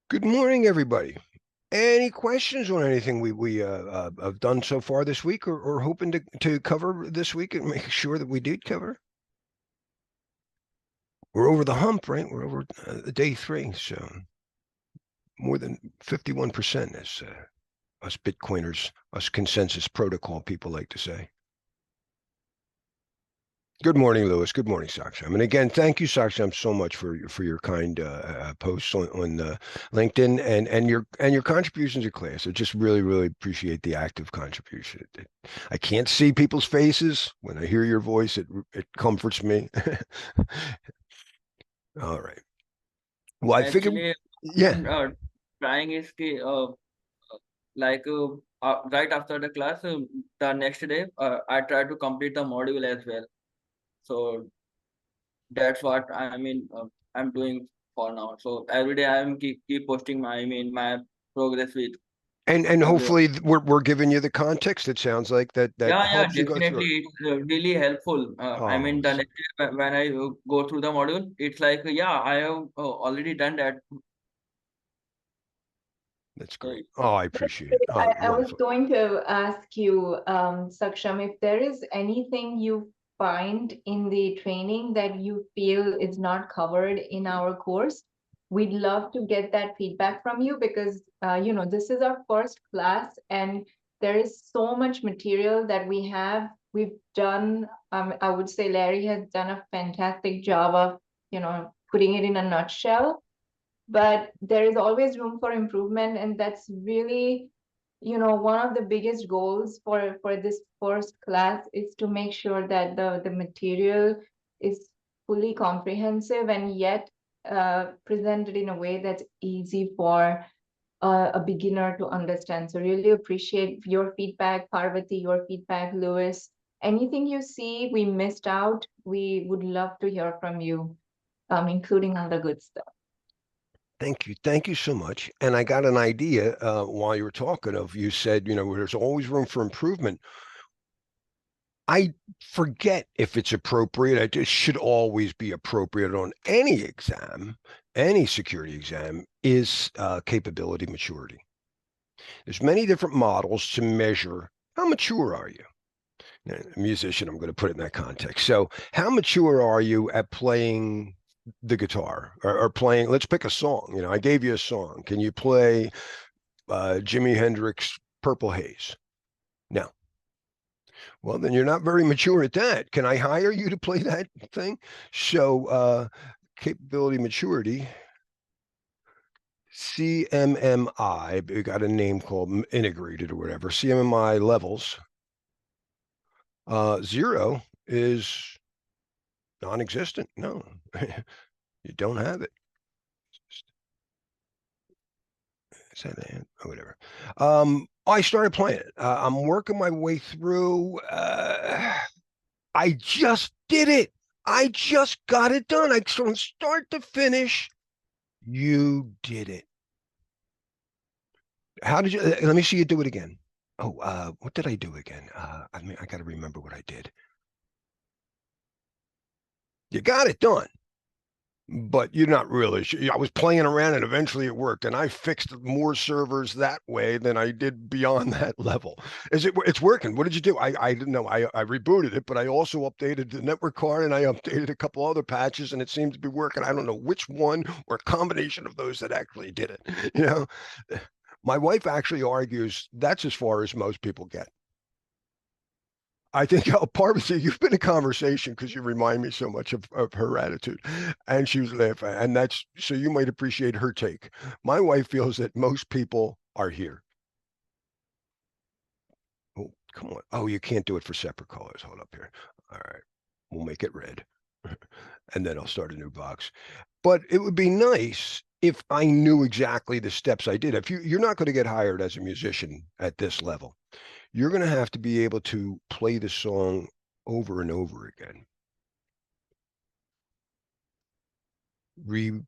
Good morning, everybody. Any questions on anything we have done so far this week, or hoping to cover this week and make sure that we did cover? We're over the hump, right? We're over day three, so more than 51%, as us Bitcoiners, us consensus protocol people like to say. Good morning, Lewis. Good morning, Saksham. And again, thank you, Saksham, so much for your kind posts on LinkedIn and your contributions to class. I just really appreciate the active contribution. I can't see people's faces. When I hear your voice, it comforts me. All right. Well, I figured, Actually, yeah. I'm trying is like right after the class, the next day, I try to complete the module as well. So that's what I'm doing for now. So every day I'm keep posting my progress with And everyone. hopefully we're giving you the context. It sounds like that Yeah, helps you go through definitely. it. It's really helpful. Oh, The next day when I go through the module, it's like, yeah, I have already done that. that's So great. Oh, I appreciate it. Oh, I was wonderful. going to ask you, Saksham, if there is anything you find in the training that you feel is not covered in our course, we'd love to get that feedback from you because, this is our first class and there is so much material that we have. We've done, I would say Larry has done a fantastic job of, putting it in a nutshell, but there is always room for improvement, and that's really one of the biggest goals for this first class is to make sure that the material is fully comprehensive and yet presented in a way that's easy for a beginner to understand. So really appreciate your feedback, Parvati, your feedback, Lewis. Anything you see we missed out, we would love to hear from you, including all the good stuff. Thank you. Thank you so much. And I got an idea while you were talking of, you said, there's always room for improvement. I forget if it's appropriate. It should always be appropriate on any exam, any security exam, is capability maturity. There's many different models to measure how mature are you. Now, a musician, I'm going to put it in that context. So, how mature are you at playing the guitar or playing? Let's pick a song. I gave you a song. Can you play Jimi Hendrix Purple Haze? No. Well, then you're not very mature at that. Can I hire you to play that thing? So, capability maturity, CMMI, we got a name called integrated or whatever, CMMI levels. Zero is non-existent. No, you don't have it. Is that it? Or whatever. I started playing it. I'm working my way through. I just did it. I just got it done. From start to finish. You did it. How did you? Let me see you do it again. Oh, what did I do again? I got to remember what I did. You got it done. But you're not really sure. I was playing around and eventually it worked. And I fixed more servers that way than I did beyond that level. It's working. What did you do? I didn't know. I rebooted it, but I also updated the network card and I updated a couple other patches and it seems to be working. I don't know which one or a combination of those that actually did it. You know, my wife actually argues that's as far as most people get. I think Parvati, you've been in conversation because you remind me so much of her attitude. And she was laughing. And that's so you might appreciate her take. My wife feels that most people are here. Oh, come on. Oh, you can't do it for separate colors. Hold up here. All right. We'll make it red. And then I'll start a new box. But it would be nice if I knew exactly the steps I did. If you're not going to get hired as a musician at this level, you're going to have to be able to play the song over and over again. Repeatable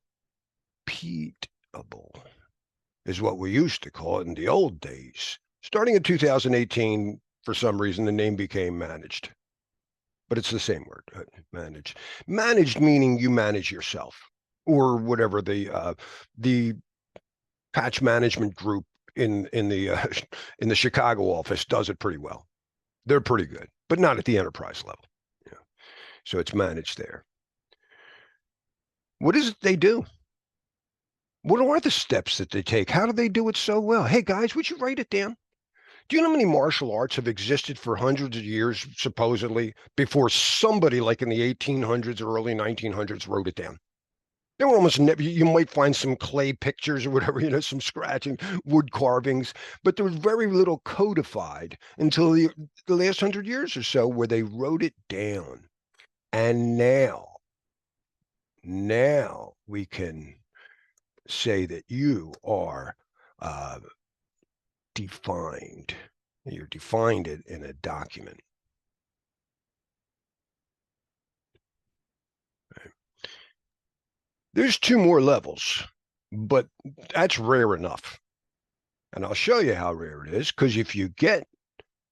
is what we used to call it in the old days. Starting in 2018, for some reason, the name became managed, but it's the same word, managed. Managed meaning you manage yourself, or whatever the Patch management group in the in the Chicago office does it pretty well. They're pretty good, but not at the enterprise level. You know? So it's managed there. What is it they do? What are the steps that they take? How do they do it so well? Hey guys, would you write it down? Do you know how many martial arts have existed for hundreds of years, supposedly, before somebody like in the 1800s or early 1900s wrote it down? There were almost never, you might find some clay pictures or whatever, some scratching, wood carvings, but there was very little codified until the last 100 years or so where they wrote it down. And now we can say that you are defined. You're defined it in a document. Right. There's two more levels, but that's rare enough. And I'll show you how rare it is, because if you get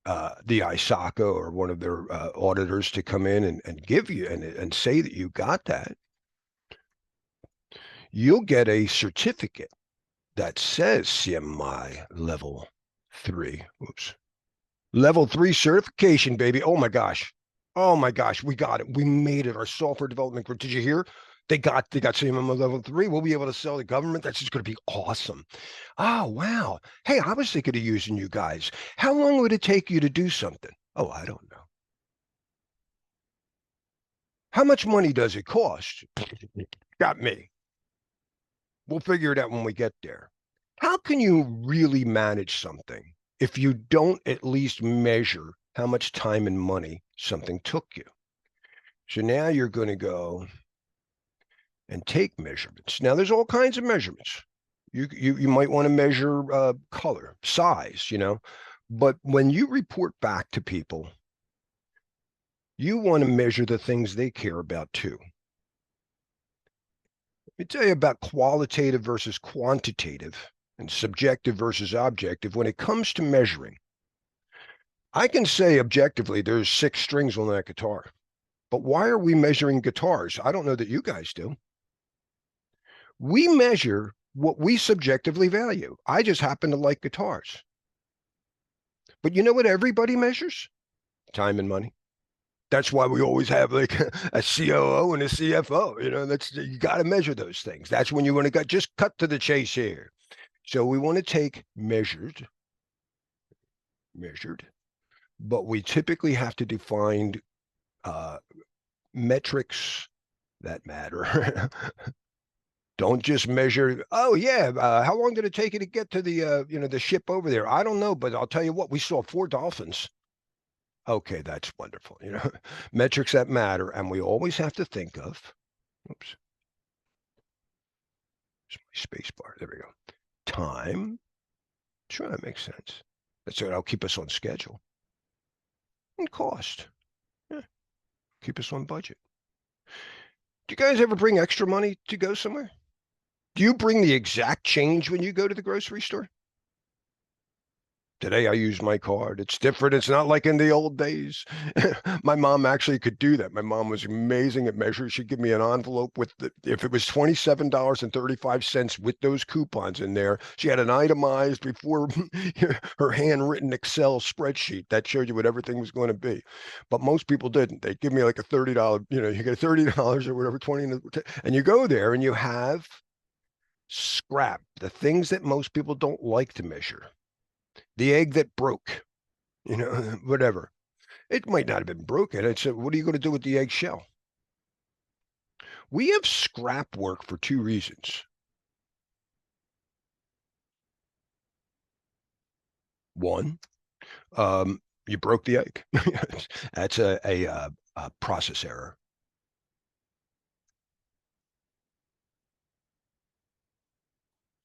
the ISACA or one of their auditors to come in and give you and say that you got that, you'll get a certificate that says CMI level 3. Oops. Level 3 certification, baby. Oh my gosh. Oh my gosh, we got it. We made it. Our software development group. Did you hear? They got CMI level 3. We'll be able to sell the government. That's just going to be awesome. Oh, wow. Hey, I was thinking of using you guys. How long would it take you to do something? Oh, I don't know. How much money does it cost? Got me. We'll figure it out when we get there. How can you really manage something if you don't at least measure how much time and money something took you? So now you're going to go and take measurements. Now there's all kinds of measurements. You might want to measure color, size, but when you report back to people, you want to measure the things they care about too. Let me tell you about qualitative versus quantitative and subjective versus objective when it comes to measuring. I can say objectively there's 6 strings on that guitar, but why are we measuring guitars? I don't know that you guys do. We measure what we subjectively value. I just happen to like guitars. But you know what everybody measures? Time and money. That's why we always have like a COO and a CFO. That's, you got to measure those things. That's when you want to just cut to the chase here. So we want to take measured, but we typically have to define metrics that matter. Don't just measure, oh yeah, how long did it take you to get to the ship over there? I don't know, but I'll tell you what, we saw 4 dolphins. Okay, that's wonderful. Metrics that matter, and we always have to think of, oops, there's my space bar. There we go. Time. Sure, that makes sense. That's what will keep us on schedule. And cost. Yeah, keep us on budget. Do you guys ever bring extra money to go somewhere? Do you bring the exact change when you go to the grocery store? Today I use my card. It's different. It's not like in the old days. My mom actually could do that. My mom was amazing at measuring. She'd give me an envelope with if it was $27.35 with those coupons in there. She had an itemized before her handwritten Excel spreadsheet that showed you what everything was going to be. But most people didn't. They'd give me like a $30, you get $30 or whatever, 20, and you go there and you have scrap, the things that most people don't like to measure. The egg that broke, whatever. It might not have been broken. It's what are you going to do with the eggshell? We have scrap work for 2 reasons. One, you broke the egg. That's a process error.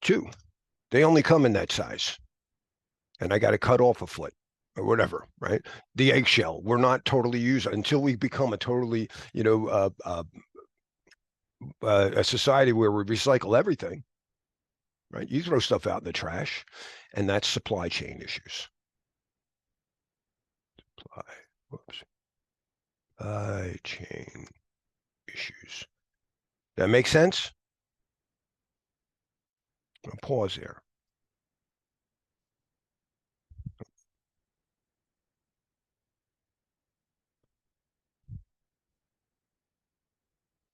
2, they only come in that size. And I got to cut off a foot or whatever, right? The eggshell, we're not totally used until we become a totally, a society where we recycle everything, right? You throw stuff out in the trash, and that's supply chain issues. Supply chain issues. That make sense? I'll pause there.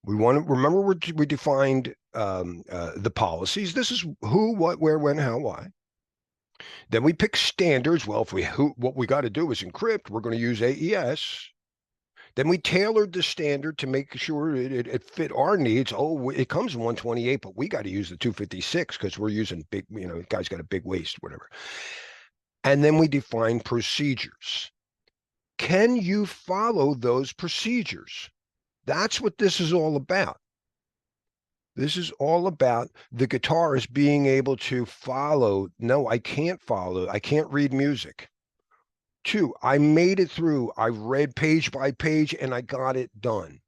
We want to remember we defined the policies. This is who, what, where, when, how, why. Then we pick standards. Well, if what we got to do is encrypt, we're going to use AES. Then we tailored the standard to make sure it fit our needs. Oh, it comes in 128, but we got to use the 256 because we're using big, guy's got a big waist, whatever. And then we define procedures. Can you follow those procedures? That's what this is all about. This is all about the guitarist being able to follow. No, I can't follow. I can't read music. 2, I made it through. I read page by page and I got it done.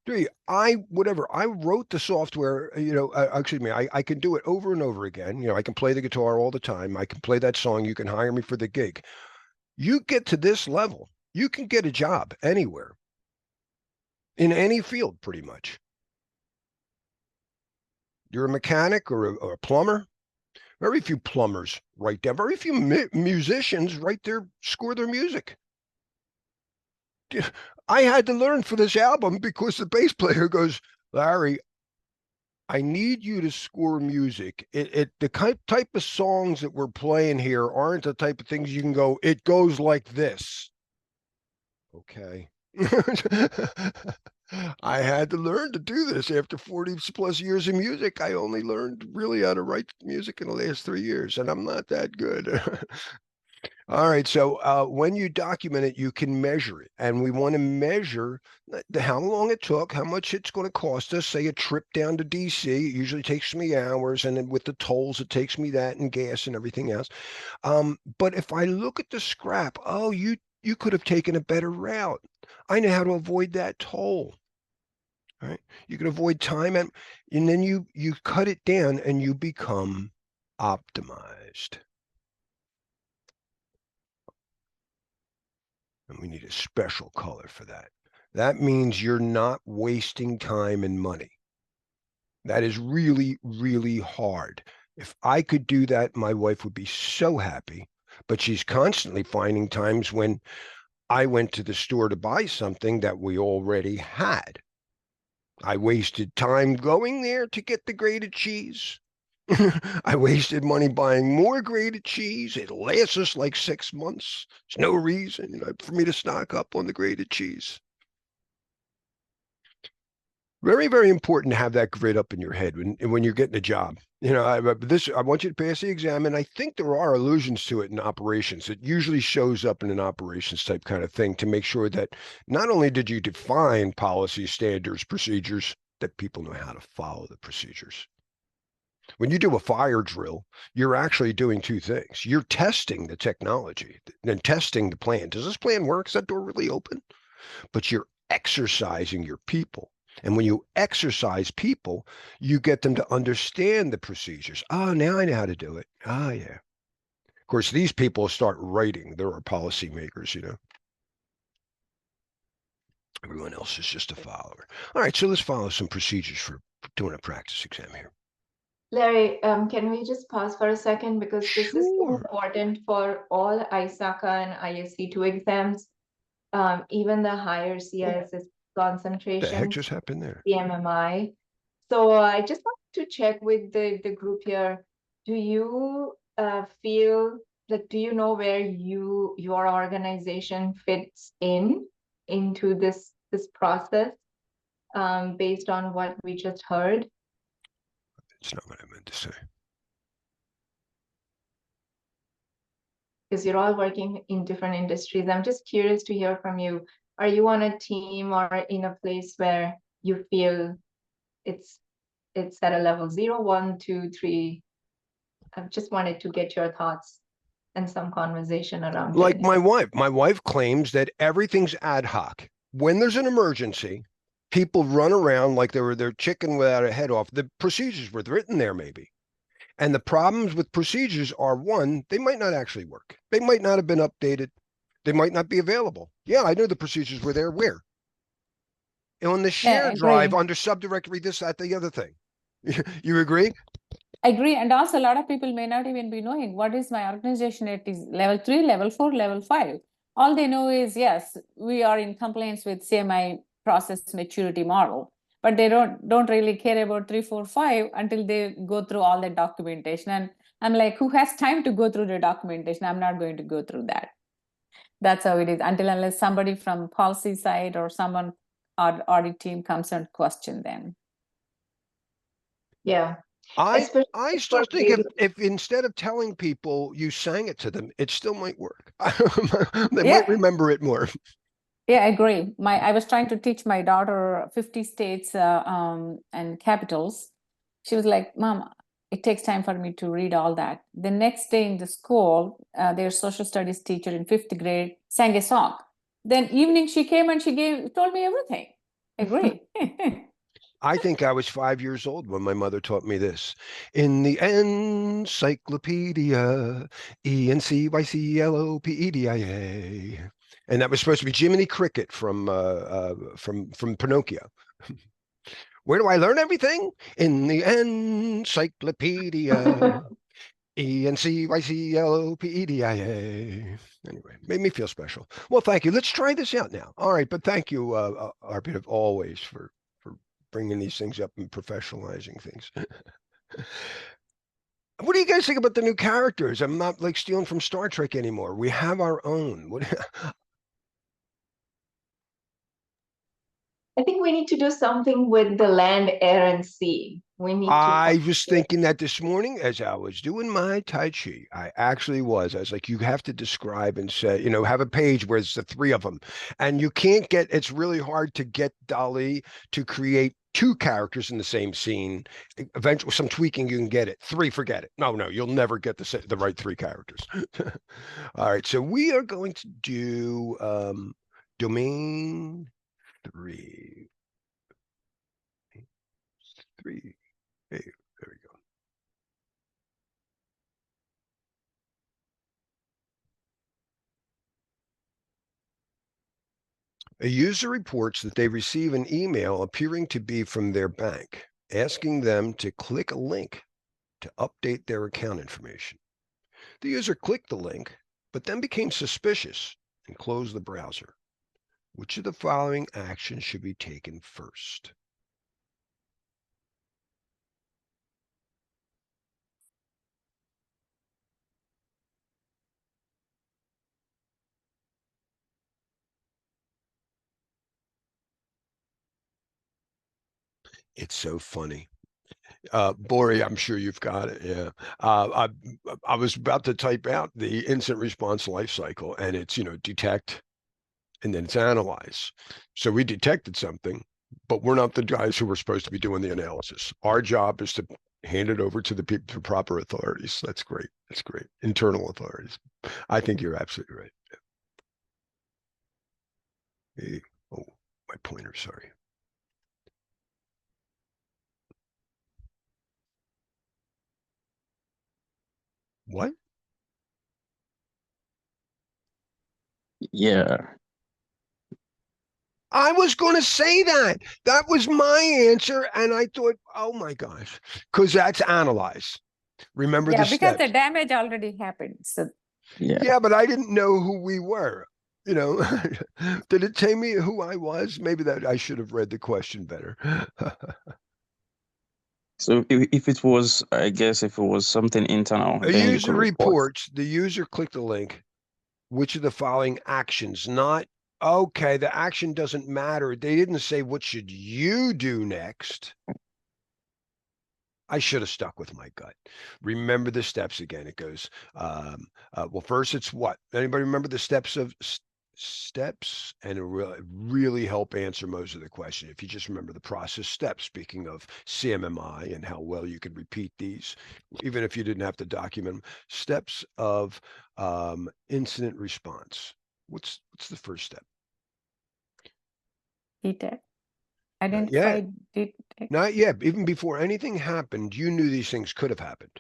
3, I wrote the software, excuse me, I can do it over and over again. I can play the guitar all the time. I can play that song. You can hire me for the gig. You get to this level, you can get a job anywhere in any field, pretty much. You're a mechanic or a plumber. Very few plumbers write down. Very few musicians score their music. I had to learn for this album because the bass player goes, Larry, I need you to score music. The type of songs that we're playing here aren't the type of things you can go, it goes like this. Okay. I had to learn to do this after 40 plus years of music. I only learned really how to write music in the last 3 years, and I'm not that good. All right, so when you document it, you can measure it, and we want to measure how long it took, how much it's going to cost us. Say a trip down to DC, it usually takes me hours, and then with the tolls, it takes me that and gas and everything else. But if I look at the scrap, oh, you could have taken a better route. I know how to avoid that toll. Right? You can avoid time, and then you cut it down, and you become optimized. And we need a special color for that. That means you're not wasting time and money. That is really, really hard. If I could do that, my wife would be so happy. But she's constantly finding times when I went to the store to buy something that we already had. I wasted time going there to get the grated cheese. I wasted money buying more grated cheese. It lasts us like 6 months. There's no reason for me to stock up on the grated cheese. Very, very important to have that grid up in your head when you're getting a job. I want you to pass the exam, and I think there are allusions to it in operations. It usually shows up in an operations type kind of thing to make sure that not only did you define policy, standards, procedures, that people know how to follow the procedures. When you do a fire drill, you're actually doing 2 things. You're testing the technology and testing the plan. Does this plan work? Is that door really open? But you're exercising your people. And when you exercise people, you get them to understand the procedures. Oh, now I know how to do it. Oh, yeah. Of course, these people start writing. There are policymakers, Everyone else is just a follower. All right, so let's follow some procedures for doing a practice exam here. Larry, can we just pause for a second, because this is so Sure. important for all ISACA and ISC2 exams, even the higher CISS What the heck concentration, just happened there? CMMI. So I just wanted to check with the group here. Do you feel like, do you know where your organization fits into this process, based on what we just heard? It's not what I meant to say. Because you're all working in different industries. I'm just curious to hear from you. Are you on a team or in a place where you feel it's at a level 0, 1, 2, 3? I've just wanted to get your thoughts and some conversation around Like it. my wife claims that everything's ad hoc. When there's an emergency, people run around like they're chicken without a head off. The procedures were written there, maybe. And the problems with procedures are, one, they might not actually work. They might not have been updated. They might not be available. Yeah, I know the procedures were there. Where? On the Yeah, shared drive under subdirectory, this, that, the other thing. You agree? Agree. And also a lot of people may not even be knowing what is my organization. It is level 3, level 4, level 5. All they know is, yes, we are in compliance with CMI process maturity model. but they don't really care about 3, 4, 5 until they go through all the documentation. And I'm like, who has time to go through the documentation? I'm not going to go through that. That's how it is, until unless somebody from policy side or someone audit team comes and question them. Yeah. I Especially still for think if instead of telling people you sang it to them, it still might work. They might remember it more. Yeah, I agree. I was trying to teach my daughter 50 states and capitals. She was like, Mom, it takes time for me to read all that. The next day in the school, their social studies teacher in 5th grade sang a song. Then evening she came and she told me everything. I agree. I think I was 5 years old when my mother taught me this. In the encyclopedia, Encyclopedia. And that was supposed to be Jiminy Cricket from Pinocchio. Where do I learn everything? In the encyclopedia. Encyclopedia. Anyway, made me feel special. Well, thank you. Let's try this out now. All right, but thank you, Arpita, always for bringing these things up and professionalizing things. What do you guys think about the new characters? I'm not like stealing from Star Trek anymore. We have our own. I think we need to do something with the land, air, and sea. We need to. I was thinking that this morning as I was doing my Tai Chi. I actually was. I was like, you have to describe and say, have a page where it's the 3 of them. And you can't it's really hard to get Dali to create 2 characters in the same scene. Eventually, some tweaking, you can get it. 3, forget it. No, you'll never get the right 3 characters. All right, so we are going to do domain 3. 3. Hey, there we go. A user reports that they receive an email appearing to be from their bank, asking them to click a link to update their account information. The user clicked the link, but then became suspicious and closed the browser. Which of the following actions should be taken first? It's so funny. Bori, I'm sure you've got it. Yeah. I was about to type out the incident response life cycle, and it's, detect, and then it's analyze. So we detected something, but we're not the guys who were supposed to be doing the analysis. Our job is to hand it over to the people, to proper authorities. That's great. That's great. Internal authorities. I think you're absolutely right. Hey, oh, my pointer, sorry. What? Yeah. I was going to say that. That was my answer. And I thought, oh my gosh, because that's analyze. Remember the because steps. the damage already happened. So yeah, but I didn't know who we were. Did it tell me who I was? Maybe that I should have read the question better. So if it was, I guess if it was something internal, A then you user could report. reports, the user clicked the link. Which of the following actions? Not, okay, the action doesn't matter. They didn't say, what should you do next? I should have stuck with my gut. Remember the steps again. It goes, well, first it's what? Anybody remember the steps of steps? And it really help answer most of the question. If you just remember the process steps, speaking of CMMI and how well you could repeat these, even if you didn't have to document them. Steps of incident response. What's the first step? detect, identify, detect. Not yet. Even before anything happened, you knew these things could have happened.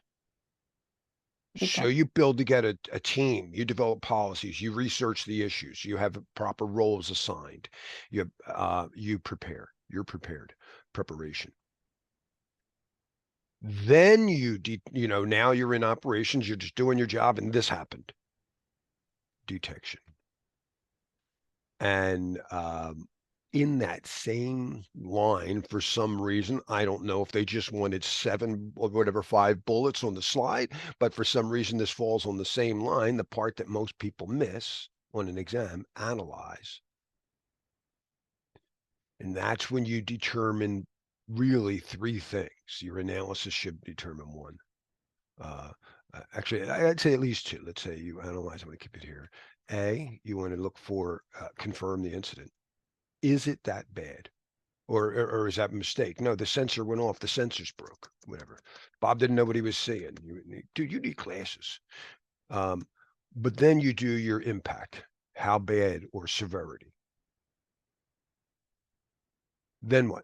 So you build together a team, you develop policies, you research the issues, you have proper roles assigned, you prepare, you're prepared, preparation. Then now you're in operations, you're just doing your job, and this happened. Detection. And in that same line for some reason. I don't know if they just wanted 7 or whatever, 5 bullets on the slide, but for some reason this falls on the same line, the part that most people miss on an exam, analyze. And that's when you determine really 3 things. Your analysis should determine 1. Uh, Actually, I'd say at least 2. Let's say you analyze, I'm going to keep it here. A, you want to look for, confirm the incident. Is it that bad? Or is that a mistake? No, the sensor went off. The sensor's broke. Whatever. Bob didn't know what he was seeing. Dude, you need glasses. But then you do your impact. How bad or severity? Then what?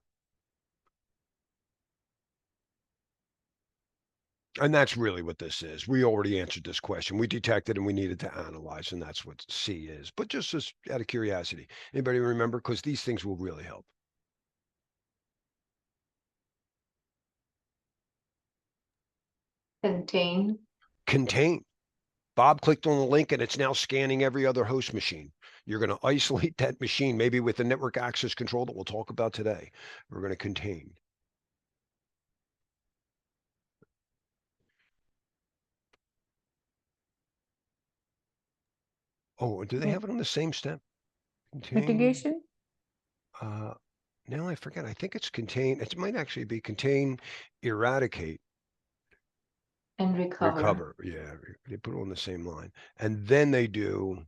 And that's really what this is. We already answered this question. We detected and we needed to analyze, and that's what C is. But just as out of curiosity, anybody remember? Because these things will really help. Contain. Contain. Bob clicked on the link and it's now scanning every other host machine. You're going to isolate that machine, maybe with the network access control that we'll talk about today. We're going to contain. Oh, do they have it on the same step? Contain. Mitigation? Now I forget. I think it's contain. It might actually be contain, eradicate, And recover. recover. Yeah, they put it on the same line. And then they do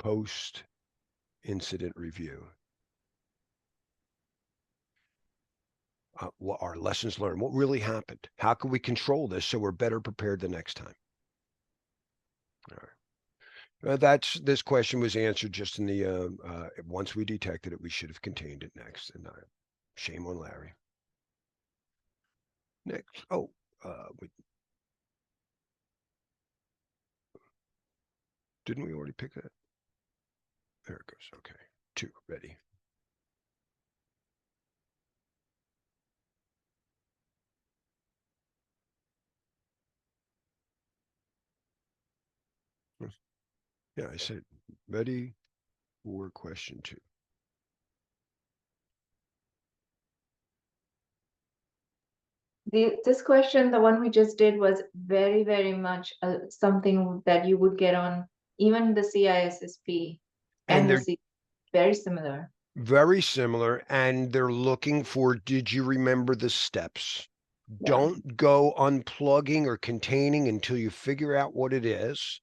post-incident review. What our lessons learned, what really happened? How can we control this so we're better prepared the next time? All right. This question was answered just in the, once we detected it, we should have contained it next. And shame on Larry. Next. Oh, didn't we already pick that? There it goes. Okay. 2, ready. Yeah, I said ready for question 2. This question, the one we just did, was very, very much something that you would get on even the CISSP And and the they're C, very similar. very similar, and they're looking for, did you remember the steps? Yeah. Don't go unplugging or containing until you figure out what it is.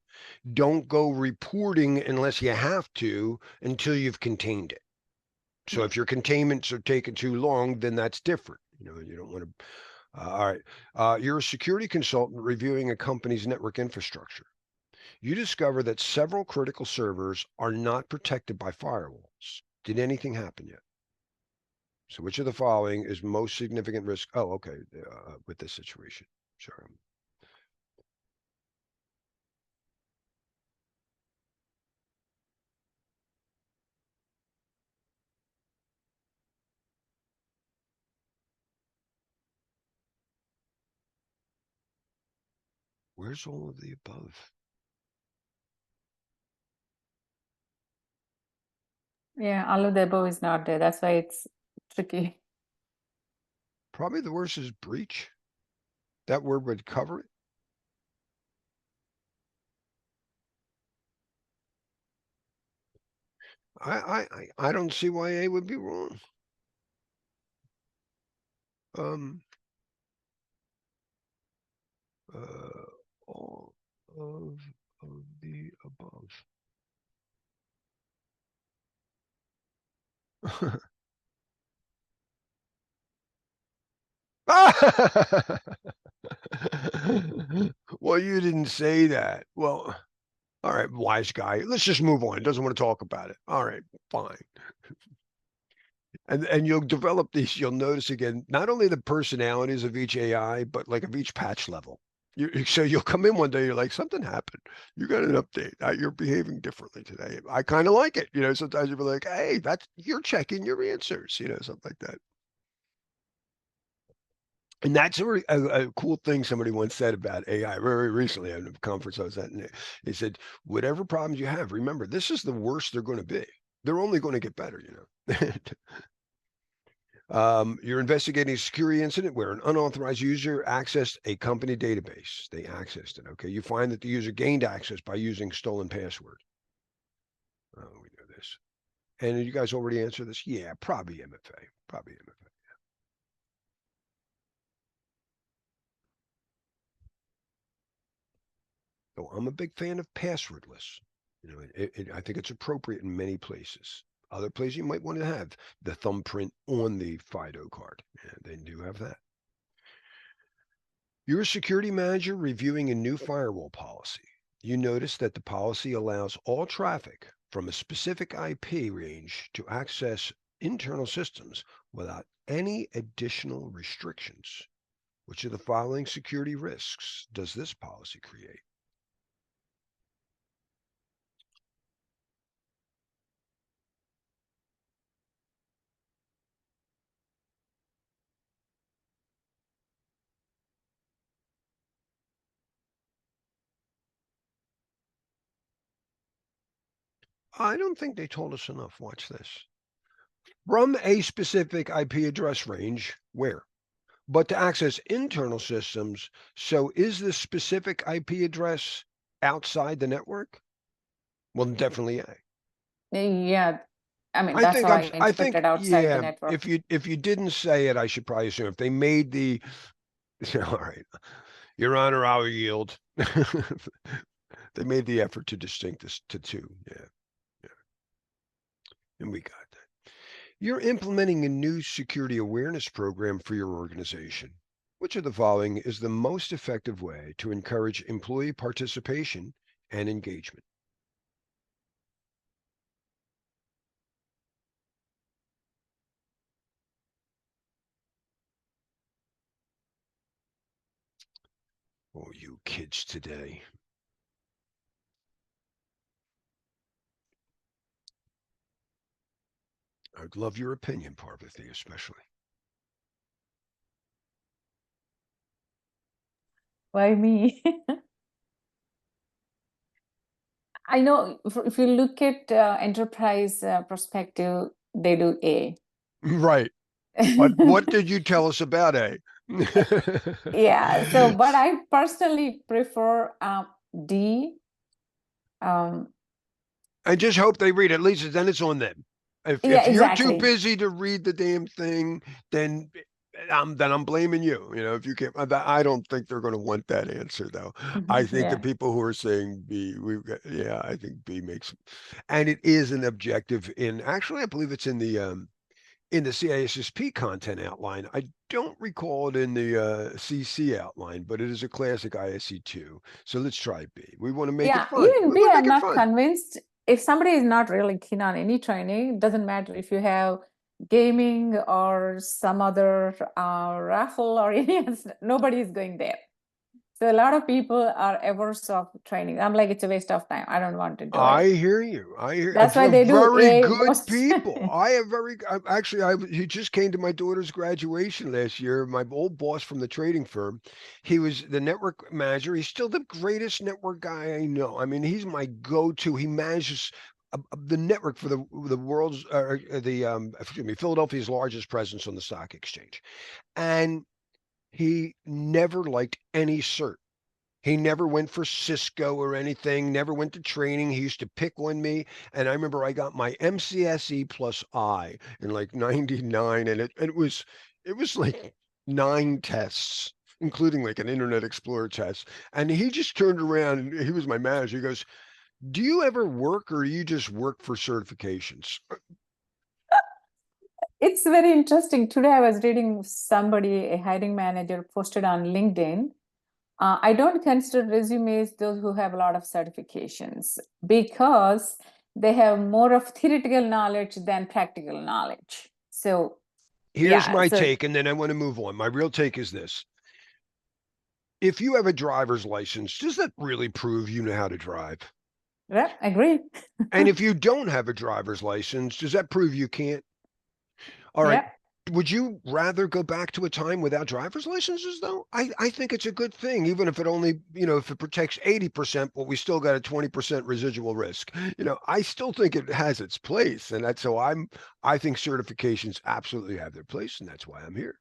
Don't go reporting unless you have to until you've contained it. So if your containments are taking too long, then that's different. You know, you don't want to. All right. You're a security consultant reviewing a company's network infrastructure. You discover that several critical servers are not protected by firewalls. Did anything happen yet? So which of the following is most significant risk? Oh, okay. With this situation. Sorry. Where's all of the above? Yeah, all of the above is not there. That's why it's tricky. Probably the worst is breach. That word would cover it. I don't see why A would be wrong. All of the above. Well, you didn't say that. Well, all right, wise guy. Let's just move on. Doesn't want to talk about it. All right, fine. And you'll develop these, you'll notice again, not only the personalities of each AI, but like of each patch level. So you'll come in one day, you're like, something happened. You got an update. You're behaving differently today. I kind of like it. You know, sometimes you'll be like, hey, you're checking your answers, you know, something like that. And that's a cool thing somebody once said about AI very recently at a conference I was at. And they said, whatever problems you have, remember, this is the worst they're going to be. They're only going to get better, You're investigating a security incident where an unauthorized user accessed a company database. They accessed it. Okay. You find that the user gained access by using stolen password. Oh, we know this. And you guys already answered this? Yeah, probably MFA. Probably MFA. So I'm a big fan of passwordless. I think it's appropriate in many places. Other places you might want to have the thumbprint on the FIDO card. Yeah, they do have that. You're a security manager reviewing a new firewall policy. You notice that the policy allows all traffic from a specific IP range to access internal systems without any additional restrictions. Which of the following security risks does this policy create? I don't think they told us enough. Watch this. From a specific IP address range, where? But to access internal systems, so is the specific IP address outside the network? Well, definitely A. Yeah, I mean, that's how I I think, interpreted outside the yeah, network. if you didn't say it, I should probably assume if they made the, all right, Your Honor, I'll yield. They made the effort to distinct this to two. Yeah. And we got that. You're implementing a new security awareness program for your organization. Which of the following is the most effective way to encourage employee participation and engagement? Oh, you kids today. I'd love your opinion, Parvati, especially. Why me? I know if you look at enterprise perspective, they do A. Right. But what did you tell us about A? Yeah, so but I personally prefer D. I just hope they read it. At least then it's on them. Yeah, If you're too exactly. busy to read the damn thing, then I'm blaming you. If you can't, I don't think they're going to want that answer though. I think the Yeah. people who are saying B, yeah, I think B makes, and it is an objective actually, I believe it's in the CISSP content outline. I don't recall it in the CC outline, but it is a classic ISC2. So let's try B. We want to make Yeah, it fun. even We B, want to I'm make it not fun. convinced. If somebody is not really keen on any training, doesn't matter if you have gaming or some other raffle or any, nobody is going there. So a lot of people are averse of training. I'm like, it's a waste of time. I don't want to do I it. hear you. I hear That's why from they do very A good most. people. He just came to my daughter's graduation last year. My old boss from the trading firm, he was the network manager. He's still the greatest network guy I know. I mean, he's my go-to. He manages the network for the world's excuse me, Philadelphia's largest presence on the stock exchange, and he never liked any cert. He never went for Cisco or anything, never went to training. He used to pick on me. And I remember I got my MCSE plus I in like 99. And it was like 9 tests, including like an Internet Explorer test. And he just turned around and he was my manager. He goes, "Do you ever work or do you just work for certifications?" It's very interesting. Today I was reading somebody, a hiring manager, posted on LinkedIn. I don't consider resumes those who have a lot of certifications because they have more of theoretical knowledge than practical knowledge. So, Here's yeah, my so take, and then I want to move on. My real take is this. If you have a driver's license, does that really prove you know how to drive? yeah, agree. And if you don't have a driver's license, does that prove you can't? All right. Yeah. Would you rather go back to a time without driver's licenses though? I think it's a good thing, even if it only, if it protects 80%, but we still got a 20% residual risk. I still think it has its place. And that's so I think certifications absolutely have their place, and that's why I'm here.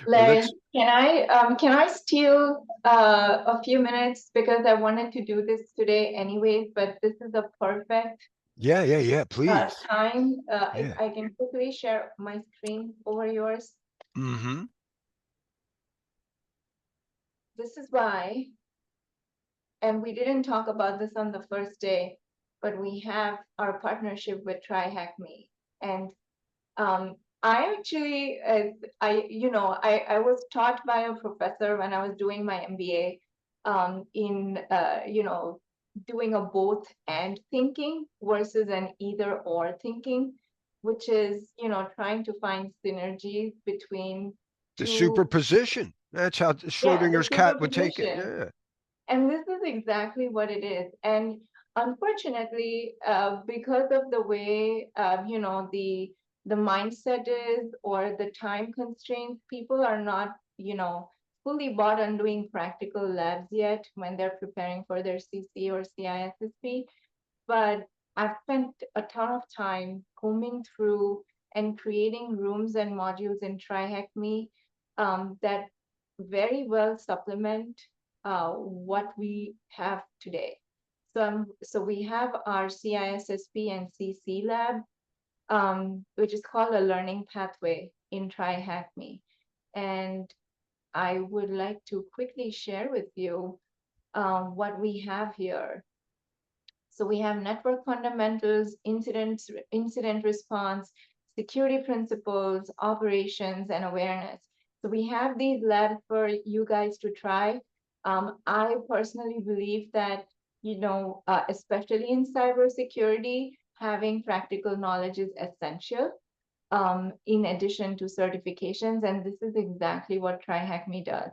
Well, Larry, can I steal a few minutes because I wanted to do this today anyways, but this is a perfect yeah, please. time. If Yeah. I can quickly share my screen over yours. Mm-hmm. This is why, and we didn't talk about this on the first day, but we have our partnership with TryHackMe. And I actually, I was taught by a professor when I was doing my MBA in, doing a both and thinking versus an either or thinking, which is, trying to find synergies between The two, superposition. That's how the Schrodinger's cat would take it. superposition. Yeah. And this is exactly what it is. And unfortunately, because of the way, the mindset is or the time constraints, people are not, fully bought on doing practical labs yet when they're preparing for their CC or CISSP. But I've spent a ton of time combing through and creating rooms and modules in TryHackMe that very well supplement what we have today. So we have our CISSP and CC lab, which is called a learning pathway in TryHackMe. And I would like to quickly share with you what we have here. So we have network fundamentals, incident response, security principles, operations, and awareness. So we have these labs for you guys to try. I personally believe that, especially in cybersecurity, having practical knowledge is essential in addition to certifications. And this is exactly what TryHackMe does.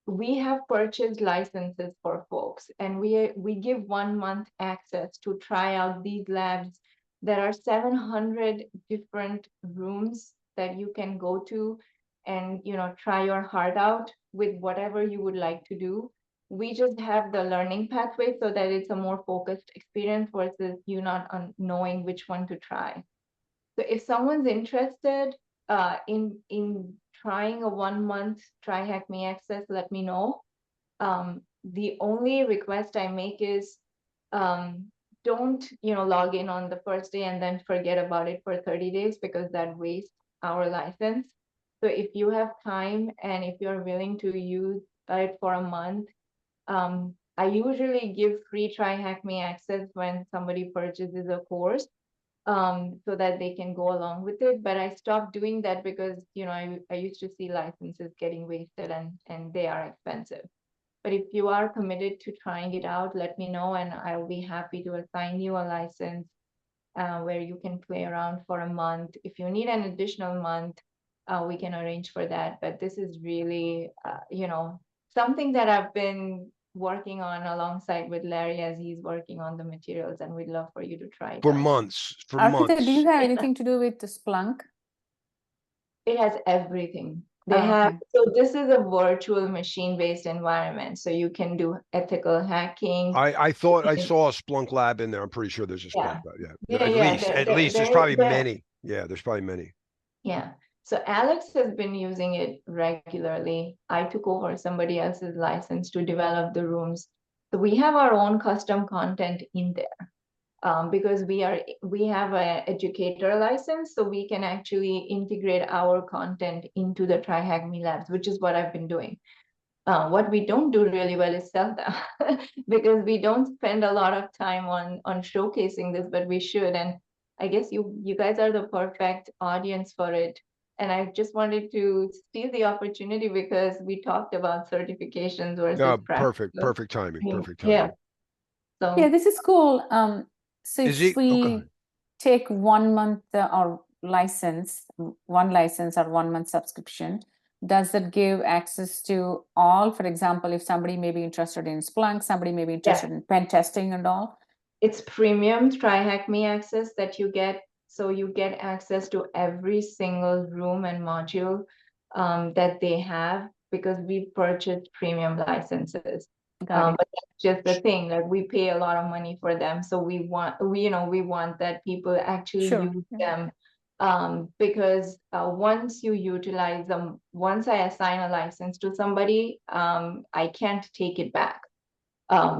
We have purchased licenses for folks, and we give 1 month access to try out these labs. There are 700 different rooms that you can go to and try your heart out with whatever you would like to do. We just have the learning pathway so that it's a more focused experience versus you not knowing which one to try. So if someone's interested in trying a 1 month TryHackMe access, let me know. The only request I make is don't log in on the first day and then forget about it for 30 days because that wastes our license. So if you have time and if you're willing to use it for a month, I usually give free TryHackMe access when somebody purchases a course so that they can go along with it. But I stopped doing that because, I used to see licenses getting wasted and they are expensive. But if you are committed to trying it out, let me know and I'll be happy to assign you a license where you can play around for a month. If you need an additional month, we can arrange for that. But this is really, something that I've been working on alongside with Larry as he's working on the materials, and we'd love for you to try it For out. months. For Arpita, months. do you have anything to do with the Splunk? It has everything. They Oh, have, okay. so this is a virtual machine-based environment. So you can do ethical hacking. I thought I saw a Splunk lab in there. I'm pretty sure there's a Yeah. Splunk lab. Yeah. Yeah, At yeah. least, there's probably many. Yeah, there's probably many. Yeah. So Alex has been using it regularly. I took over somebody else's license to develop the rooms. So we have our own custom content in there. Because we have an educator license, so we can actually integrate our content into the TryHackMe labs, which is what I've been doing. What we don't do really well is sell them because we don't spend a lot of time on showcasing this, but we should. And I guess you guys are the perfect audience for it. And I just wanted to steal the opportunity because we talked about certifications versus No, practical. perfect timing. Perfect Yeah. timing. So Yeah, this is cool. So Is if he? Oh, go we ahead. take 1 month or license, 1 license or 1 month subscription, does that give access to all? For example, if somebody may be interested in Splunk, somebody may be interested in pen testing and all. it's premium TryHackMe access that you get So you get access to every single room and module that they have because we've purchased premium licenses. Got it. But that's just the thing, like we pay a lot of money for them. So we want that people actually Sure. use Yeah. them. Because once you utilize them, once I assign a license to somebody, I can't take it back.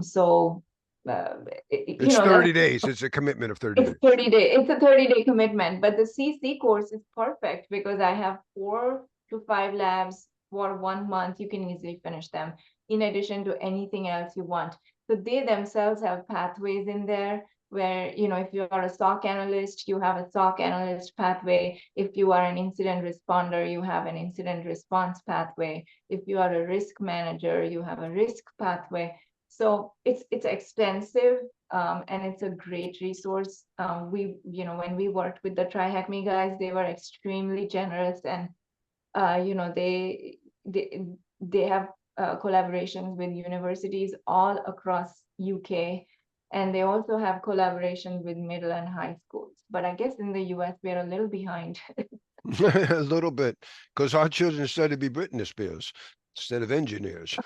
So, uh, It's that's 30 days. It's a commitment of 30 days. 30 day. It's a 30-day commitment, but the CC course is perfect because I have 4 to 5 labs for 1 month. You can easily finish them in addition to anything else you want. So they themselves have pathways in there where, if you are a SOC analyst, you have a SOC analyst pathway. If you are an incident responder, you have an incident response pathway. If you are a risk manager, you have a risk pathway. So it's extensive, and it's a great resource. When we worked with the Try Hack Me guys, they were extremely generous, and they they have collaborations with universities all across UK, and they also have collaborations with middle and high schools. But I guess in the US we're a little behind. A little bit, because our children study to be Britney Spears instead of engineers.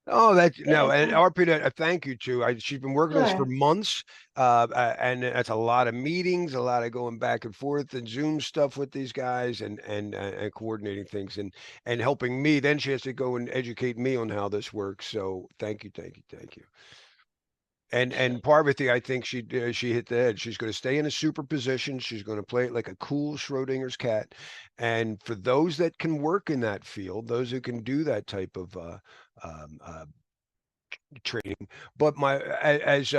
Oh, that's no, and Yeah, Arpita, thank you too. She's been working on this for sure. months, and that's a lot of meetings, a lot of going back and forth and Zoom stuff with these guys, and coordinating things and helping me. Then she has to go and educate me on how this works. So thank you, thank you, thank you. And Parvati, I think she hit the head. She's going to stay in a superposition. She's going to play it like a cool Schrodinger's cat. And for those that can work in that field, those who can do that type of um, uh, training. But as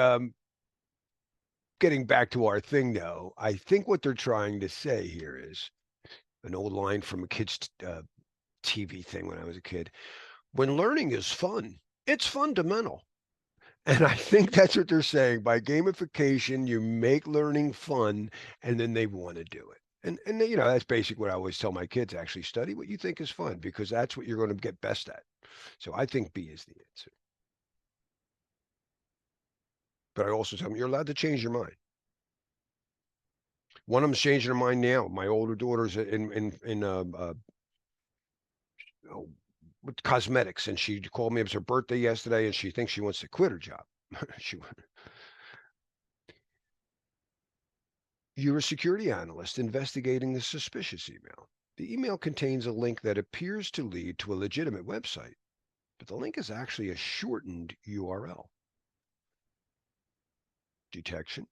getting back to our thing, though, I think what they're trying to say here is an old line from a kid's TV thing when I was a kid. When learning is fun, it's fundamental. And I think that's what they're saying. By gamification, you make learning fun, and then they want to do it. And that's basically what I always tell my kids. Actually, study what you think is fun because that's what you're going to get best at. So I think B is the answer. But I also tell them you're allowed to change your mind. One of them's changing her mind now. My older daughter's in oh, with cosmetics, and she called me. It was her birthday yesterday, and she thinks she wants to quit her job. she You're a security analyst investigating the suspicious email. The email contains a link that appears to lead to a legitimate website, but the link is actually a shortened URL. Detection.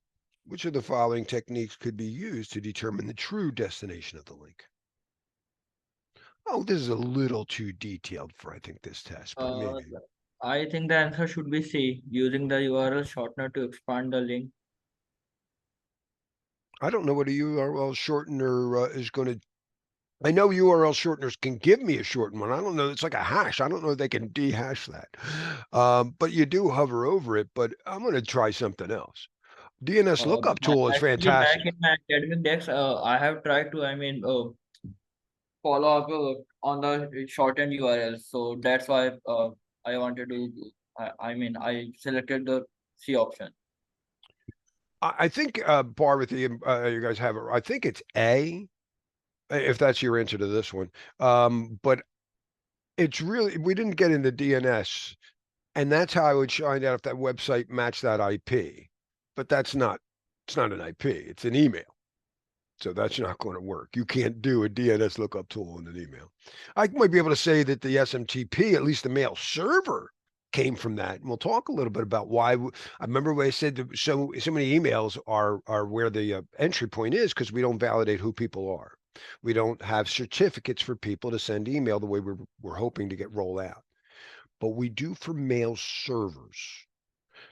Which of the following techniques could be used to determine the true destination of the link? Oh, this is a little too detailed for, I think, this test, but Uh, maybe. I think the answer should be C, using the URL shortener to expand the link. I don't know what a URL shortener is going to. I know URL shorteners can give me a shortened one. I don't know. It's like a hash. I don't know if they can dehash that. But you do hover over it. But I'm going to try something else. DNS lookup tool is Actually, back fantastic. in my academic days, I have tried to, follow up on the shortened URL. So that's why I wanted to, I selected the C option. I think Parvati, you guys have it. I think it's A, if that's your answer to this one. But it's really we didn't get into DNS, and that's how I would find out if that website matched that IP. But that's not. It's not an IP. It's an email. So that's not going to work. You can't do a DNS lookup tool in an email. I might be able to say that the SMTP, at least the mail server, came from that. And we'll talk a little bit about why. I remember when I said that so many emails are where the entry point is because we don't validate who people are. We don't have certificates for people to send email the way we're hoping to get rolled out. But we do for mail servers.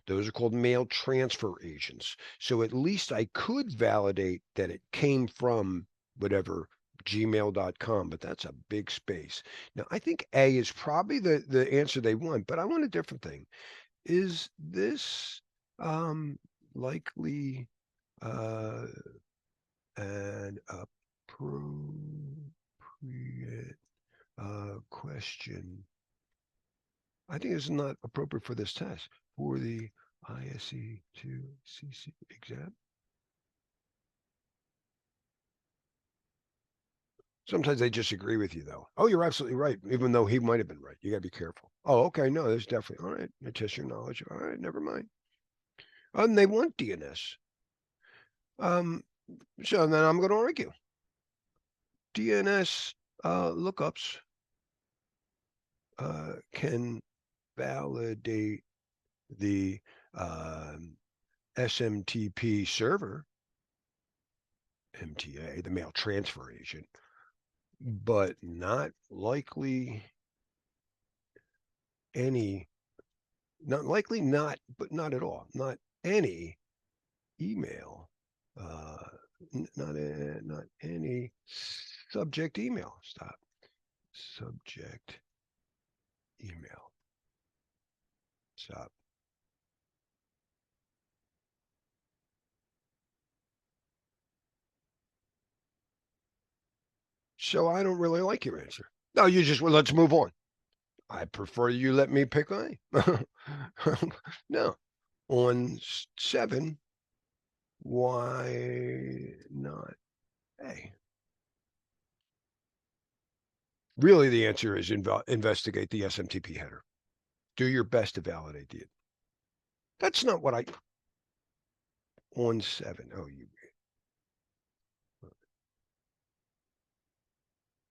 Those are called mail transfer agents. So at least I could validate that it came from whatever gmail.com, but that's a big space. Now, I think A is probably the answer they want, but I want a different thing. Is this likely uh, an appropriate question? I think it's not appropriate for this test. For the ISE to CC exam. Sometimes they disagree with you, though. Oh, you're absolutely right, even though he might have been right. You got to be careful. Oh, okay. No, there's definitely. All right. I test your knowledge. All right. Never mind. And they want DNS. So then I'm going to argue. DNS lookups can validate the SMTP server, MTA, the mail transfer agent, but not likely any, not likely not, but not at all, not any email, not any subject email. Stop. Subject email. Stop. So I don't really like your answer. No, you just, well, let's move on. I prefer you let me pick A. No. On 7, why not A? Really, the answer is investigate the SMTP header. Do your best to validate it. That's not what I... On 7. Oh, you...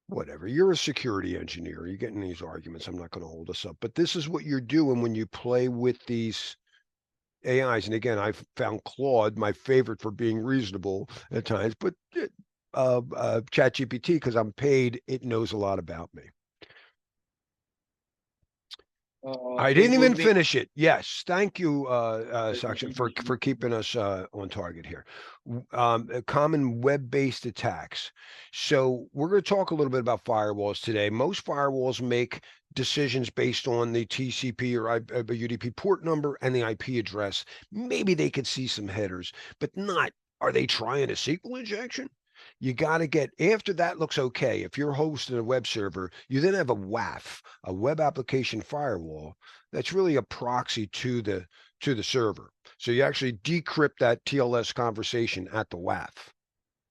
Whatever. You're a security engineer. You're getting these arguments. I'm not going to hold us up. But this is what you're doing when you play with these AIs. And again, I've found Claude my favorite for being reasonable at times. But ChatGPT, because I'm paid, it knows a lot about me. I didn't It even would be finish it. Yes, thank you, Sakshan, for keeping us on target here. Common web-based attacks. So we're going to talk a little bit about firewalls today. Most firewalls make decisions based on the TCP or UDP port number and the IP address. Maybe they could see some headers, but not. Are they trying a SQL injection? You got to get, after that looks okay. If you're hosting a web server, you then have a WAF, a web application firewall. That's really a proxy to the server. So you actually decrypt that TLS conversation at the WAF.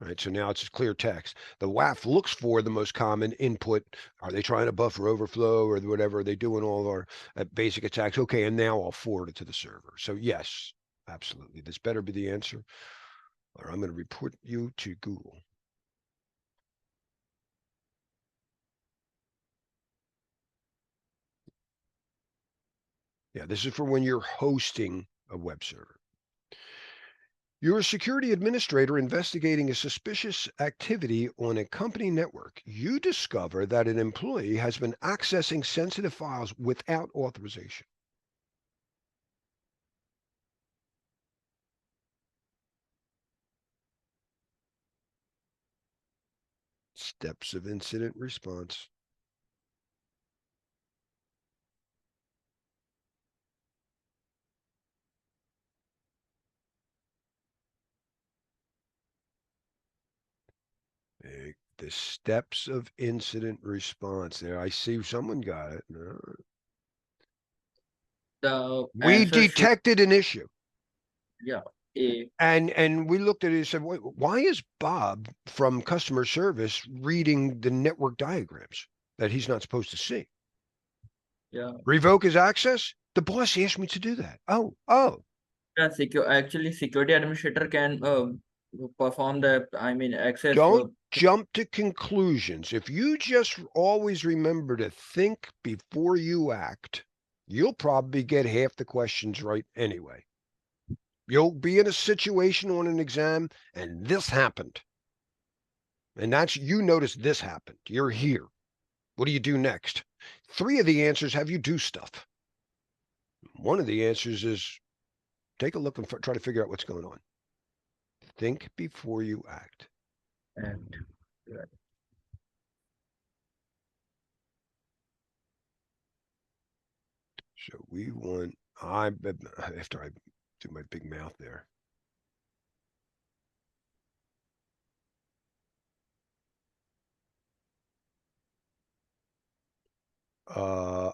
Right, so now it's clear text. The WAF looks for the most common input. Are they trying to buffer overflow or whatever? Are they doing all of our basic attacks? Okay, and now I'll forward it to the server. So yes, absolutely. This better be the answer, or I'm going to report you to Google. Yeah, this is for when you're hosting a web server. You're a security administrator investigating a suspicious activity on a company network. You discover that an employee has been accessing sensitive files without authorization. Steps of incident response. The steps of incident response. There, I see someone got it. No. the We answer should, detected an issue. yeah, A. And we looked at it and said, why is Bob from customer service reading the network diagrams that he's not supposed to see? Yeah. Revoke his access? The boss asked me to do that. Oh. Yeah, actually, security administrator can perform the, I mean, access. Don't jump to conclusions. If you just always remember to think before you act, you'll probably get half the questions right anyway. You'll be in a situation on an exam and this happened. And that's, you notice this happened. You're here. What do you do next? 3 of the answers have you do stuff. One of the answers is take a look and try to figure out what's going on. Think before you act. And yeah. So we want, after I do my big mouth there.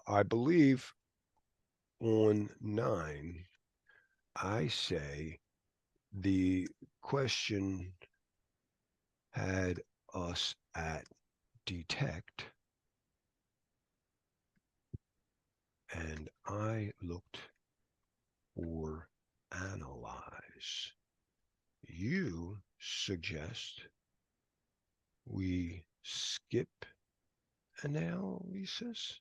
I believe on 9, I say the question had us at detect, and I looked for analyze. You suggest we skip analysis?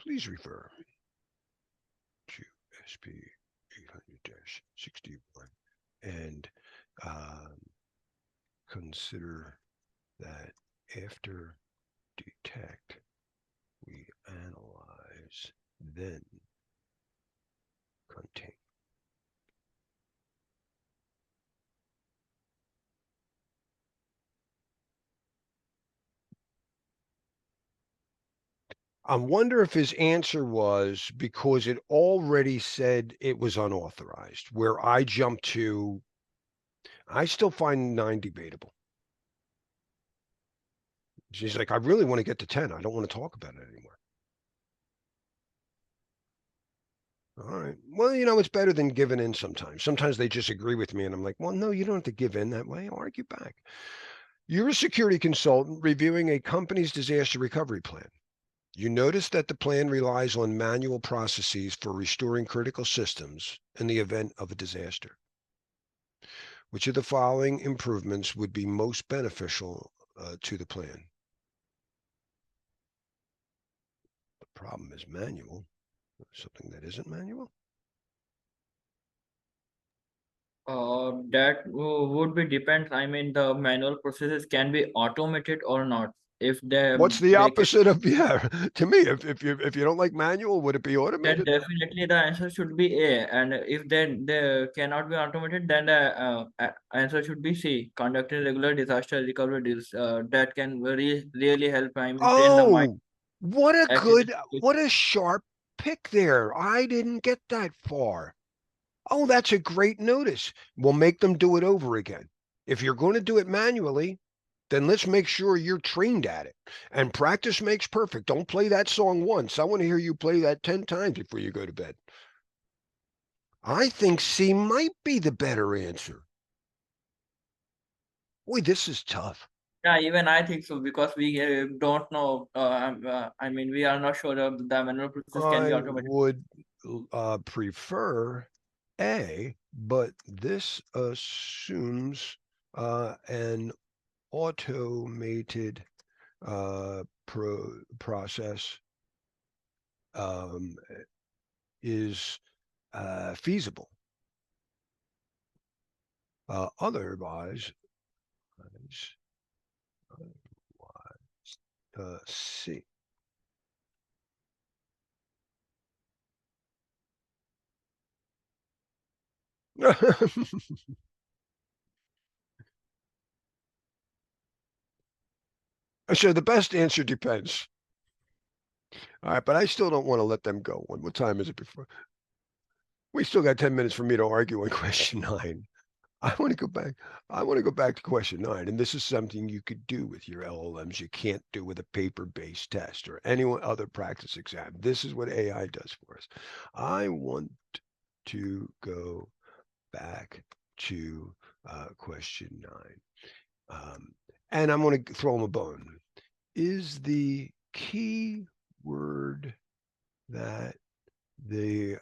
Please refer to SP 800-61 and consider that after detect, we analyze, then continue. I wonder if his answer was because it already said it was unauthorized, where I jumped to, I still find 9 debatable. She's like, I really want to get to 10. I don't want to talk about it anymore. All right. Well, it's better than giving in sometimes. Sometimes they just agree with me, and I'm like, well, no, you don't have to give in that way. Argue back. You're a security consultant reviewing a company's disaster recovery plan. You notice that the plan relies on manual processes for restoring critical systems in the event of a disaster. Which of the following improvements would be most beneficial to the plan? The problem is manual. Something that isn't manual? That would be depends. I mean, the manual processes can be automated or not. If What's the they can, opposite of yeah? To me, if you don't like manual, would it be then automated? definitely the answer should be A. And if they cannot be automated, then the answer should be C. Conducting regular disaster recovery drills. That can really help. I mean, train the mind Oh, what a accurate. good, what a sharp pick there. I didn't get that far. Oh, that's a great notice. We'll make them do it over again. If you're going to do it manually, then let's make sure you're trained at it. And practice makes perfect. Don't play that song once. I want to hear you play that 10 times before you go to bed. I think C might be the better answer. Boy, this is tough. Yeah, even I think so because we don't know. I mean, we are not sure if the manual process can be I automated. would prefer A, but this assumes an automated process is feasible. Otherwise, C. So the best answer depends. All right, but I still don't want to let them go. What time is it before? We still got 10 minutes for me to argue on question 9. I want to go back. I want to go back to question 9. And this is something you could do with your LLMs. You can't do with a paper-based test or any other practice exam. This is what AI does for us. I want to go back to question 9. And I'm going to throw them a bone. Is the key word that the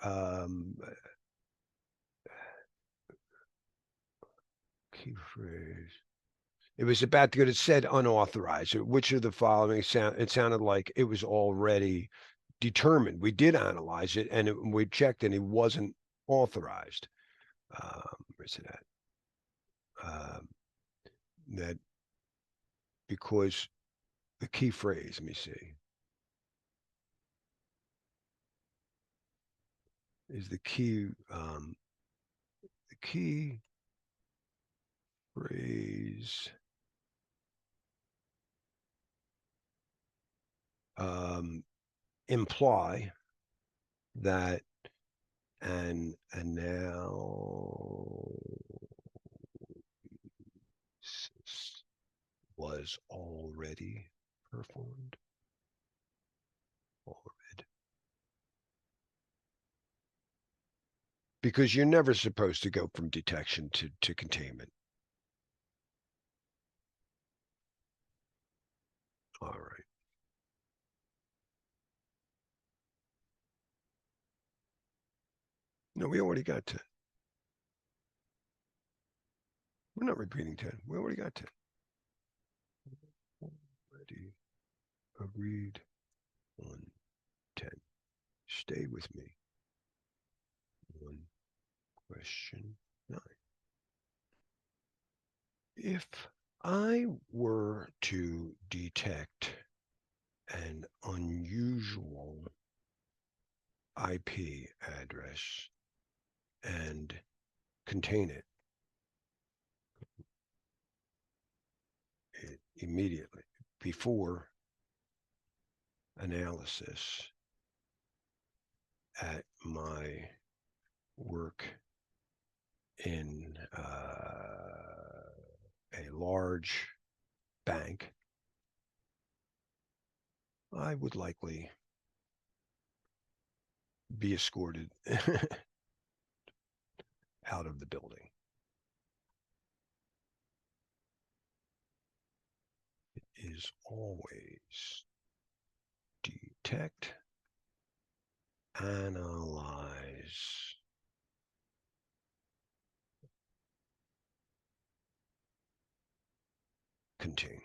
key phrase. It was about to go. It said unauthorized. Which of the following it sounded like it was already determined. We did analyze it, and we checked, and it wasn't authorized. Where's it at? That because the key phrase. Let me see. Is the key phrase imply that an was already performed. Already. Because you're never supposed to go from detection to containment. All right. No, we already got 10. We're not repeating 10. We already got 10. Already agreed on 10. Stay with me. On question 9. If I were to detect an unusual IP address and contain it immediately before analysis at my work in a large bank, I would likely be escorted out of the building. It is always detect, analyze, contain.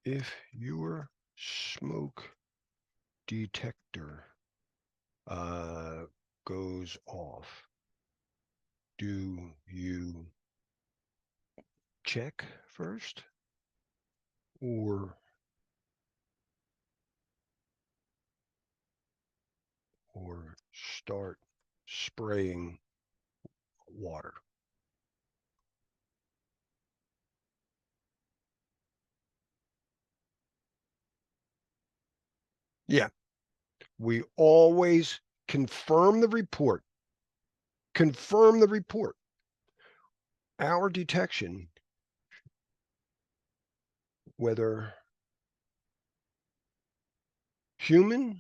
If your smoke detector goes off, do you check first or start spraying water? Yeah, we always confirm the report. Confirm the report. Our detection, whether human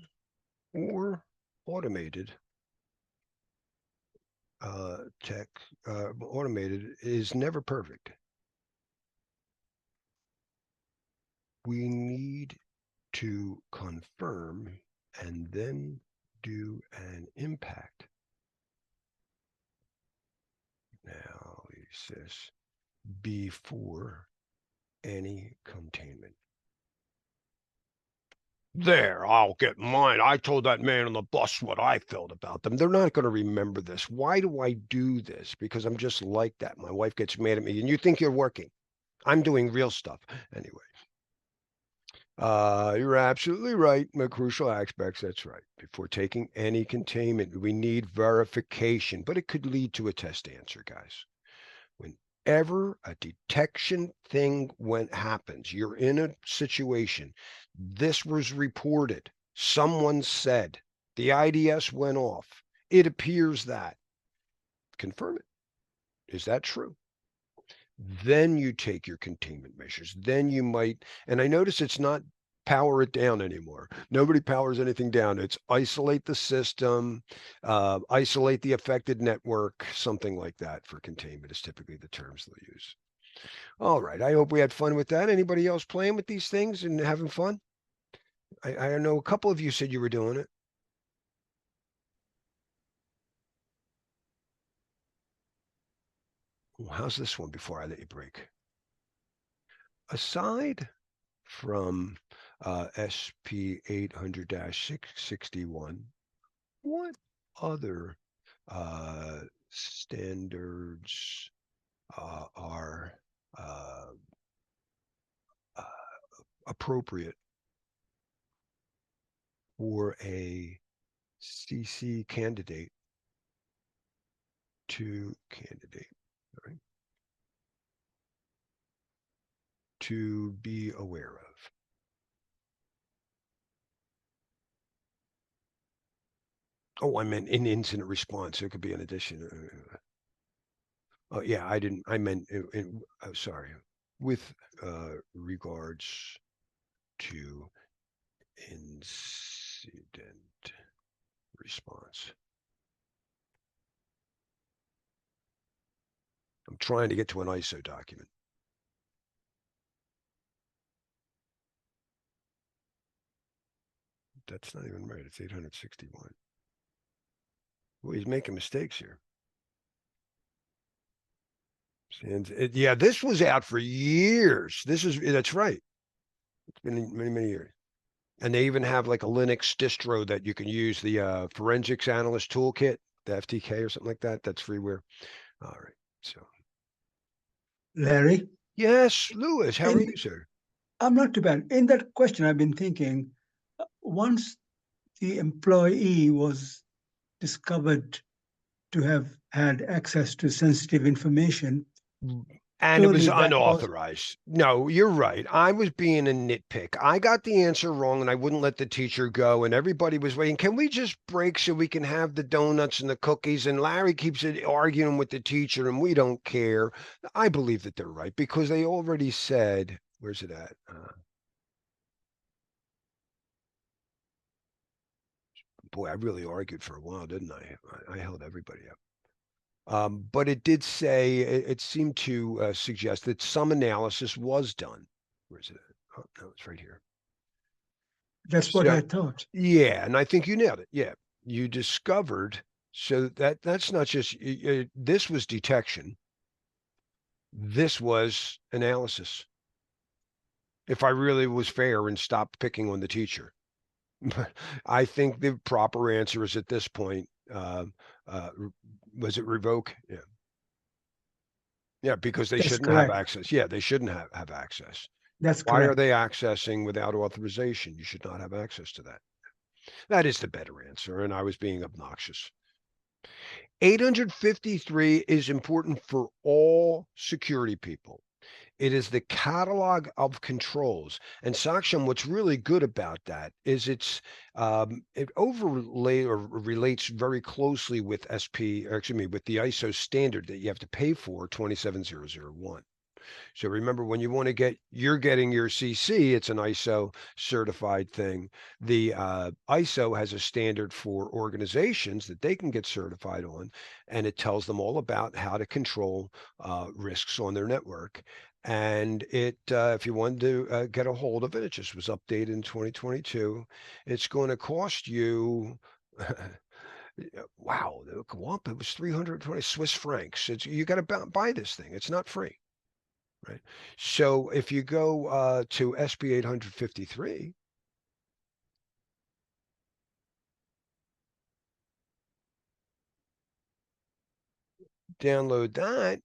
or automated, automated is never perfect. We need to confirm and then do an impact. Now, he says, before any containment. There, I'll get mine. I told that man on the bus what I felt about them. They're not going to remember this. Why do I do this? Because I'm just like that. My wife gets mad at me, and you think you're working. I'm doing real stuff. Anyway. You're absolutely right. The crucial aspects, that's right. Before taking any containment, we need verification, but it could lead to a test answer, guys. Whenever a detection thing happens, you're in a situation, this was reported, someone said, the IDS went off, it appears that, confirm it. Is that true? Then you take your containment measures. Then you might, and I notice it's not power it down anymore. Nobody powers anything down. It's isolate the system, isolate the affected network, something like that for containment is typically the terms they'll use. All right. I hope we had fun with that. Anybody else playing with these things and having fun? I know a couple of you said you were doing it. How's this one before I let you break? Aside from SP 800-661, what other standards are appropriate for a CC candidate to candidate, all right, to be aware of. Oh, I meant in incident response. It could be an addition. Oh, yeah, I meant, sorry, with regards to incident response. I'm trying to get to an ISO document. That's not even right. It's 861. Well, he's making mistakes here. And yeah, this was out for years. That's right. It's been many, many years. And they even have like a Linux distro that you can use, the forensics analyst toolkit, the FTK or something like that. That's freeware. All right. So, Larry, yes, Lewis, how are In- you, sir? I'm not too bad. In that question, I've been thinking, once the employee was discovered to have had access to sensitive information, And it was surely that was unauthorized. No, you're right. I was being a nitpick. I got the answer wrong and I wouldn't let the teacher go. And everybody was waiting. Can we just break so we can have the donuts and the cookies? And Larry keeps arguing with the teacher and we don't care. I believe that they're right because they already said, where's it at? Boy, I really argued for a while, didn't I? I held everybody up. But it did say, it seemed to suggest that some analysis was done. Where is it? Oh, no, it's right here. that's what So, I thought. yeah, and I think you nailed it. Yeah, you discovered, so that's not just, this was detection. This was analysis. If I really was fair and stopped picking on the teacher. I think the proper answer is at this point, was it revoke? Yeah. Yeah, because they That's shouldn't have correct. access. Yeah, they shouldn't have access. That's Why are correct. they accessing without authorization? You should not have access to that. That is the better answer, and I was being obnoxious. 853 is important for all security people. It is the catalog of controls. And Saksham, what's really good about that is it overlay or relates very closely with with the ISO standard that you have to pay for, 27001. So remember, when you want to you're getting your CC, it's an ISO certified thing. The ISO has a standard for organizations that they can get certified on, and it tells them all about how to control risks on their network. And if you want to get a hold of it, it just was updated in 2022. It's going to cost you. Wow, go up. It was 320 Swiss francs. You got to buy this thing. It's not free. Right. So if you go to SB 853, download that,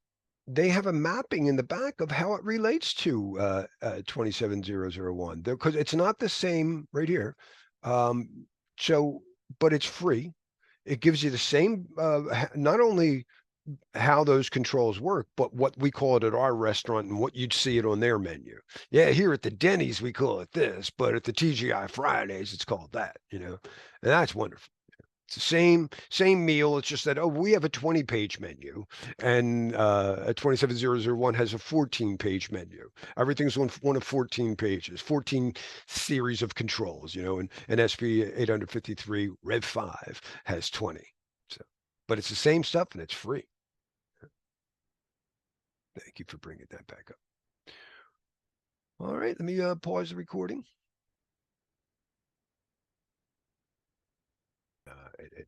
they have a mapping in the back of how it relates to 27001. Because it's not the same right here. But it's free. It gives you the same, not only how those controls work, but what we call it at our restaurant and what you'd see it on their menu. Yeah, here at the Denny's, we call it this, but at the TGI Fridays, it's called that, and that's wonderful. It's the same meal. It's just that, oh, we have a 20-page menu and a 27001 has a 14-page menu. Everything's on one of 14 pages, 14 series of controls, and SP 853 Rev 5 has 20. So, but it's the same stuff and it's free. Thank you for bringing that back up. All right, let me pause the recording.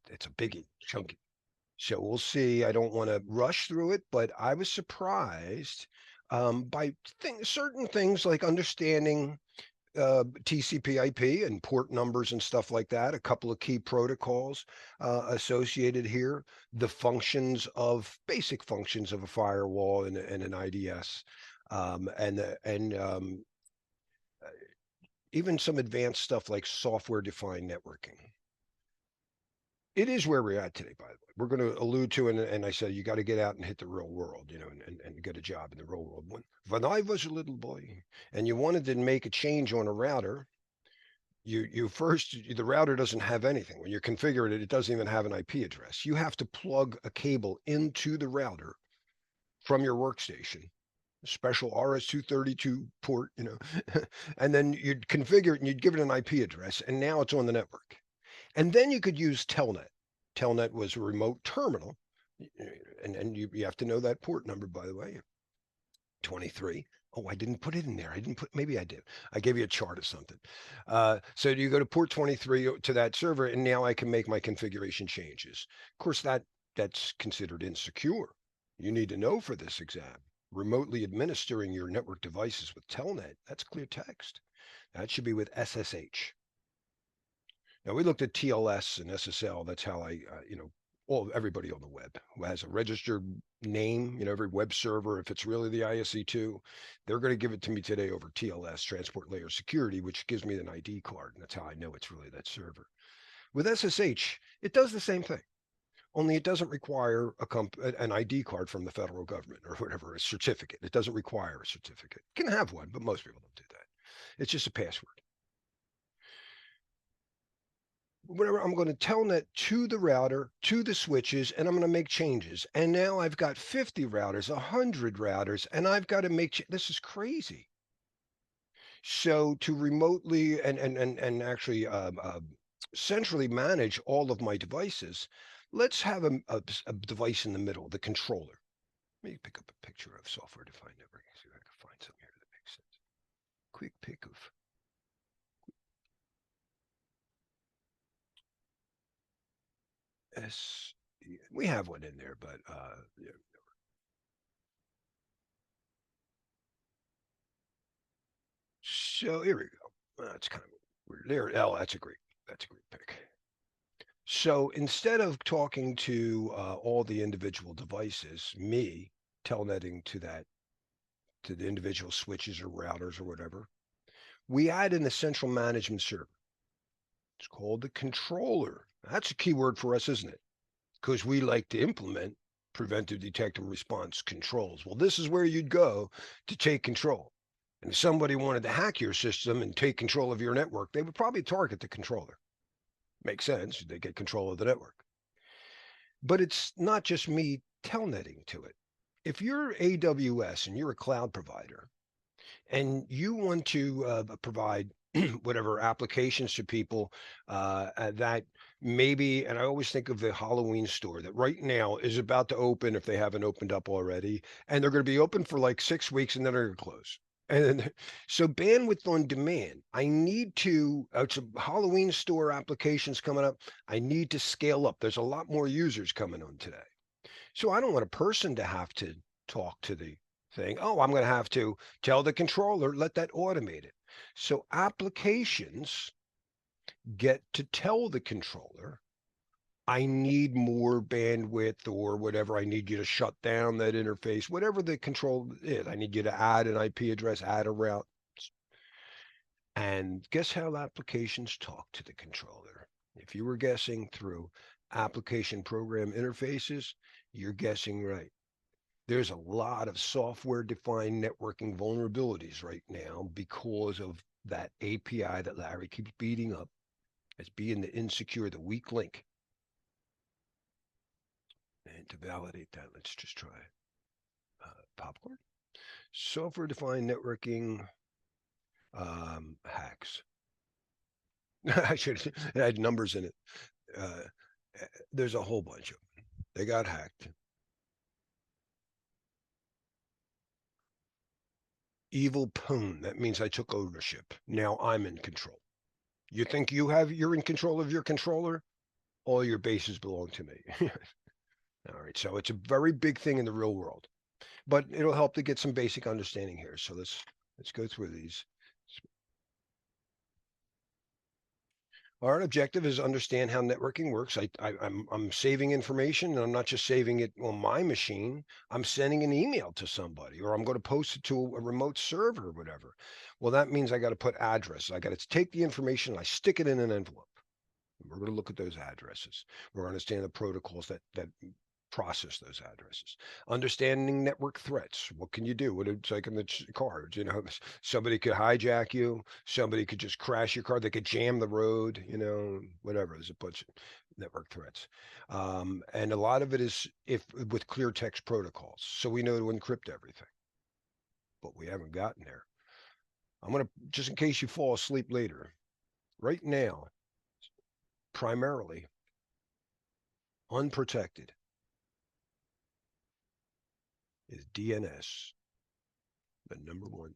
It's a biggie, chunky. So we'll see. I don't want to rush through it, but I was surprised by certain things like understanding TCP/IP and port numbers and stuff like that. A couple of key protocols associated here. The basic functions of a firewall and an IDS, and even some advanced stuff like software-defined networking. It is where we're at today, by the way. We're going to allude to, and I said, you got to get out and hit the real world, and get a job in the real world. When I was a little boy and you wanted to make a change on a router, the router doesn't have anything. When you configure it, it doesn't even have an IP address. You have to plug a cable into the router from your workstation, special RS-232 port, and then you'd configure it and you'd give it an IP address, and now it's on the network. And then you could use Telnet. Telnet was a remote terminal, and you have to know that port number, by the way, 23. Oh, I didn't put it in there. Maybe I did. I gave you a chart of something. So you go to port 23 to that server, and now I can make my configuration changes. Of course, that's considered insecure. You need to know for this exam. Remotely administering your network devices with Telnet, that's clear text. That should be with SSH. Now we looked at TLS and SSL. That's how everybody on the web who has a registered name, every web server, if it's really the ISE2, they're going to give it to me today over TLS, Transport Layer Security, which gives me an ID card. And that's how I know it's really that server. With SSH, it does the same thing, only it doesn't require an ID card from the federal government or whatever, a certificate. It doesn't require a certificate. It can have one, but most people don't do that. It's just a password. Whatever, I'm going to telnet to the router, to the switches, and I'm going to make changes. And now I've got 50 routers, 100 routers, and I've got to this is crazy. So to remotely and actually centrally manage all of my devices, let's have a device in the middle, the controller. Let me pick up a picture of software-defined networking, see if I can find something here that makes sense. Quick pick of we have one in there, but yeah. So here we go. That's kind of weird. There, oh, that's a great pick. So instead of talking to all the individual devices, me telnetting to the individual switches or routers or whatever, we add in a central management server. It's called the controller. That's a key word for us, isn't it? Because we like to implement preventive detect and response controls. Well, this is where you'd go to take control. And if somebody wanted to hack your system and take control of your network, they would probably target the controller. Makes sense. They get control of the network. But it's not just me telnetting to it. If you're AWS and you're a cloud provider and you want to provide whatever applications to people that maybe, and I always think of the Halloween store that right now is about to open if they haven't opened up already, and they're going to be open for like 6 weeks and then they're going to close. And then, so bandwidth on demand, I need to, it's a Halloween store applications coming up. I need to scale up. There's a lot more users coming on today. So I don't want a person to have to talk to the thing. Oh, I'm going to have to tell the controller, let that automate it. So applications get to tell the controller, I need more bandwidth or whatever. I need you to shut down that interface, whatever the control is. I need you to add an IP address, add a route. And guess how applications talk to the controller? If you were guessing through application program interfaces, you're guessing right. There's a lot of software-defined networking vulnerabilities right now because of that API that Larry keeps beating up as being the insecure, the weak link. And to validate that, let's just try popcorn. Software-defined networking hacks. I should have had numbers in it. There's a whole bunch of them. They got hacked. Evil poon. That means I took ownership. Now I'm in control. You think you're in control of your controller? All your bases belong to me. All right. So it's a very big thing in the real world, but it'll help to get some basic understanding here. So let's go through these. Our objective is understand how networking works. I'm saving information, and I'm not just saving it on my machine. I'm sending an email to somebody, or I'm going to post it to a remote server or whatever. Well, that means I got to put address. I got to take the information, and I stick it in an envelope. We're going to look at those addresses. We're going to understand the protocols that process those addresses. Understanding network threats. What can you do? What it's like in the cards, somebody could hijack you. Somebody could just crash your car. They could jam the road, whatever. There's a bunch of network threats. And a lot of it is with clear text protocols. So we know to encrypt everything, but we haven't gotten there. I'm going to, just in case you fall asleep later, right now, primarily unprotected is DNS, the number one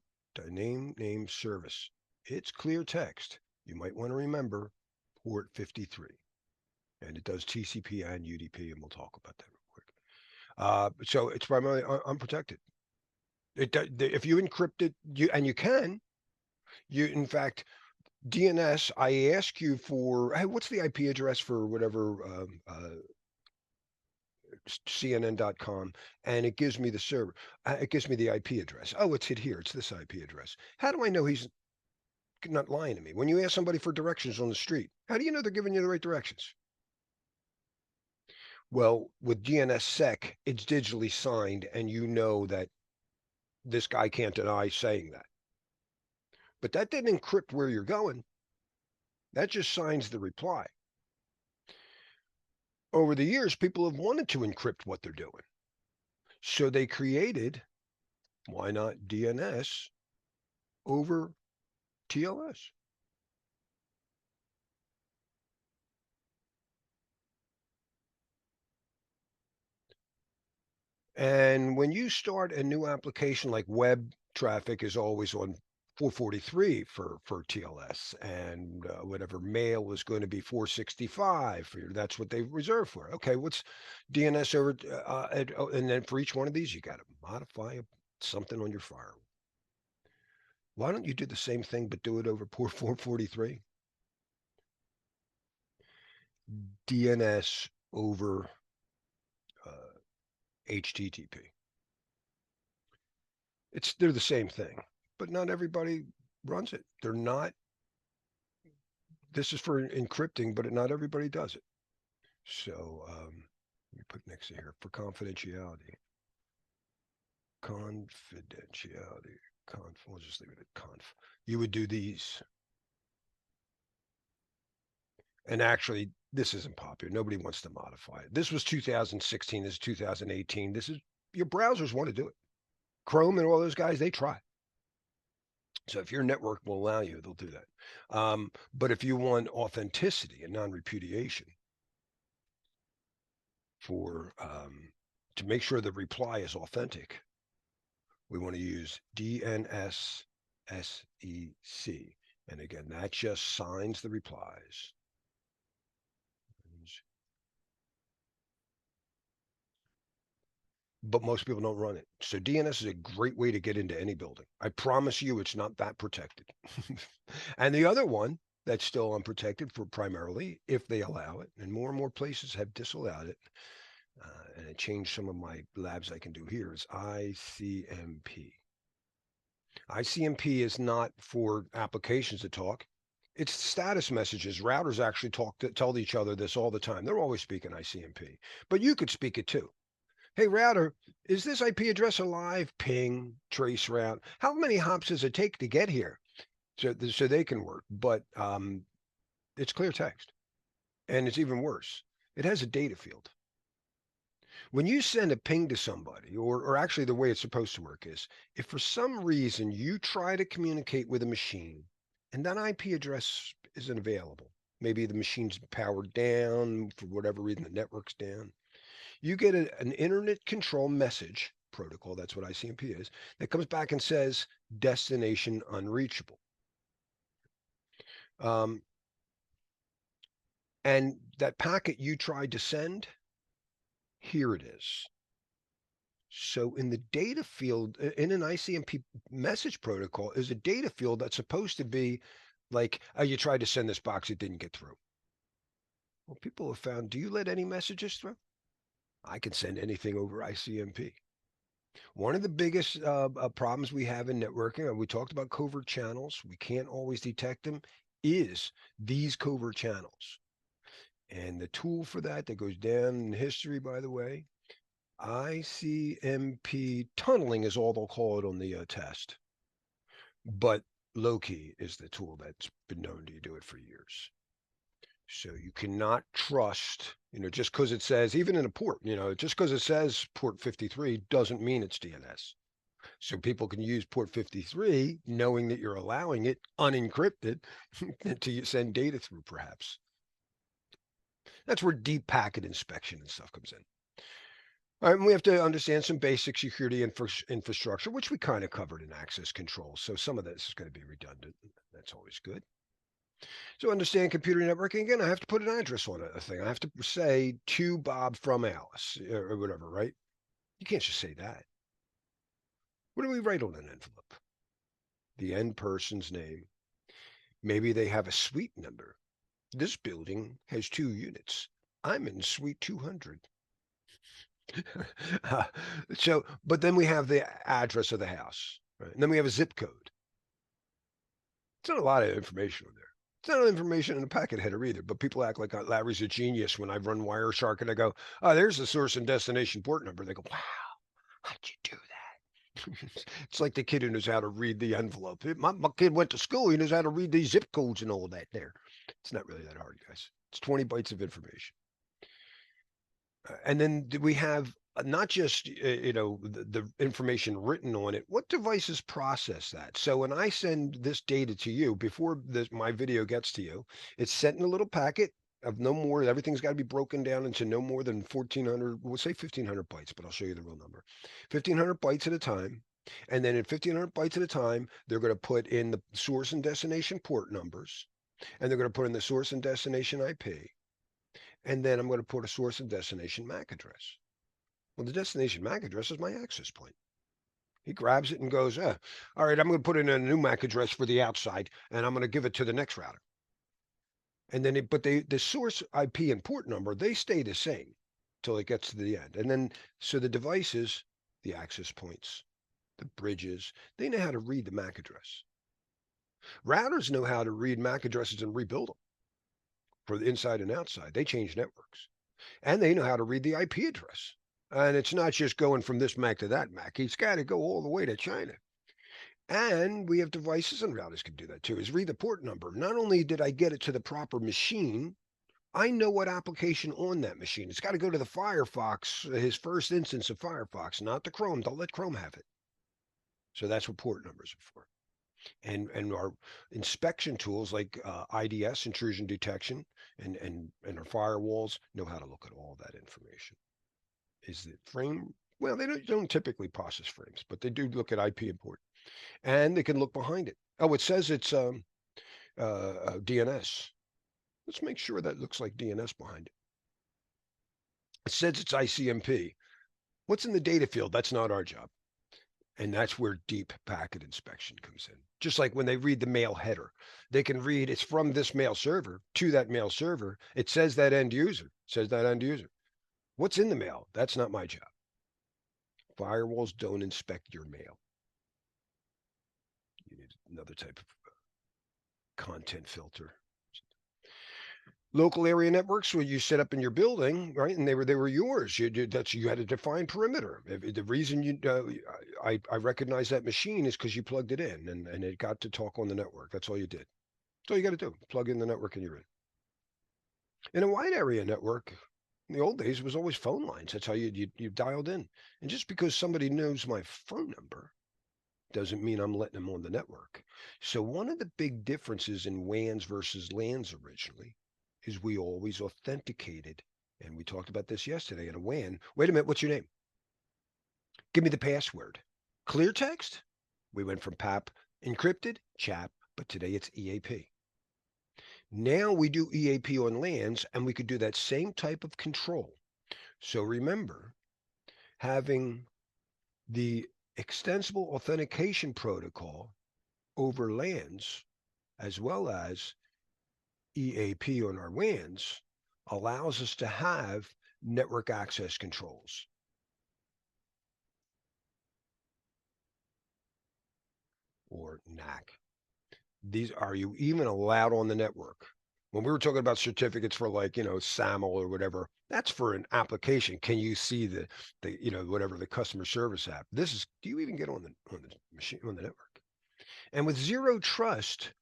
name service. It's clear text. You might want to remember port 53. And it does TCP and UDP, and we'll talk about that real quick. So it's primarily unprotected. If you encrypt it, you can, in fact, DNS, I ask you for, hey, what's the IP address for whatever CNN.com, and it gives me the server. It gives me the IP address. Oh, it's here. It's this IP address. How do I know he's not lying to me? When you ask somebody for directions on the street, how do you know they're giving you the right directions? Well, with DNSSEC, it's digitally signed, and you know that this guy can't deny saying that. But that didn't encrypt where you're going. That just signs the reply. Over the years, people have wanted to encrypt what they're doing. So they created, why not DNS over TLS? And when you start a new application, like web traffic is always on 443 for TLS, and whatever mail is going to be 465. That's what they reserve for. Okay, what's DNS over? And then for each one of these, you got to modify something on your firewall. Why don't you do the same thing but do it over port 443? DNS over HTTP. They're the same thing, but not everybody runs it. They're not. This is for encrypting, but not everybody does it. So let me put next to here for confidentiality. Confidentiality. We'll just leave it at conf. You would do these. And actually, this isn't popular. Nobody wants to modify it. This was 2016. This is 2018. Your browsers want to do it. Chrome and all those guys, they try. So if your network will allow you, they'll do that. But if you want authenticity and non-repudiation to make sure the reply is authentic, we want to use DNS SEC. And again, that just signs the replies. But most people don't run it. So DNS is a great way to get into any building. I promise you it's not that protected. And the other one that's still unprotected for primarily, if they allow it, and more places have disallowed it, and it changed some of my labs I can do here, is ICMP. ICMP is not for applications to talk. It's status messages. Routers actually tell each other this all the time. They're always speaking ICMP, but you could speak it too. Hey, router, is this IP address alive? Ping, trace route. How many hops does it take to get here? So they can work, but it's clear text. And it's even worse. It has a data field. When you send a ping to somebody, or actually the way it's supposed to work is, if for some reason you try to communicate with a machine and that IP address isn't available, maybe the machine's powered down, for whatever reason, the network's down, you get an internet control message protocol, that's what ICMP is, that comes back and says destination unreachable. And that packet you tried to send, here it is. So in the data field, in an ICMP message protocol, is a data field that's supposed to be Like, oh, you tried to send this box, it didn't get through. Well, people have found, do you let any messages through? I can send anything over ICMP. One of the biggest problems we have in networking, and we talked about covert channels, we can't always detect them, is these covert channels. And the tool for that goes down in history, by the way, ICMP tunneling is all they'll call it on the test. But low-key is the tool that's been known to do it for years. So you cannot trust, just because it says, even in a port, just because it says port 53 doesn't mean it's DNS. So people can use port 53 knowing that you're allowing it unencrypted to send data through, perhaps. That's where deep packet inspection and stuff comes in. All right, and we have to understand some basic security infrastructure, which we kind of covered in access control. So some of this is going to be redundant. That's always good. So understand computer networking. Again, I have to put an address on a thing. I have to say to Bob from Alice or whatever, right? You can't just say that. What do we write on an envelope? The end person's name. Maybe they have a suite number. This building has 2 units. I'm in suite 200. But then we have the address of the house, right? And then we have a zip code. It's not a lot of information on there. It's not information in the packet header either, but people act like Larry's a genius when I run Wireshark and I go, oh, there's the source and destination port number. They go, wow, how'd you do that? It's like the kid who knows how to read the envelope. My kid went to school. He knows how to read these zip codes and all that there. It's not really that hard, guys. It's 20 bytes of information. And then we have not just the information written on it. What devices process that? So when I send this data to you before my video gets to you, it's sent in a little packet of no more. Everything's got to be broken down into no more than 1,400. We'll say 1,500 bytes, but I'll show you the real number. 1,500 bytes at a time. And then at 1,500 bytes at a time, they're going to put in the source and destination port numbers, and they're going to put in the source and destination IP. And then I'm going to put a source and destination MAC address. Well, the destination MAC address is my access point. He grabs it and goes, all right, I'm going to put in a new MAC address for the outside, and I'm going to give it to the next router. And then, the source IP and port number, they stay the same till it gets to the end. And then, so the devices, the access points, the bridges, they know how to read the MAC address. Routers know how to read MAC addresses and rebuild them for the inside and outside. They change networks. And they know how to read the IP address. And it's not just going from this MAC to that MAC. It's got to go all the way to China. And we have devices, and routers can do that too, is read the port number. Not only did I get it to the proper machine, I know what application on that machine. It's got to go to the Firefox, his first instance of Firefox, not the Chrome. Don't let Chrome have it. So that's what port numbers are for. And our inspection tools like IDS, intrusion detection, and our firewalls know how to look at all that information. Is the frame? Well, they don't typically process frames, but they do look at IP and port, and they can look behind it. Oh, it says it's DNS. Let's make sure that looks like DNS behind it. It says it's ICMP. What's in the data field? That's not our job. And that's where deep packet inspection comes in. Just like when they read the mail header, they can read it's from this mail server to that mail server. It says that end user, What's in the mail? That's not my job. Firewalls don't inspect your mail. You need another type of content filter. Local area networks, where you set up in your building, right? And they were yours. You had a defined perimeter. The reason I recognize that machine is because you plugged it in and it got to talk on the network. That's all you did. That's all you got to do. Plug in the network and you're in. In a wide area network, in the old days, it was always phone lines. That's how you dialed in. And just because somebody knows my phone number doesn't mean I'm letting them on the network. So one of the big differences in WANs versus LANs originally is we always authenticated. And we talked about this yesterday in a WAN. Wait a minute, what's your name? Give me the password. Clear text? We went from PAP, encrypted, CHAP, but today it's EAP. Now we do EAP on LANs, and we could do that same type of control. So remember, having the extensible authentication protocol over LANs as well as EAP on our WANs, allows us to have network access controls. Or NAC. These are you even allowed on the network? When we were talking about certificates for like, SAML or whatever, that's for an application. Can you see the whatever the customer service app? This is, do you even get on the machine, on the network? And with zero trust,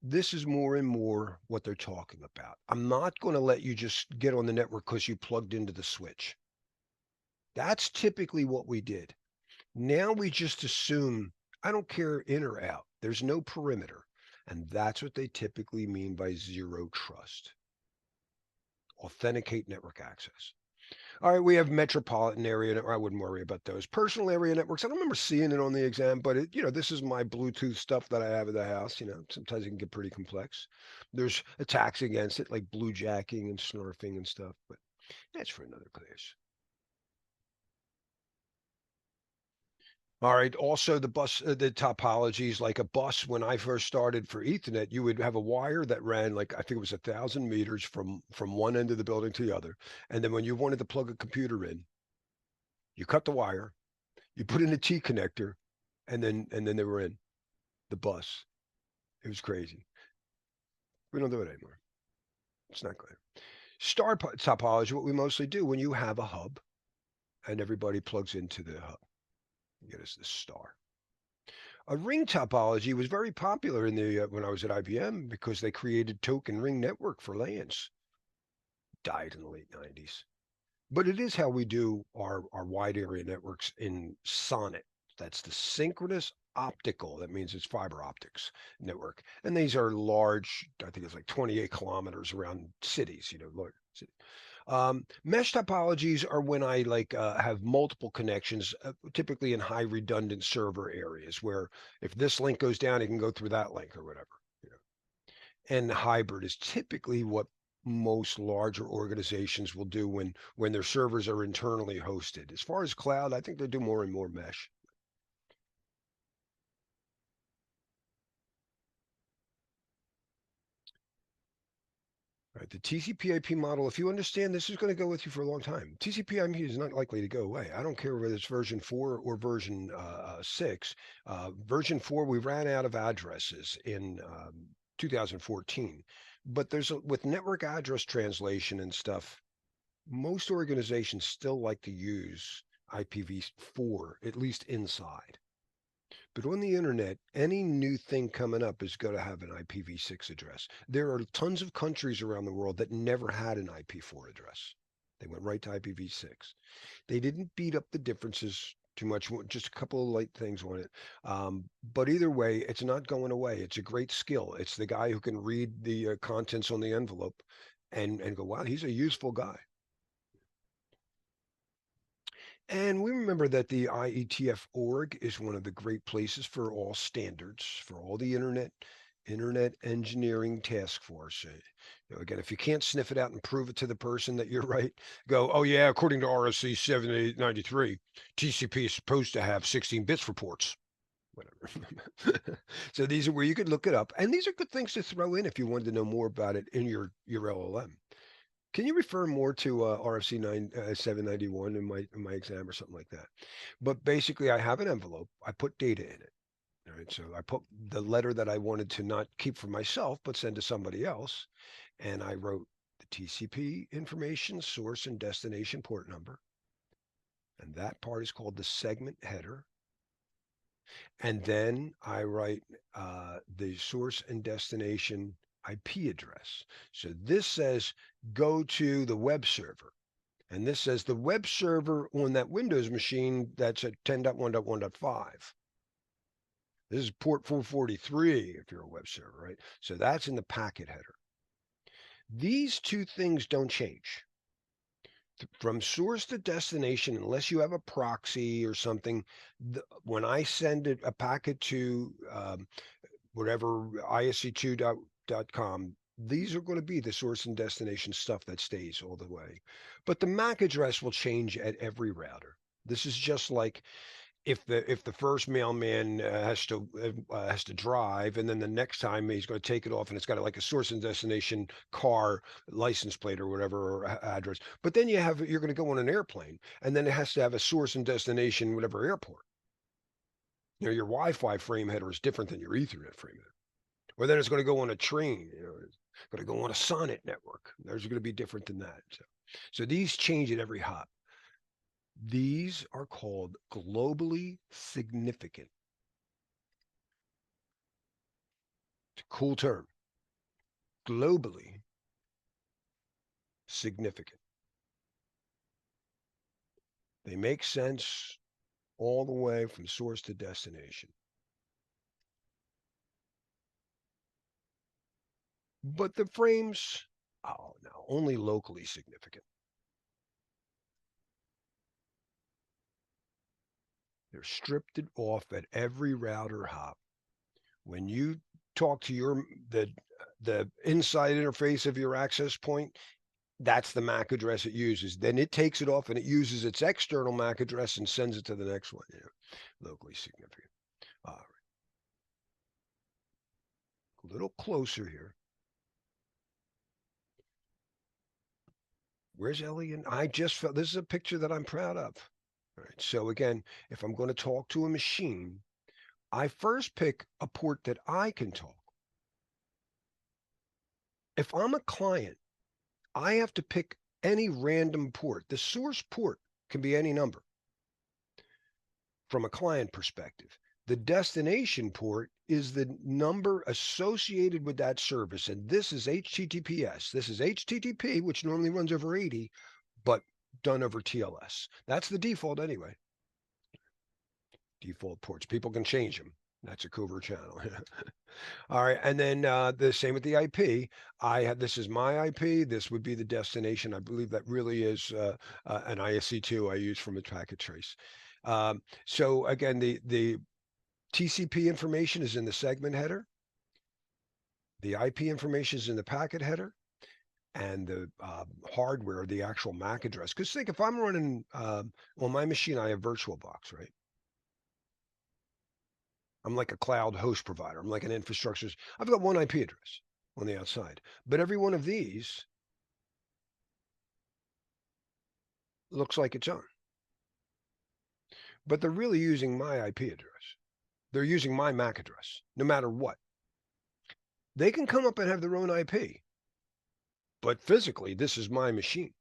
this is more and more what they're talking about. I'm not going to let you just get on the network because you plugged into the switch. That's typically what we did. Now we just assume, I don't care in or out. There's no perimeter. And that's what they typically mean by zero trust. Authenticate network access. All right, we have metropolitan area. I wouldn't worry about those. Personal area networks. I don't remember seeing it on the exam, but this is my Bluetooth stuff that I have at the house. Sometimes it can get pretty complex. There's attacks against it, like bluejacking and snarfing and stuff, but that's for another class. All right. Also, the the topologies, like a bus. When I first started for Ethernet, you would have a wire that ran like, I think it was 1,000 meters from one end of the building to the other. And then when you wanted to plug a computer in, you cut the wire, you put in a T connector, and then they were in the bus. It was crazy. We don't do it anymore. It's not clear. Star topology, what we mostly do when you have a hub and everybody plugs into the hub. You get us this star. A ring topology was very popular in the when I was at IBM because they created token ring network for LANs. Died in the late 90s. But it is how we do our wide area networks in SONET. That's the synchronous optical. That means it's fiber optics network. And these are large, I think it's like 28 kilometers around cities, large cities. Mesh topologies are when I have multiple connections, typically in high redundant server areas where if this link goes down, it can go through that link or whatever. And hybrid is typically what most larger organizations will do when their servers are internally hosted. As far as cloud, I think they do more and more mesh. Right, the TCP/IP model, if you understand, this is going to go with you for a long time. TCP/IP is not likely to go away. I don't care whether it's version 4 or version 6. Version 4, we ran out of addresses in 2014. But with network address translation and stuff, most organizations still like to use IPv4, at least inside. But on the internet, any new thing coming up is going to have an IPv6 address. There are tons of countries around the world that never had an IP4 address. They went right to IPv6. They didn't beat up the differences too much, just a couple of light things on it. But either way, it's not going away. It's a great skill. It's the guy who can read the contents on the envelope and go, wow, he's a useful guy. And we remember that the IETF org is one of the great places for all standards, for all the internet engineering task force. Again, if you can't sniff it out and prove it to the person that you're right, go, oh yeah, according to RSC 7893, TCP is supposed to have 16 bits for ports. Whatever. So these are where you could look it up. And these are good things to throw in if you wanted to know more about it in your LLM. Can you refer more to RFC 791 in my exam or something like that? But basically, I have an envelope. I put data in it. All right, so I put the letter that I wanted to not keep for myself, but send to somebody else. And I wrote the TCP information, source and destination port number. And that part is called the segment header. And then I write the source and destination IP address. So this says go to the web server. And this says the web server on that Windows machine that's at 10.1.1.5. This is port 443 if you're a web server, right? So that's in the packet header. These two things don't change. From source to destination, unless you have a proxy or something, when I send a packet to whatever isc2.com, these are going to be the source and destination stuff that stays all the way. But the MAC address will change at every router. This is just like if the first mailman has to drive, and then the next time he's going to take it off, and it's got like a source and destination car license plate or whatever, or address. But then you're going to go on an airplane, and then it has to have a source and destination whatever airport. Your Wi-Fi frame header is different than your Ethernet frame header. Or then it's going to go on a train. It's going to go on a Sonnet network. There's going to be different than that. So these change at every hop. These are called globally significant. It's a cool term. Globally significant. They make sense all the way from source to destination. But the frames, oh no, only locally significant. They're stripped it off at every router hop. When you talk to the inside interface of your access point, that's the MAC address it uses. Then it takes it off and it uses its external MAC address and sends it to the next one. Locally significant. All right. A little closer here. Where's Ellie? And I just felt this is a picture that I'm proud of. All right. So again, if I'm going to talk to a machine, I first pick a port that I can talk. If I'm a client, I have to pick any random port. The source port can be any number from a client perspective. The destination port is the number associated with that service. And this is HTTPS. This is HTTP, which normally runs over 80, but done over TLS. That's the default anyway. Default ports. People can change them. That's a covert channel. All right. And then the same with the IP. This is my IP. This would be the destination. I believe that really is an ISC2 I use from a packet trace. So again, the TCP information is in the segment header. The IP information is in the packet header. And the hardware, the actual MAC address. Because think, if I'm running on my machine, I have VirtualBox, right? I'm like a cloud host provider. I'm like an infrastructure. I've got one IP address on the outside, but every one of these looks like its own. But they're really using my IP address. They're using my MAC address, no matter what. They can come up and have their own IP, but physically, this is my machine.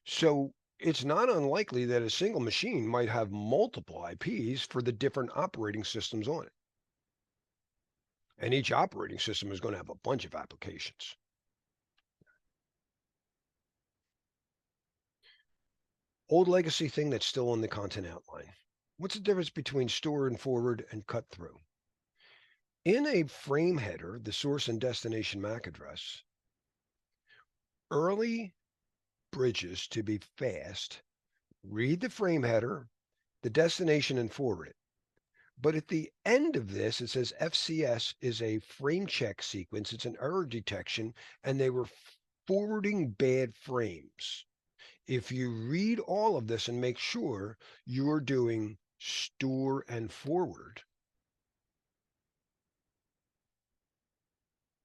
So it's not unlikely that a single machine might have multiple IPs for the different operating systems on it. And each operating system is going to have a bunch of applications. Old legacy thing that's still on the content outline. What's the difference between store and forward and cut through? In a frame header, the source and destination MAC address, early bridges to be fast, read the frame header, the destination, and forward it. But at the end of this, it says FCS is a frame check sequence. It's an error detection, and they were forwarding bad frames. If you read all of this and make sure you're doing store and forward,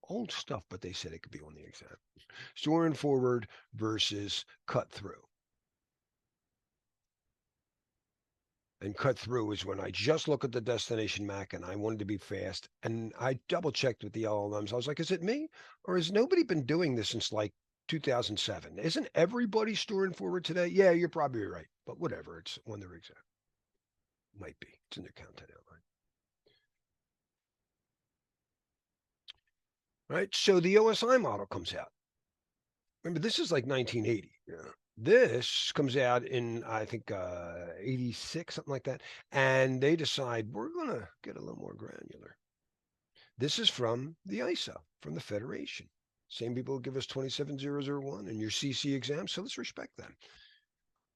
old stuff, but they said it could be on the exam. Store and forward versus cut through. And cut through is when I just look at the destination MAC and I wanted to be fast. And I double checked with the LLMs. I was like, is it me? Or has nobody been doing this since like 2007? Isn't everybody storing forward today? Yeah, you're probably right. But whatever, it's on their exam. Might be. It's in their content outline. Right? So the OSI model comes out. Remember, this is like 1980. Yeah. This comes out in, I think, 86, something like that. And they decide we're going to get a little more granular. This is from the ISO, from the Federation. Same people who give us 27001 in your CC exam. So let's respect them.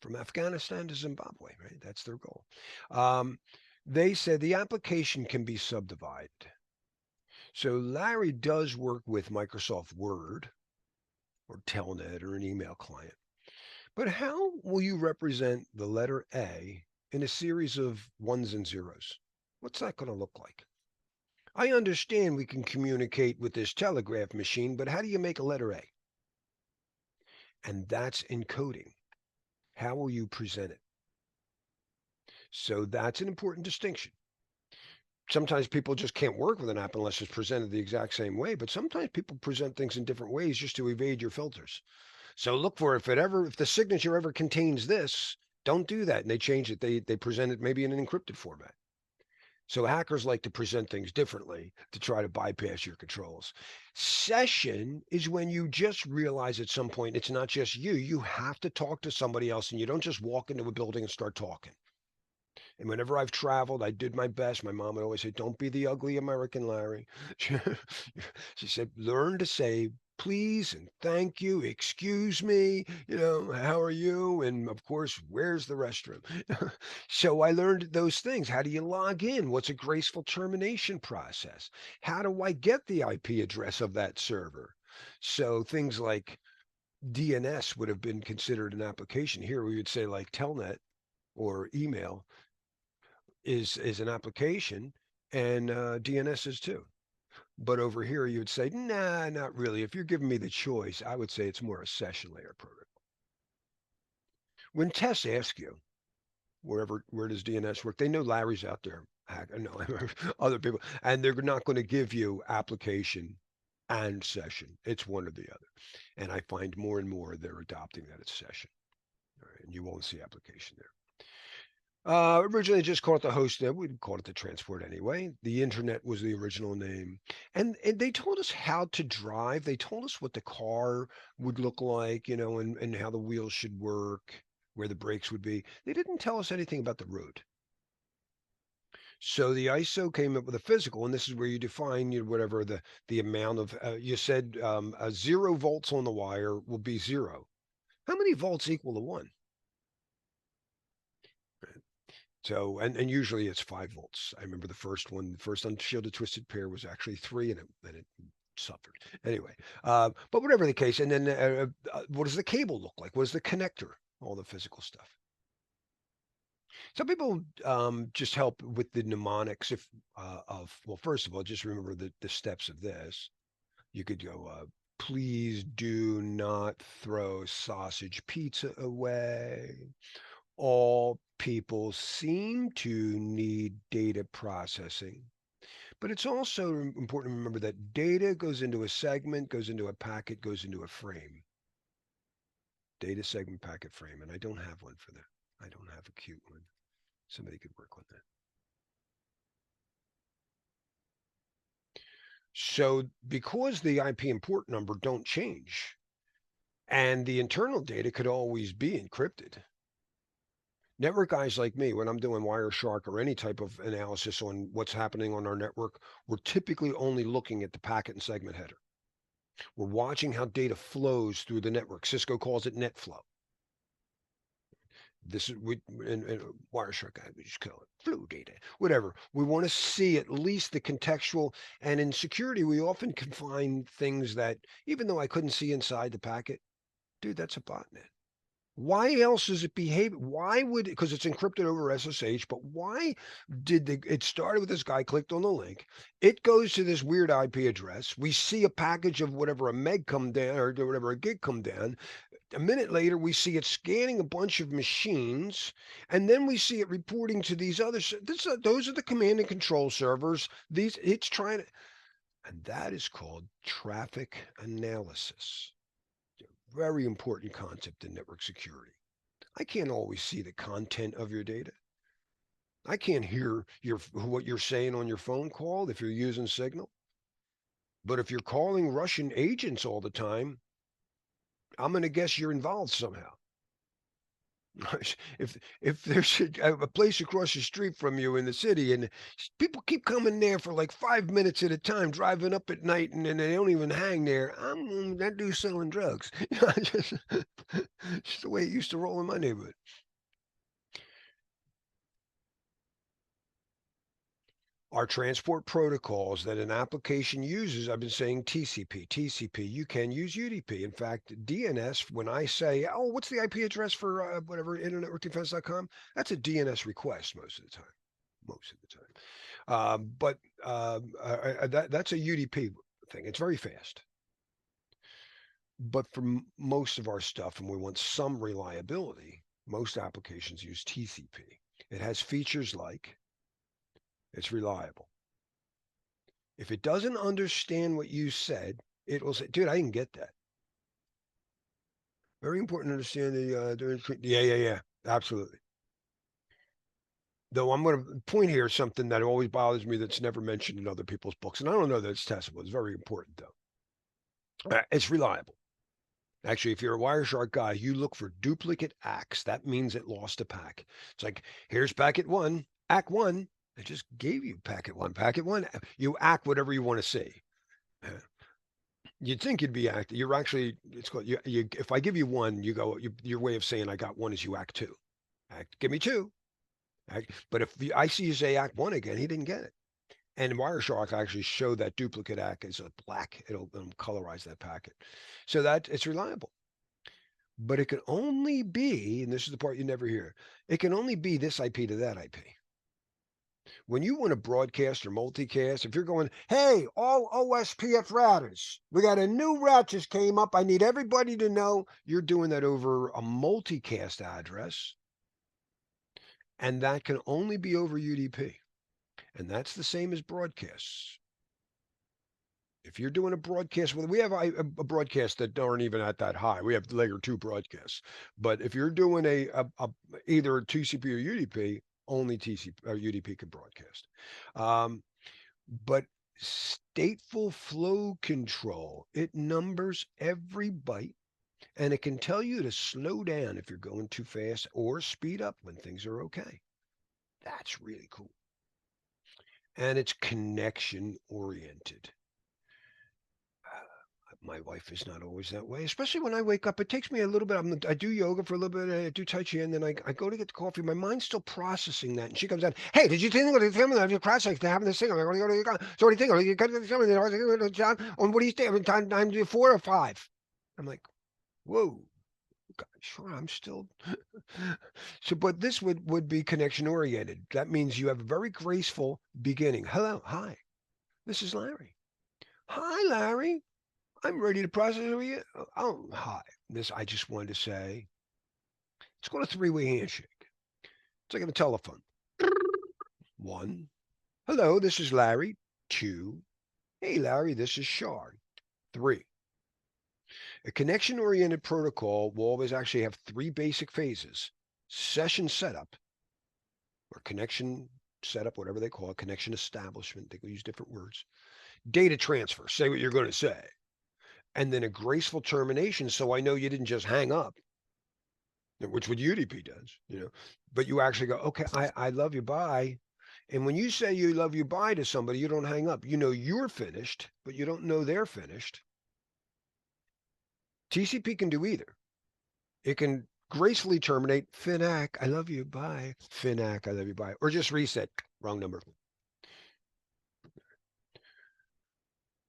From Afghanistan to Zimbabwe, right? That's their goal. They said the application can be subdivided. So Larry does work with Microsoft Word or Telnet or an email client. But how will you represent the letter A in a series of ones and zeros. What's that going to look like? I understand we can communicate with this telegraph machine, but how do you make a letter A? And that's encoding. How will you present it? So that's an important distinction. Sometimes people just can't work with an app unless it's presented the exact same way, but sometimes people present things in different ways just to evade your filters. So look for if the signature ever contains this, don't do that. And they change it. They present it maybe in an encrypted format. So hackers like to present things differently to try to bypass your controls. Session is when you just realize at some point it's not just you. You have to talk to somebody else, and you don't just walk into a building and start talking. And whenever I've traveled, I did my best. My mom would always say, "Don't be the ugly American, Larry." She said, "Learn to say please and thank you, excuse me, how are you? And of course, where's the restroom?" So I learned those things. How do you log in? What's a graceful termination process? How do I get the IP address of that server? So things like DNS would have been considered an application. Here we would say like Telnet or email is an application, and DNS is too. But over here, you would say, nah, not really. If you're giving me the choice, I would say it's more a session layer protocol. When tests ask you, where does DNS work? They know Larry's out there. No, other people, and they're not going to give you application and session. It's one or the other. And I find more and more they're adopting that it's session. All right, and you won't see application there. Originally just called it the host net. We'd call it the transport anyway. The internet was the original name. And they told us how to drive. They told us what the car would look like, and how the wheels should work, where the brakes would be. They didn't tell us anything about the road. So the ISO came up with a physical, and this is where you define whatever the amount of, you said 0 volts on the wire will be 0. How many volts equal to 1? So, and usually it's 5 volts. I remember the first unshielded twisted pair was actually 3, and it suffered. Anyway, but whatever the case, and then what does the cable look like? What is the connector? All the physical stuff. Some people just help with the mnemonics well, first of all, just remember the steps of this. You could go, please do not throw sausage pizza away. All people seem to need data processing. But it's also important to remember that data goes into a segment, goes into a packet, goes into a frame. Data segment, packet, frame. And I don't have one for that. I don't have a cute one. Somebody could work on that. So because the IP and port number don't change, and the internal data could always be encrypted, network guys like me, when I'm doing Wireshark or any type of analysis on what's happening on our network, we're typically only looking at the packet and segment header. We're watching how data flows through the network. Cisco calls it net flow. This is in Wireshark guy, we just call it flow data, whatever. We want to see at least the contextual. And in security, we often can find things that, even though I couldn't see inside the packet, dude, that's a botnet. Why else is it behave? Why would, because it's encrypted over SSH, but why did it started with this guy clicked on the link. It goes to this weird IP address. We see a package of whatever a meg come down or whatever a gig come down. A minute later, we see it scanning a bunch of machines, and then we see it reporting to these others. Those are the command and control servers. It's trying to, and that is called traffic analysis. Very important concept in network security. I can't always see the content of your data. I can't hear what you're saying on your phone call if you're using Signal. But if you're calling Russian agents all the time, I'm going to guess you're involved somehow. If there's a place across the street from you in the city and people keep coming there for like 5 minutes at a time, driving up at night, and then they don't even hang there, I'm that dude selling drugs. Just the way it used to roll in my neighborhood. are transport protocols that an application uses. I've been saying TCP, TCP. You can use UDP. In fact, DNS, when I say, oh, what's the IP address for whatever, internetworkdefense.com? That's a DNS request most of the time. Most of the time. That's a UDP thing. It's very fast. But for most of our stuff, and we want some reliability, most applications use TCP. It has features like it's reliable. If it doesn't understand what you said, it will say, dude, I didn't get that. Very important to understand the, yeah, absolutely. Though I'm going to point here something that always bothers me that's never mentioned in other people's books. And I don't know that it's testable. It's very important, though. It's reliable. Actually, if you're a Wireshark guy, you look for duplicate ACKs. That means it lost a pack. It's like, here's packet one, ACK one. I just gave you packet one. Packet one, you ACK whatever you want to see. You'd think you'd be ACK. You're actually, it's called, if I give you one, you go, your way of saying I got one is you ACK two. Give me two. But if I see you say ACK one again, he didn't get it. And Wireshark actually show that duplicate ACK as a black. It'll colorize that packet. So that it's reliable. But it can only be, and this is the part you never hear, it can only be this IP to that IP. When you want to broadcast or multicast, if you're going, hey, all OSPF routers, we got a new route just came up. I need everybody to know, you're doing that over a multicast address. And that can only be over UDP. And that's the same as broadcasts. If you're doing a broadcast, well, we have a broadcast that aren't even at that high. We have layer 2 broadcasts. But if you're doing either TCP or UDP, only TCP or UDP can broadcast. But stateful flow control, it numbers every byte, and it can tell you to slow down if you're going too fast or speed up when things are okay. That's really cool. And it's connection oriented. My wife is not always that way, especially when I wake up. It takes me a little bit. I do yoga for a little bit. I do Tai Chi, and then I go to get the coffee. My mind's still processing that. And she comes out, hey, did you think of the family? You're processing having this thing. I'm going to go. So what do you think? You got the family on what do you think? Time 4 or 5? I'm like, whoa. God, sure, I'm still. So, but this would be connection oriented. That means you have a very graceful beginning. Hello, hi. This is Larry. Hi, Larry. I'm ready to process with you. Oh, hi. I just wanted to say, it's called a 3-way handshake. It's like on the telephone. 1. Hello, this is Larry. 2. Hey, Larry, this is Shar. 3. A connection-oriented protocol will always actually have 3 basic phases. Session setup, or connection setup, whatever they call it, connection establishment. They can use different words. Data transfer, say what you're going to say. And then a graceful termination, so I know you didn't just hang up, which what UDP does, but you actually go, okay, I love you, bye. And when you say you love you, bye to somebody, you don't hang up. You know you're finished, but you don't know they're finished. TCP can do either. It can gracefully terminate, FINAC, I love you, bye. FINAC, I love you, bye. Or just reset, wrong number.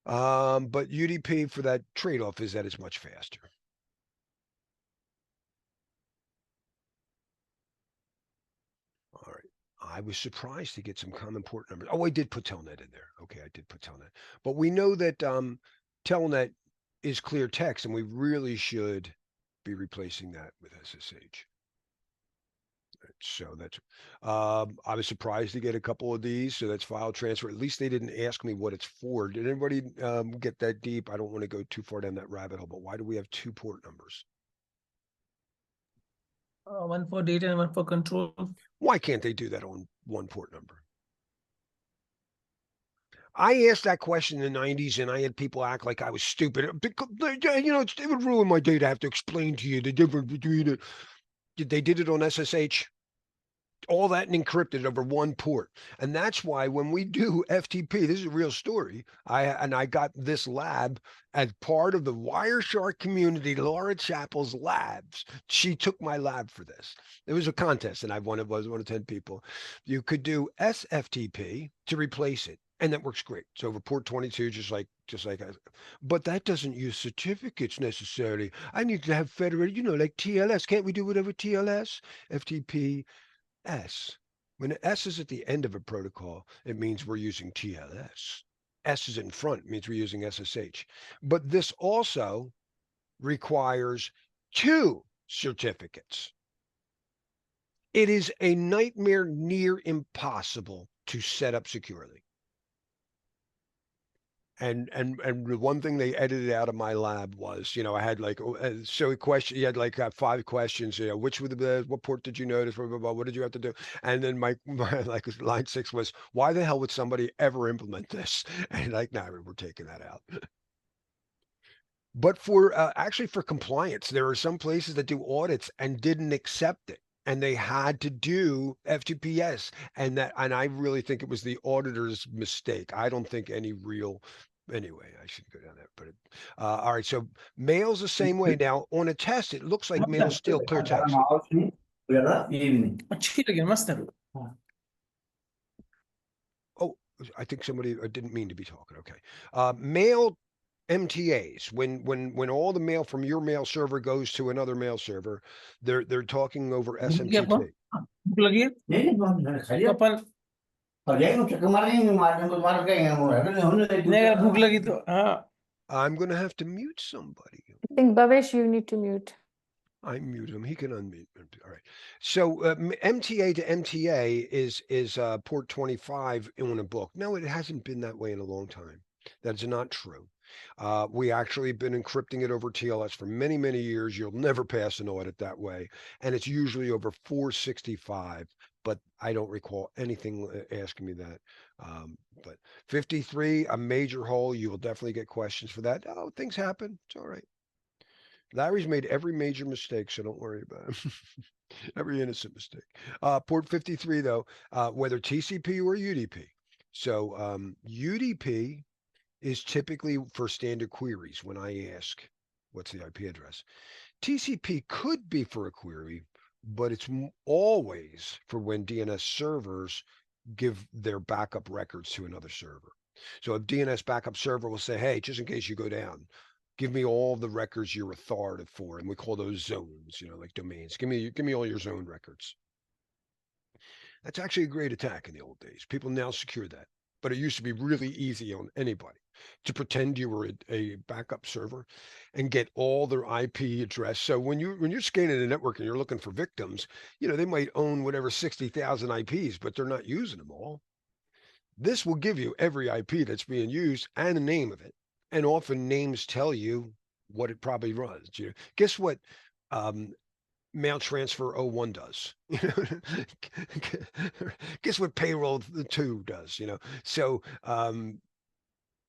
But UDP for that trade-off is that it's much faster. All right. I was surprised to get some common port numbers. Oh, I did put Telnet in there. Okay, I did put Telnet. But we know that Telnet is clear text, and we really should be replacing that with SSH. So that's, I was surprised to get a couple of these. So that's file transfer. At least they didn't ask me what it's for. Did anybody get that deep? I don't want to go too far down that rabbit hole, but why do we have 2 port numbers? One for data and one for control. Why can't they do that on 1 port number? I asked that question in the 90s, and I had people act like I was stupid. Because, it would ruin my day to have to explain to you the difference between it. They did it on SSH. all that encrypted over one port. And that's why when we do FTP, this is a real story. I got this lab as part of the Wireshark community, Laura Chappell's labs. She took my lab for this. It was a contest, and I won. It was one of 10 people. You could do SFTP to replace it, and that works great. So over port 22, but that doesn't use certificates necessarily. I need to have federated, like TLS. Can't we do whatever TLS? FTP S. When S is at the end of a protocol, it means we're using TLS. S is in front, means we're using SSH. But this also requires 2 certificates. It is a nightmare near impossible to set up securely. And the one thing they edited out of my lab was, I had like so a question. You had like 5 questions. Which were what port did you notice? Blah, blah, blah, what did you have to do? And then my like line 6 was, why the hell would somebody ever implement this? And like, no, we're taking that out. But for actually for compliance, there are some places that do audits and didn't accept it. And they had to do FTPS, and I really think it was the auditor's mistake. I don't think any real. Anyway, I should go down there. But all right, so mail's the same way. Now on a test, it looks like mail's still clear text. अच्छी लगी मस्त है Oh, I think somebody didn't mean to be talking. Okay, mail MTAs, when all the mail from your mail server goes to another mail server, they're talking over भूख लगी आपको SMTP. भूख लगी है तो अपन नहीं अगर भूख लगी तो हाँ I'm gonna have to mute somebody. I think Bhavesh, you need to mute. I mute him. He can unmute. All right. So MTA to MTA is port 25 in a book. No, it hasn't been that way in a long time. That's not true. We actually have been encrypting it over TLS for many, many years. You'll never pass an audit that way. And it's usually over 465, but I don't recall anything asking me that. But 53, a major hole, you will definitely get questions for that. Oh, things happen. It's all right. Larry's made every major mistake, so don't worry about it. Every innocent mistake. Port 53, though, whether TCP or UDP. So UDP is typically for standard queries when I ask, what's the IP address? TCP could be for a query, but it's always for when DNS servers give their backup records to another server. So a DNS backup server will say, hey, just in case you go down, give me all the records you're authoritative for. And we call those zones, like domains. Give me all your zone records. That's actually a great attack in the old days. People now secure that. But it used to be really easy on anybody to pretend you were a backup server and get all their IP address. So when you're scanning the network and you're looking for victims, they might own whatever 60,000 IPs, but they're not using them all. This will give you every IP that's being used and the name of it. And often names tell you what it probably runs. Guess what mail transfer 01 does? Guess what payroll 2 does? So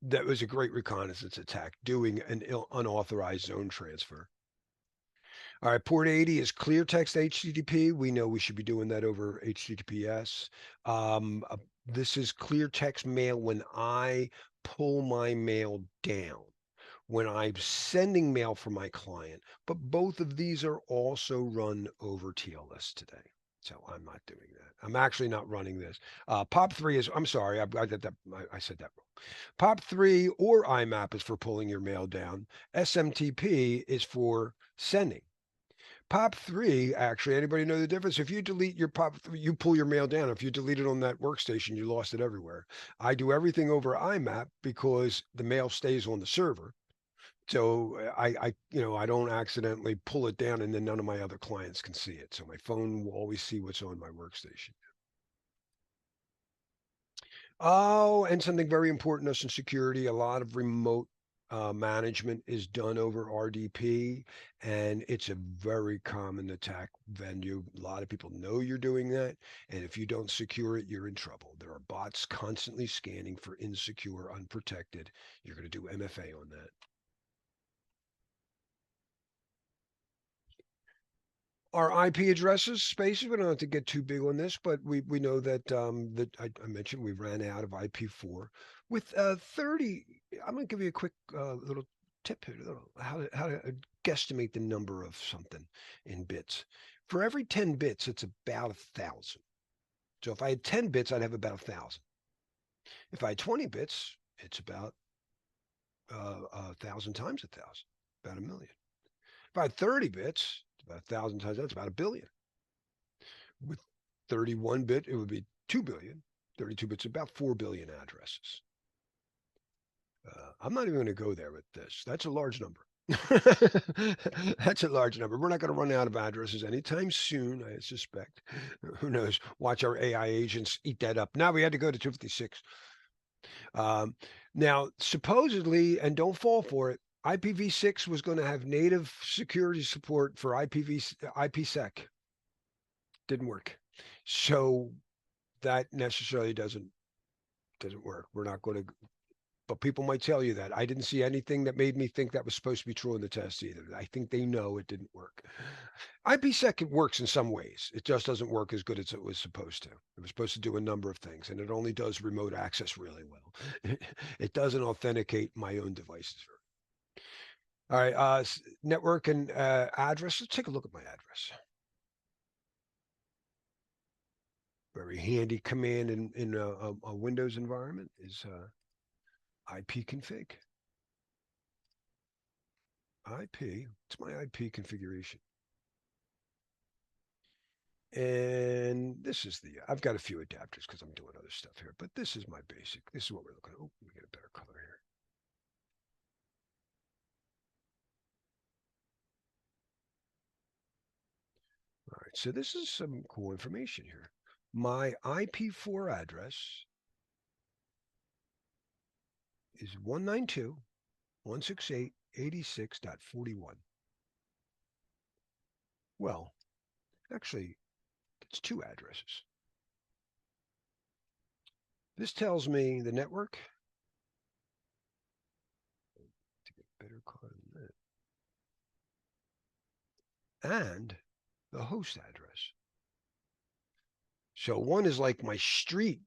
that was a great reconnaissance attack, doing an unauthorized zone transfer. All right, port 80 is clear text HTTP. We know we should be doing that over HTTPS. This is clear text mail when I pull my mail down, when I'm sending mail from my client, but both of these are also run over TLS today. So I'm not doing that. I'm actually not running this. POP3 is, I'm sorry, I said that wrong. POP3 or IMAP is for pulling your mail down. SMTP is for sending. POP3, actually, anybody know the difference? If you delete your POP3, you pull your mail down. If you delete it on that workstation, you lost it everywhere. I do everything over IMAP because the mail stays on the server. So I don't accidentally pull it down and then none of my other clients can see it. So my phone will always see what's on my workstation. Oh, and something very important to us in security, a lot of remote management is done over RDP, and it's a very common attack venue. A lot of people know you're doing that, and if you don't secure it, you're in trouble. There are bots constantly scanning for insecure, unprotected. You're going to do MFA on that. our IP addresses, spaces. We don't have to get too big on this, but we know that that I mentioned we ran out of IP4 with 30. I'm going to give you a quick little tip here, how to guesstimate the number of something in bits. For every 10 bits, it's about 1,000. So if I had 10 bits, I'd have about 1,000. If I had 20 bits, it's about 1,000 times 1,000, about 1,000,000. If I had 30 bits, about 1,000 times that's about 1,000,000,000. With 31 bit, it would be 2 billion. 32 bits, about 4 billion addresses. I'm not even going to go there with this. That's a large number. That's a large number. We're not going to run out of addresses anytime soon, I suspect. Who knows? Watch our AI agents eat that up. Now we had to go to 256. Now, supposedly, and don't fall for it, IPv6 was going to have native security support for IPsec. Didn't work. So that necessarily doesn't work. We're not going to, but people might tell you that. I didn't see anything that made me think that was supposed to be true in the test either. I think they know it didn't work. IPsec works in some ways. It just doesn't work as good as it was supposed to. It was supposed to do a number of things, and it only does remote access really well. It doesn't authenticate my own devices. All right, network and address. Let's take a look at my address. Very handy command in a Windows environment is ipconfig. It's my IP configuration. And this is I've got a few adapters because I'm doing other stuff here, but this is my basic. This is what we're looking at. Oh, we get a better color here. All right, so this is some cool information here. My IP4 address is 192.168.86.41. Well, actually, it's two addresses. This tells me the network. To get better color than that. And the host address. So one is like my street.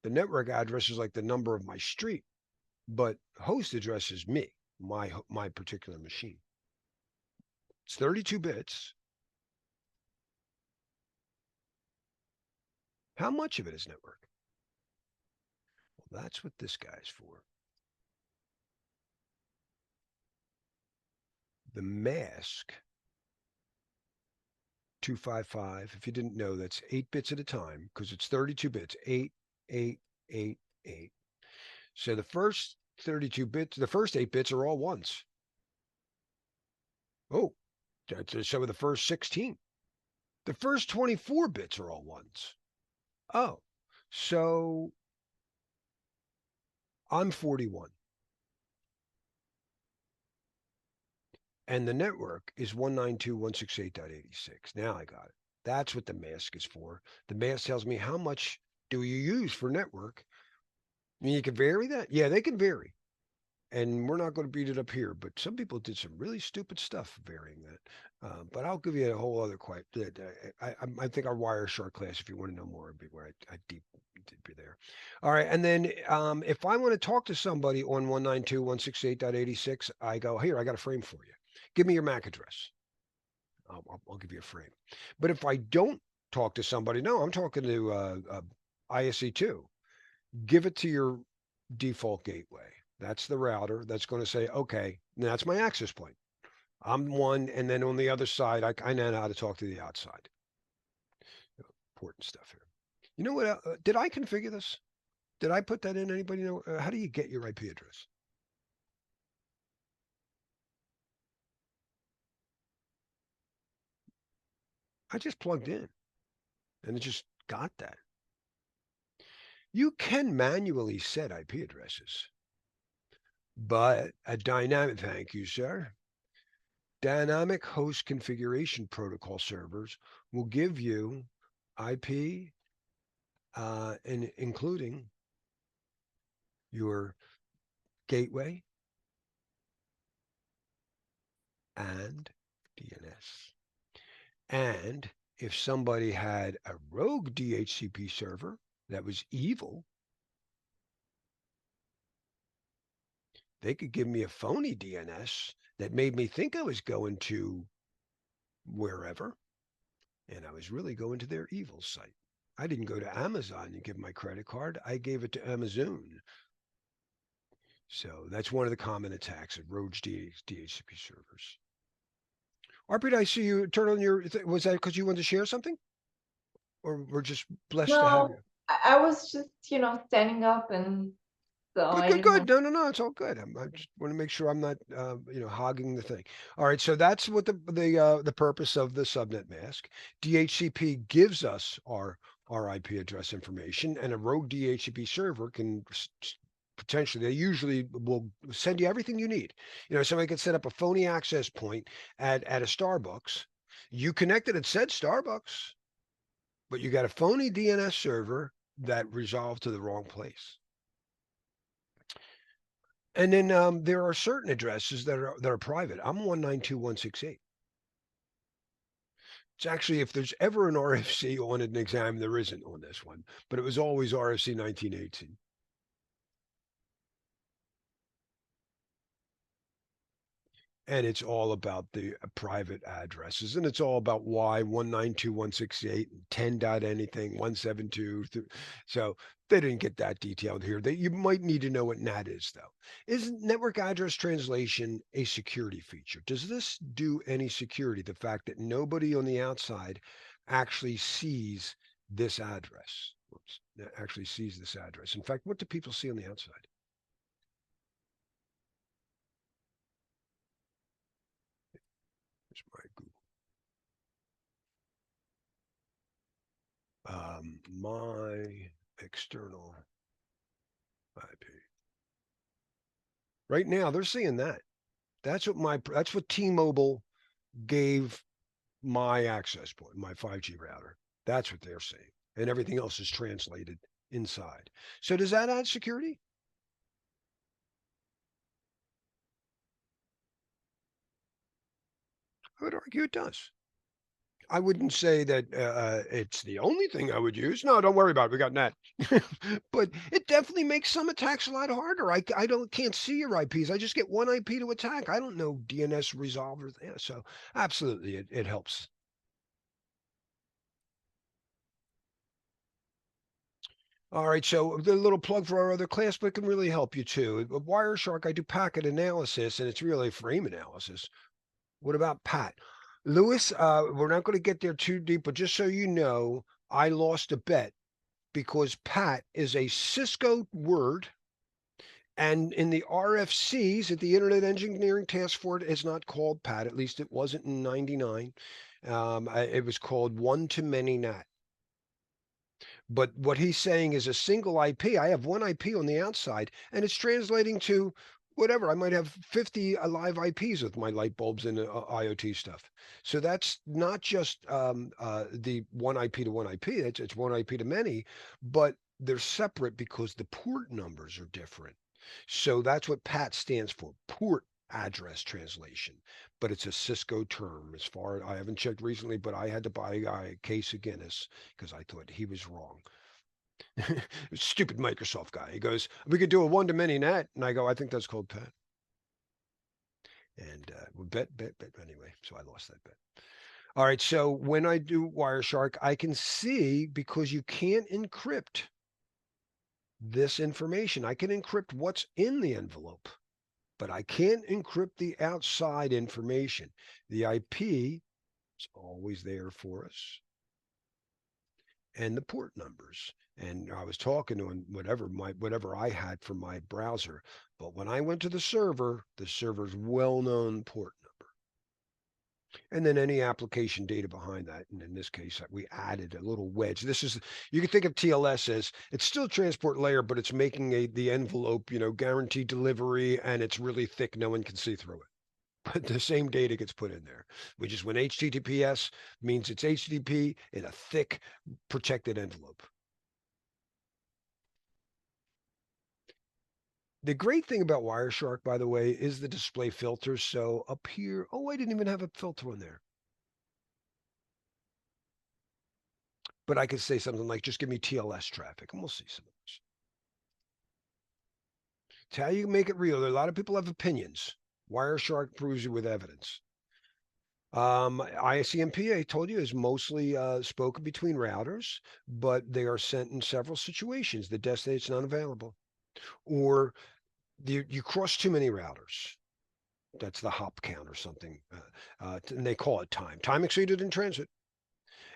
The network address is like the number of my street, but host address is me, my particular machine. It's 32 bits. How much of it is network? Well, that's what this guy's for. The mask 255. If you didn't know, that's 8 bits at a time because it's 32 bits. 8, 8, 8, 8. So the first 32 bits, the first 8 bits are all ones. Oh, so the first 16. The first 24 bits are all ones. Oh, so I'm 41. And the network is 192.168.86. Now I got it. That's what the mask is for. The mask tells me how much do you use for network. I mean, you can vary that. Yeah, they can vary. And we're not going to beat it up here, but some people did some really stupid stuff varying that. But I'll give you a whole other I think our Wireshark class, if you want to know more, would be where I deep be there. All right, and then if I want to talk to somebody on 192.168.86, I go, here, I got a frame for you. Give me your MAC address. I'll give you a frame. But if I don't talk to somebody, no, I'm talking to ISE2. Give it to your default gateway. That's the router that's going to say, okay, that's my access point. I'm one, and then on the other side, I know how to talk to the outside. Important stuff here. You know what? Did I configure this? Did I put that in? Anybody know? How do you get your IP address? I just plugged in, and it just got that. You can manually set IP addresses, but a dynamic, thank you, sir. Dynamic host configuration protocol servers will give you IP, and including your gateway and DNS. And if somebody had a rogue DHCP server that was evil, they could give me a phony DNS that made me think I was going to wherever, and I was really going to their evil site. I didn't go to Amazon and give my credit card. I gave it to Amazon. So that's one of the common attacks of rogue DHCP servers. Arpita, I see you turn on your, was that because you wanted to share something? Or we're just blessed to have you? No, I was just, standing up, and so I Good, didn't good. want. No, it's all good. I just want to make sure I'm not, hogging the thing. All right, so that's what the purpose of the subnet mask. DHCP gives us our IP address information, and a rogue DHCP server can potentially, they usually will send you everything you need. Somebody can set up a phony access point at a Starbucks. You connected, it said Starbucks, but you got a phony DNS server that resolved to the wrong place. And then there are certain addresses that are private. I'm 192.168. It's actually, if there's ever an RFC on an exam, there isn't on this one, but it was always RFC 1918. And it's all about the private addresses, and it's all about why 192.168 and 10 dot anything 172. So they didn't get that detailed here. You might need to know what NAT is, though. Is network address translation a security feature? Does this do any security? The fact that nobody on the outside actually sees this address. Whoops, actually sees this address. In fact, what do people see on the outside? My Google. My external IP. Right now, they're seeing that. That's what T-Mobile gave my access point, my 5G router. That's what they're seeing, and everything else is translated inside. So does that add security? I would argue it does. I wouldn't say that it's the only thing I would use. No, don't worry about it. We got NAT. But it definitely makes some attacks a lot harder. I can't see your IPs. I just get one IP to attack. I don't know DNS resolver. Yeah, so absolutely, it helps. All right, so the little plug for our other class, but it can really help you too. With Wireshark, I do packet analysis, and it's really frame analysis. What about Pat? Lewis, we're not going to get there too deep, but just so you know, I lost a bet because Pat is a Cisco word. And in the RFCs at the Internet Engineering Task Force, it's not called Pat. At least it wasn't in 99. It was called one-to-many NAT. But what he's saying is a single IP. I have one IP on the outside, and it's translating to whatever. I might have 50 live IPs with my light bulbs and IoT stuff. So that's not just the one IP to one IP. It's one IP to many, but they're separate because the port numbers are different. So that's what PAT stands for, port address translation, but it's a Cisco term. As far I haven't checked recently, but I had to buy a case of Guinness because I thought he was wrong. Stupid Microsoft guy. He goes, we could do a one-to-many NAT, and I go, I think that's called PAT. And we bet anyway. So I lost that bet. All right. So when I do Wireshark, I can see, because you can't encrypt this information. I can encrypt what's in the envelope, but I can't encrypt the outside information. The IP is always there for us, and the port numbers. And I was talking to whatever I had for my browser, but when I went to the server's well-known port number, and then any application data behind that. And in this case, we added a little wedge. You can think of TLS as it's still transport layer, but it's making the envelope, guaranteed delivery, and it's really thick. No one can see through it. But the same data gets put in there, which is when HTTPS means it's HTTP in a thick, protected envelope. The great thing about Wireshark, by the way, is the display filters. So up here, I didn't even have a filter on there. But I could say something like, just give me TLS traffic, and we'll see some of those. It's how you make it real. A lot of people have opinions. Wireshark proves you with evidence. ICMP, I told you, is mostly spoken between routers, but they are sent in several situations. The destination's not available, or you cross too many routers. That's the hop count or something, and they call it time. Time exceeded in transit,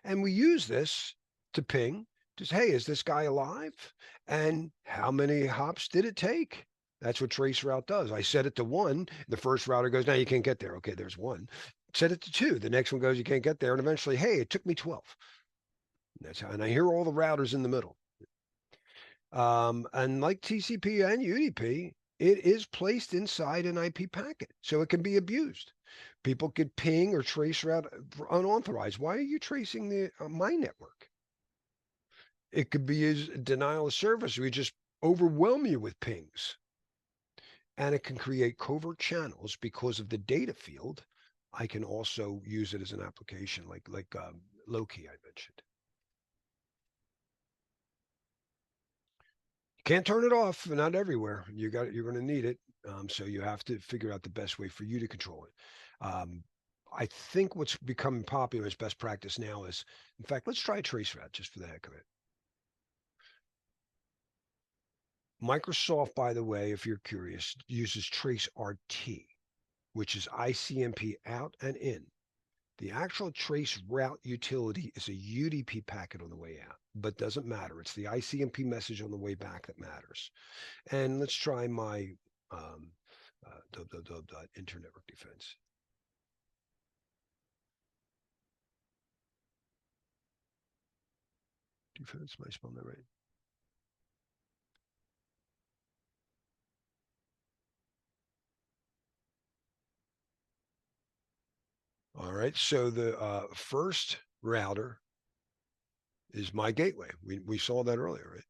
and we use this to ping. Just, hey, is this guy alive? And how many hops did it take? That's what traceroute does. I set it to 1. The first router goes, no, you can't get there. Okay, there's 1. Set it to 2. The next one goes, you can't get there. And eventually, hey, it took me 12. And that's how, and I hear all the routers in the middle. And like TCP and UDP, it is placed inside an IP packet, so it can be abused. People could ping or trace route unauthorized. Why are you tracing my network? It could be as denial of service. We just overwhelm you with pings. And it can create covert channels because of the data field. I can also use it as an application like low-key I mentioned. You can't turn it off, not everywhere. You're going to need it. So you have to figure out the best way for you to control it. I think what's becoming popular as best practice now is, in fact, let's try traceroute just for the heck of it. Microsoft, by the way, if you're curious, uses TraceRT, which is ICMP out and in. The actual trace route utility is a UDP packet on the way out, but doesn't matter. It's the ICMP message on the way back that matters. And let's try my Internet Network Defense. Defense, am I spelling that right? All right, so the first router is my gateway. We saw that earlier, right?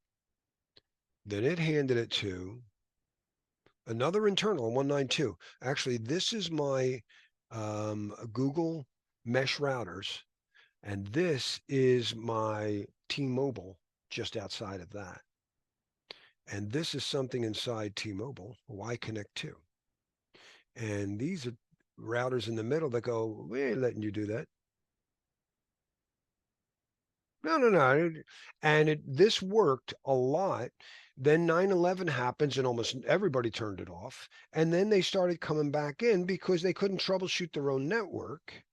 Then it handed it to another internal on 192. Actually, this is my Google mesh routers, and this is my T-Mobile just outside of that. And this is something inside T-Mobile, Y Connect 2. And these are routers in the middle that go, we ain't letting you do that. No. And this worked a lot. Then 9/11 happens and almost everybody turned it off. And then they started coming back in because they couldn't troubleshoot their own network.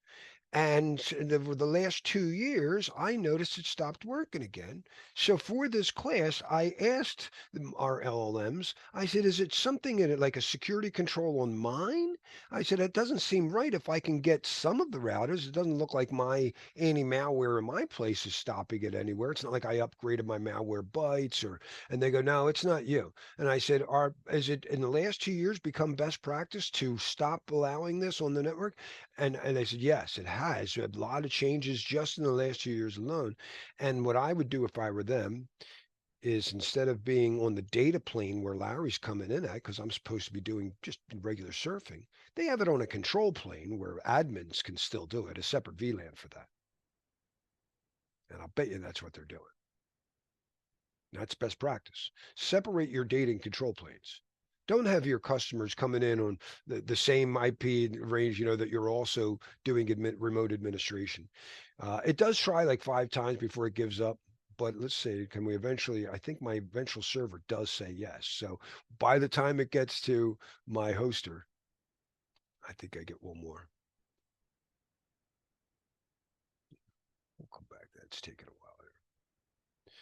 And the last 2 years, I noticed it stopped working again. So for this class, I asked our LLMs, I said, is it something in it like a security control on mine? I said, it doesn't seem right if I can get some of the routers. It doesn't look like my anti-malware in my place is stopping it anywhere. It's not like I upgraded my malware bytes and they go, no, it's not you. And I said, is it in the last 2 years become best practice to stop allowing this on the network? And they said, yes, it has. A lot of changes just in the last 2 years alone. And what I would do if I were them is instead of being on the data plane where Larry's coming in at, because I'm supposed to be doing just regular surfing, they have it on a control plane where admins can still do it, a separate VLAN for that. And I'll bet you that's what they're doing. That's best practice. Separate your data and control planes. Don't have your customers coming in on the same IP range, that you're also doing remote administration. It does try like 5 times before it gives up. But let's say, can we eventually, I think my eventual server does say yes. So by the time it gets to my hoster, I think I get one more. We'll come back. That's taking a while here.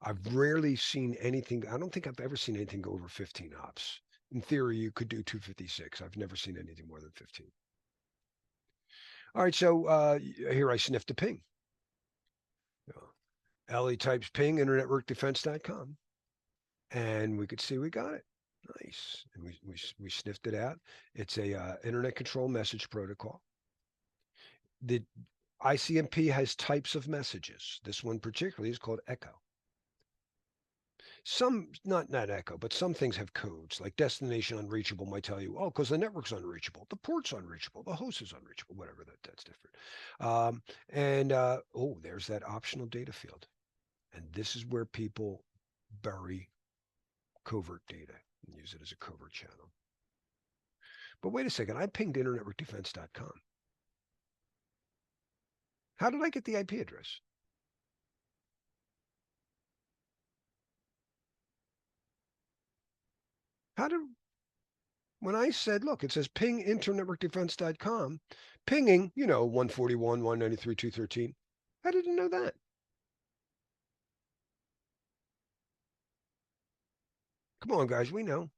I've rarely seen anything. I don't think I've ever seen anything go over 15 hops. In theory, you could do 256. I've never seen anything more than 15. All right, so here I sniffed a ping. Ellie types ping internetworkdefense.com, and we could see we got it. Nice, and we sniffed it out. It's a internet control message protocol. The ICMP has types of messages. This one particularly is called echo. Some, not echo, but some things have codes, like destination unreachable might tell you, oh, because the network's unreachable, the port's unreachable, the host is unreachable, whatever, that's different. Oh, there's that optional data field. And this is where people bury covert data and use it as a covert channel. But wait a second, I pinged internetworkdefense.com. How did I get the IP address? How did, when I said, look, it says ping internetworkdefense.com, pinging, 141, 193, 213. I didn't know that. Come on, guys, we know.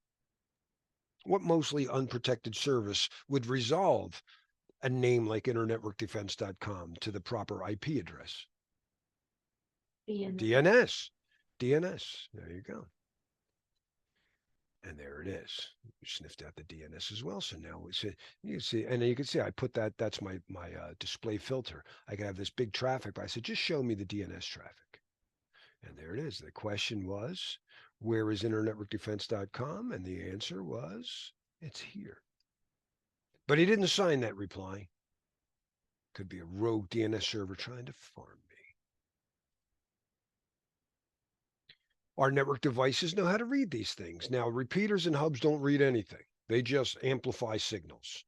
What mostly unprotected service would resolve a name like internetworkdefense.com to the proper IP address? DNS. DNS. There you go. And there it is. We sniffed out the DNS as well. So now we see, you see, and you can see I put that, that's my display filter. I can have this big traffic, but I said, just show me the DNS traffic. And there it is. The question was, where is internetworkdefense.com? And the answer was, it's here. But he didn't sign that reply. Could be a rogue DNS server trying to farm me. Our network devices know how to read these things. Now, repeaters and hubs don't read anything. They just amplify signals.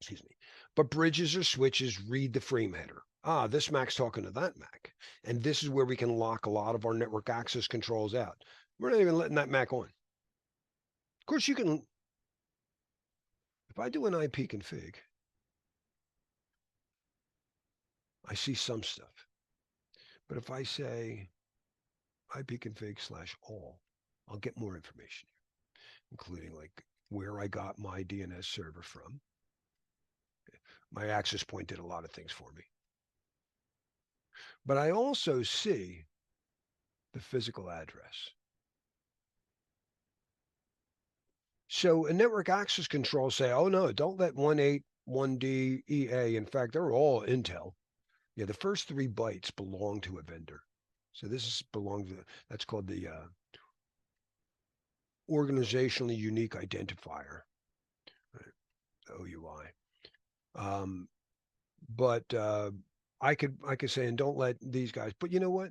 Excuse me. But bridges or switches read the frame header. Ah, this MAC's talking to that MAC. And this is where we can lock a lot of our network access controls out. We're not even letting that MAC on. Of course, you can, if I do an IP config, I see some stuff. But if I say ipconfig/all, I'll get more information here, including like where I got my DNS server from. My access point did a lot of things for me. But I also see the physical address. So a network access control say, oh no, don't let 181D EA. In fact, they're all Intel. Yeah, the first 3 bytes belong to a vendor. So this belongs to, that's called the organizationally unique identifier, right? OUI. But I could say, and don't let these guys, but you know what?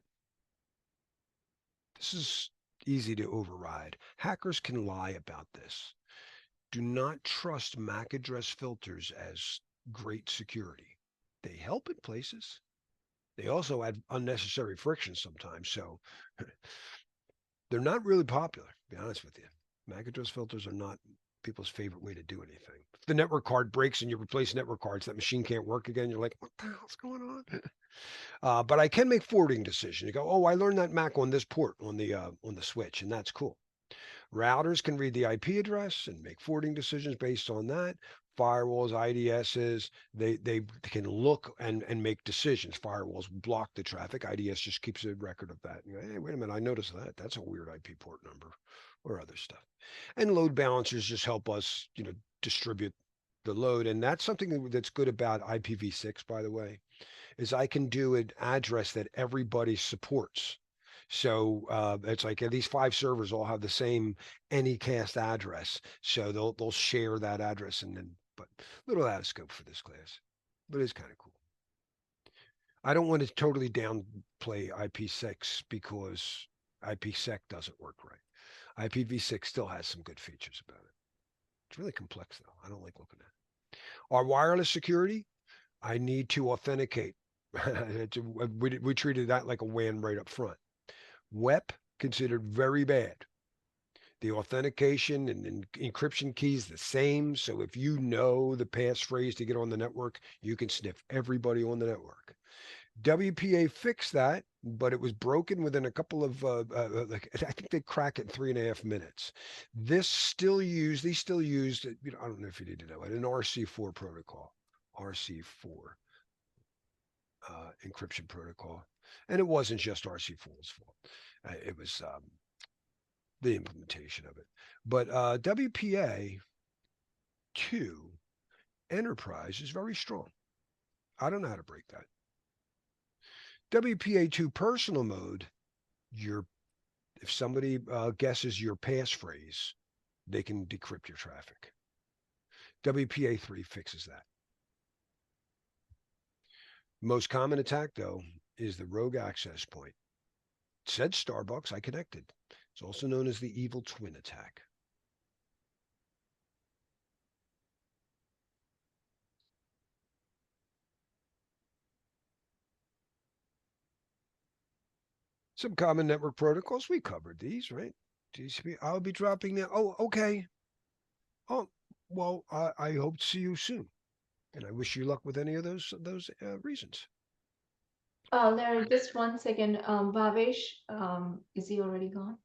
This is easy to override. Hackers can lie about this. Do not trust MAC address filters as great security. They help in places. They also add unnecessary friction sometimes. So they're not really popular, to be honest with you. MAC address filters are not people's favorite way to do anything. If the network card breaks and you replace network cards, that machine can't work again. You're like, what the hell's going on? But I can make forwarding decisions. You go, oh, I learned that MAC on this port on the switch, and that's cool. Routers can read the IP address and make forwarding decisions based on that. Firewalls, IDSs, they can look and make decisions. Firewalls block the traffic. IDS just keeps a record of that. You go, hey, wait a minute, I noticed that. That's a weird IP port number, or other stuff. And load balancers just help us, distribute the load. And that's something that's good about IPv6, by the way, is I can do an address that everybody supports. So it's like these 5 servers all have the same Anycast address. So they'll share that address, and then, but a little out of scope for this class, but it's kind of cool. I don't want to totally downplay IPsec because IPsec doesn't work right. IPv6 still has some good features about it. It's really complex though. I don't like looking at it. Our wireless security, I need to authenticate. We treated that like a WAN right up front. WEP considered very bad. The authentication and encryption keys the same. So if you know the passphrase to get on the network, you can sniff everybody on the network. WPA fixed that, but it was broken within a couple of, I think they crack it in 3.5 minutes. These still used, I don't know if you need to know it, an RC4 protocol, RC4 encryption protocol. And it wasn't just RC4's fault. It was the implementation of it. But WPA 2 Enterprise is very strong. I don't know how to break that. WPA2 personal mode, you're If somebody guesses your passphrase, they can decrypt your traffic. WPA3 fixes that. Most common attack, though, is the rogue access point. It said Starbucks, I connected. It's also known as the evil twin attack. Some common network protocols, we covered these, right? TCP, I'll be dropping that. Oh, okay. Oh, well, I hope to see you soon. And I wish you luck with any of those reasons. Larry, just 1 second. Bhavesh, is he already gone?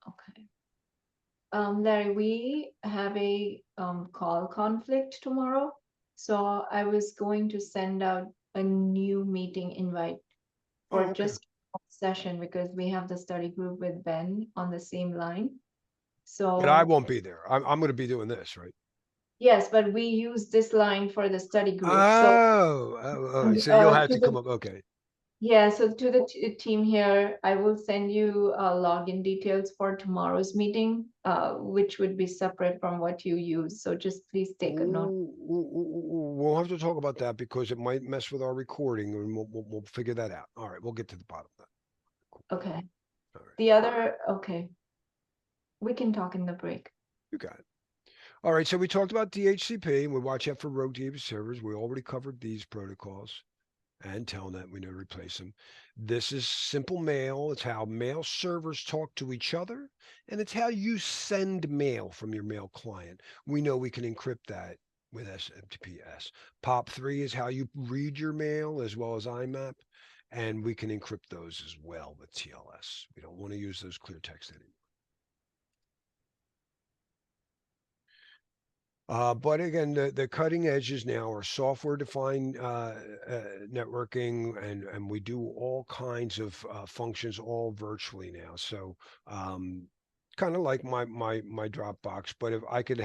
Okay. Larry, we have a call conflict tomorrow. So I was going to send out a new meeting invite for just session because we have the study group with Ben on the same line. So But I won't be there. I'm going to be doing this, right? yes, but we use this line for the study group. Oh, so you'll have to come up. Okay. Yeah, so to the team here, I will send you login details for tomorrow's meeting, which would be separate from what you use. So just please take a note. We'll have to talk about that because it might mess with our recording, and we'll figure that out. All right, we'll get to the bottom of that. Okay. All right. The other, okay. We can talk in the break. You got it. All right, so we talked about DHCP, and we watch out for rogue DB servers. We already covered these protocols. And Telnet, we know to replace them. This is simple mail. It's how mail servers talk to each other, and it's how you send mail from your mail client. We know we can encrypt that with SMTPS. POP3 is how you read your mail as well as IMAP, and we can encrypt those as well with TLS. We don't want to use those clear text anymore. But again, the cutting edges now are software-defined networking, and we do all kinds of functions all virtually now. So kind of like my Dropbox, but if I could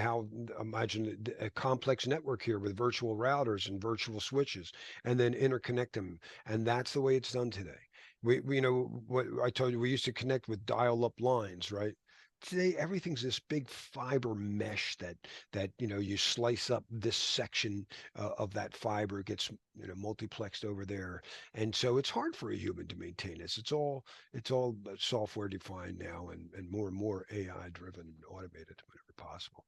imagine a complex network here with virtual routers and virtual switches, and then interconnect them, and that's the way it's done today. We you know what I told you, we used to connect with dial-up lines, right? Today everything's this big fiber mesh that you slice up this section of that fiber, gets multiplexed over there, and so it's hard for a human to maintain this. It's all software defined now, and more AI driven and automated whenever possible.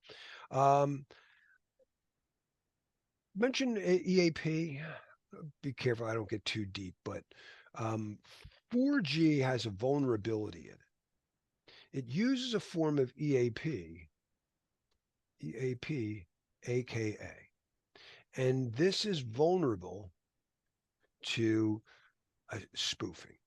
Mention EAP. Be careful I don't get too deep, but 4G has a vulnerability in it. It uses a form of EAP, AKA, and this is vulnerable to a spoofing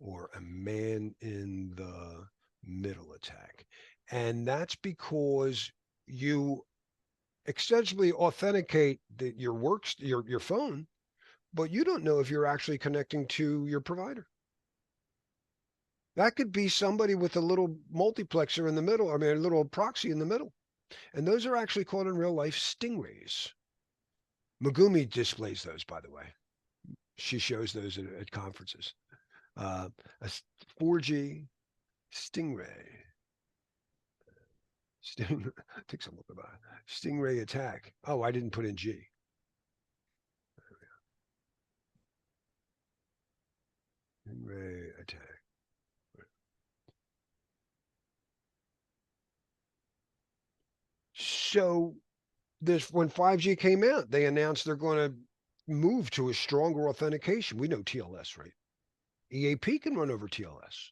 or a man in the middle attack. And that's because you extensively authenticate your phone, but you don't know if you're actually connecting to your provider. That could be somebody with a little multiplexer in the middle, a little proxy in the middle. And those are actually called in real life stingrays. Megumi displays those, by the way. She shows those at conferences. A 4G stingray. Take some look about it. Stingray attack. Oh, I didn't put in G. Stingray attack. So when 5G came out, they announced they're going to move to a stronger authentication. We know TLS, right? EAP can run over TLS.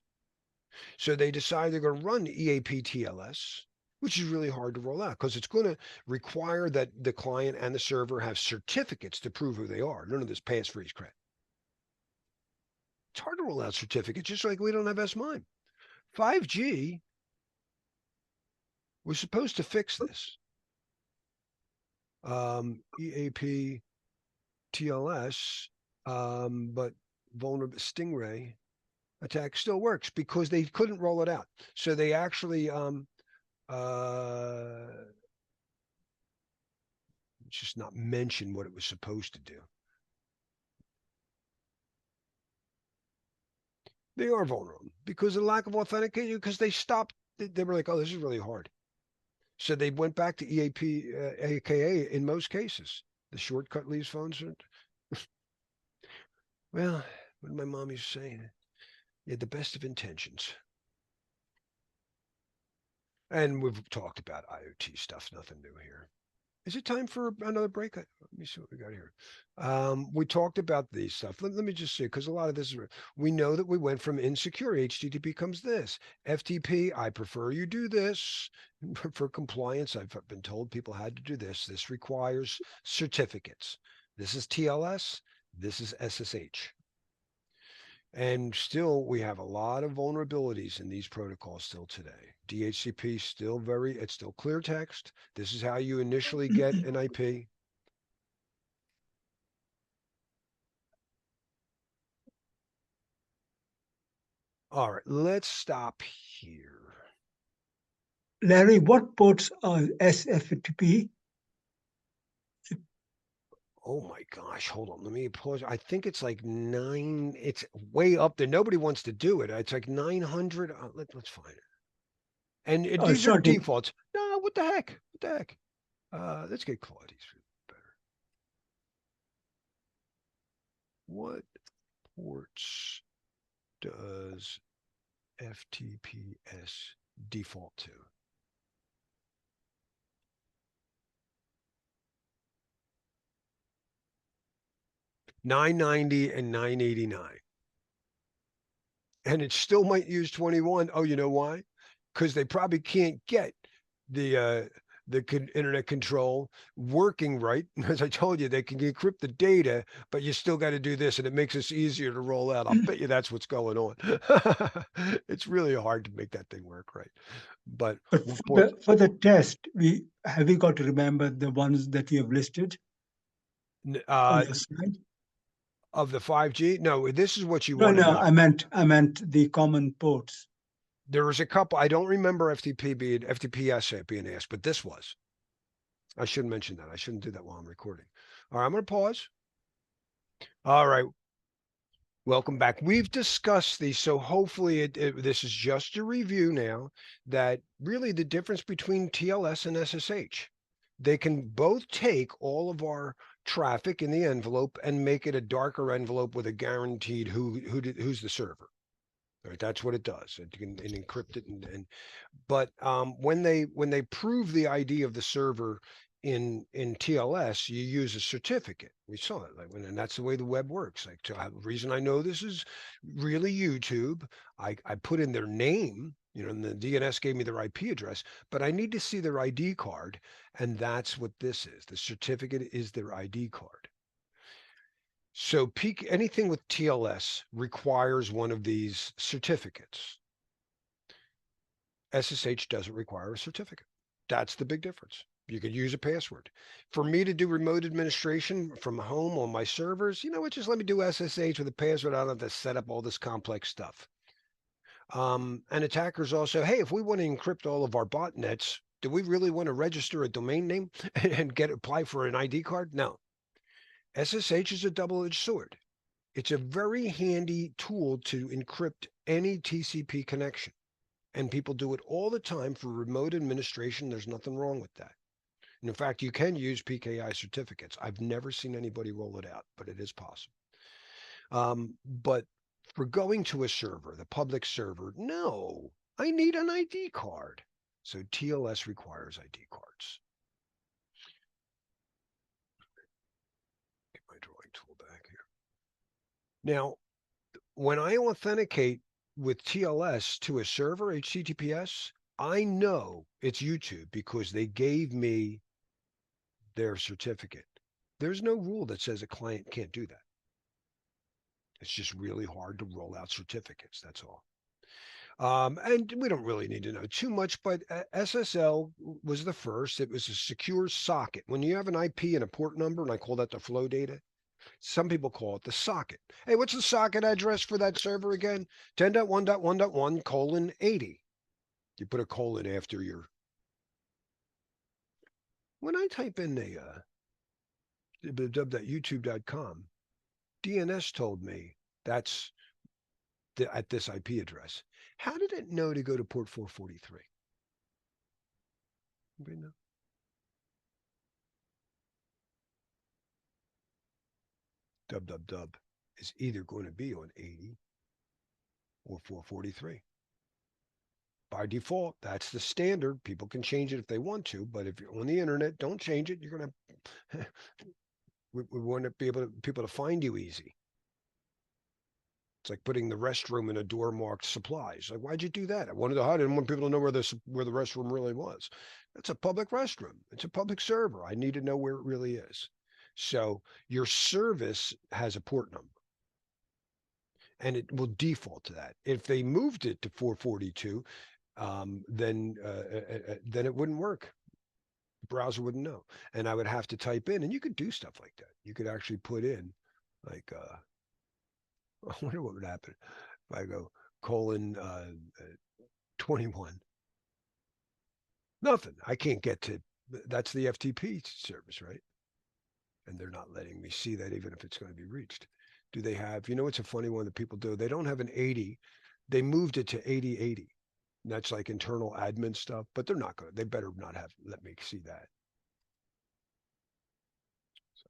So they decided they're going to run EAP TLS, which is really hard to roll out because it's going to require that the client and the server have certificates to prove who they are. None of this passphrase crap. It's hard to roll out certificates, just like we don't have SMIME. 5G was supposed to fix this. EAP TLS, but vulnerable stingray attack still works because they couldn't roll it out. So they actually just not mention what it was supposed to do. They are vulnerable because of lack of authentication, because they stopped. They were like, oh, this is really hard. So they went back to EAP, AKA in most cases. The shortcut leaves phones. Well, what did my mom used to say? You had the best of intentions. And we've talked about IoT stuff, nothing new here. Is it time for another break? Let me see what we got here. We talked about these stuff. Let me just see, because a lot of this is, we know that we went from insecure HTTP comes this. FTP, I prefer you do this. For compliance, I've been told people had to do this. This requires certificates. This is TLS. This is SSH. And still, we have a lot of vulnerabilities in these protocols still today. DHCP still it's still clear text. This is how you initially get an IP. All right, let's stop here. Larry, what ports are SFTP? Oh my gosh, hold on. Let me pause. I think it's like 9. It's way up there. Nobody wants to do it. It's like 900. Let's find it. And these are defaults. No, what the heck? What the heck? Let's get Claudius better. What ports does FTPS default to? $990 and $989. And it still might use 21. Oh, you know why? Because they probably can't get the internet control working right. As I told you, they can encrypt the data, but you still got to do this, and it makes this easier to roll out. I'll bet you that's what's going on. It's really hard to make that thing work right. But for the test, have we got to remember the ones that you have listed on your slide? Of the 5G? No, this is what you No, want to no, know. I meant the common ports. There was a couple. I don't remember FTPS being asked, but this was. I shouldn't mention that. I shouldn't do that while I'm recording. All right, I'm going to pause. All right. Welcome back. We've discussed these, so hopefully this is just a review now, that really the difference between TLS and SSH. They can both take all of our traffic in the envelope and make it a darker envelope with a guaranteed who's the server. All right, that's what it does. It can encrypt it but when they prove the ID of the server in TLS, you use a certificate. We saw it, and that's the way the web works. Like, the reason I know this is really YouTube. I put in their name, and the DNS gave me their IP address, but I need to see their ID card, and that's what this is. The certificate is their ID card. So anything with TLS requires one of these certificates. SSH doesn't require a certificate. That's the big difference. You could use a password. For me to do remote administration from home on my servers, you know what, just let me do SSH with a password. I don't have to set up all this complex stuff. And attackers also, hey, if we want to encrypt all of our botnets, do we really want to register a domain name and apply for an ID card? No. SSH is a double-edged sword. It's a very handy tool to encrypt any TCP connection. And people do it all the time for remote administration. There's nothing wrong with that. And in fact, you can use PKI certificates. I've never seen anybody roll it out, but it is possible. But for going to a server, the public server, no, I need an ID card. So TLS requires ID cards. Get my drawing tool back here. Now, when I authenticate with TLS to a server, HTTPS, I know it's YouTube because they gave me their certificate. There's no rule that says a client can't do that. It's just really hard to roll out certificates. That's all. And we don't really need to know too much, but SSL was the first. It was a secure socket. When you have an IP and a port number, and I call that the flow data, some people call it the socket. Hey, what's the socket address for that server again? 10.1.1.1:80. You put a colon after your. When I type in www.youtube.com, DNS told me that's at this IP address. How did it know to go to port 443? Anybody know? Dub is either going to be on 80 or 443. By default, that's the standard. People can change it if they want to, but if you're on the internet, don't change it. You're going to, we want to be able to people to find you easy. It's like putting the restroom in a door marked supplies. Like, why'd you do that? I wanted to hide. I didn't want people to know where the restroom really was. That's a public restroom. It's a public server. I need to know where it really is. So your service has a port number, and it will default to that. If they moved it to 442, then it wouldn't work. The browser wouldn't know, and I would have to type in. And you could do stuff like that. You could actually put in, like, I wonder what would happen if I go colon 21. Nothing. I can't get to. That's the FTP service, right? And they're not letting me see that, even if it's going to be reached. Do they have? You know, it's a funny one that people do. They don't have an 80. They moved it to 8080. That's like internal admin stuff, but they're not going to. They better not have let me see that. So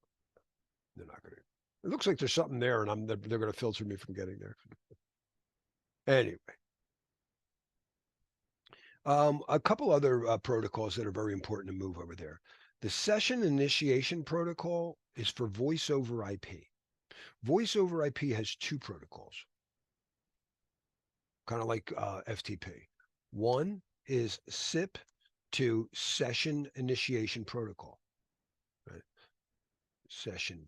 they're not going to. It looks like there's something there, and they're going to filter me from getting there. Anyway, a couple other protocols that are very important to move over there. The session initiation protocol is for voice over IP. Voice over IP has two protocols, kind of like FTP. One is SIP to session initiation protocol, right? Session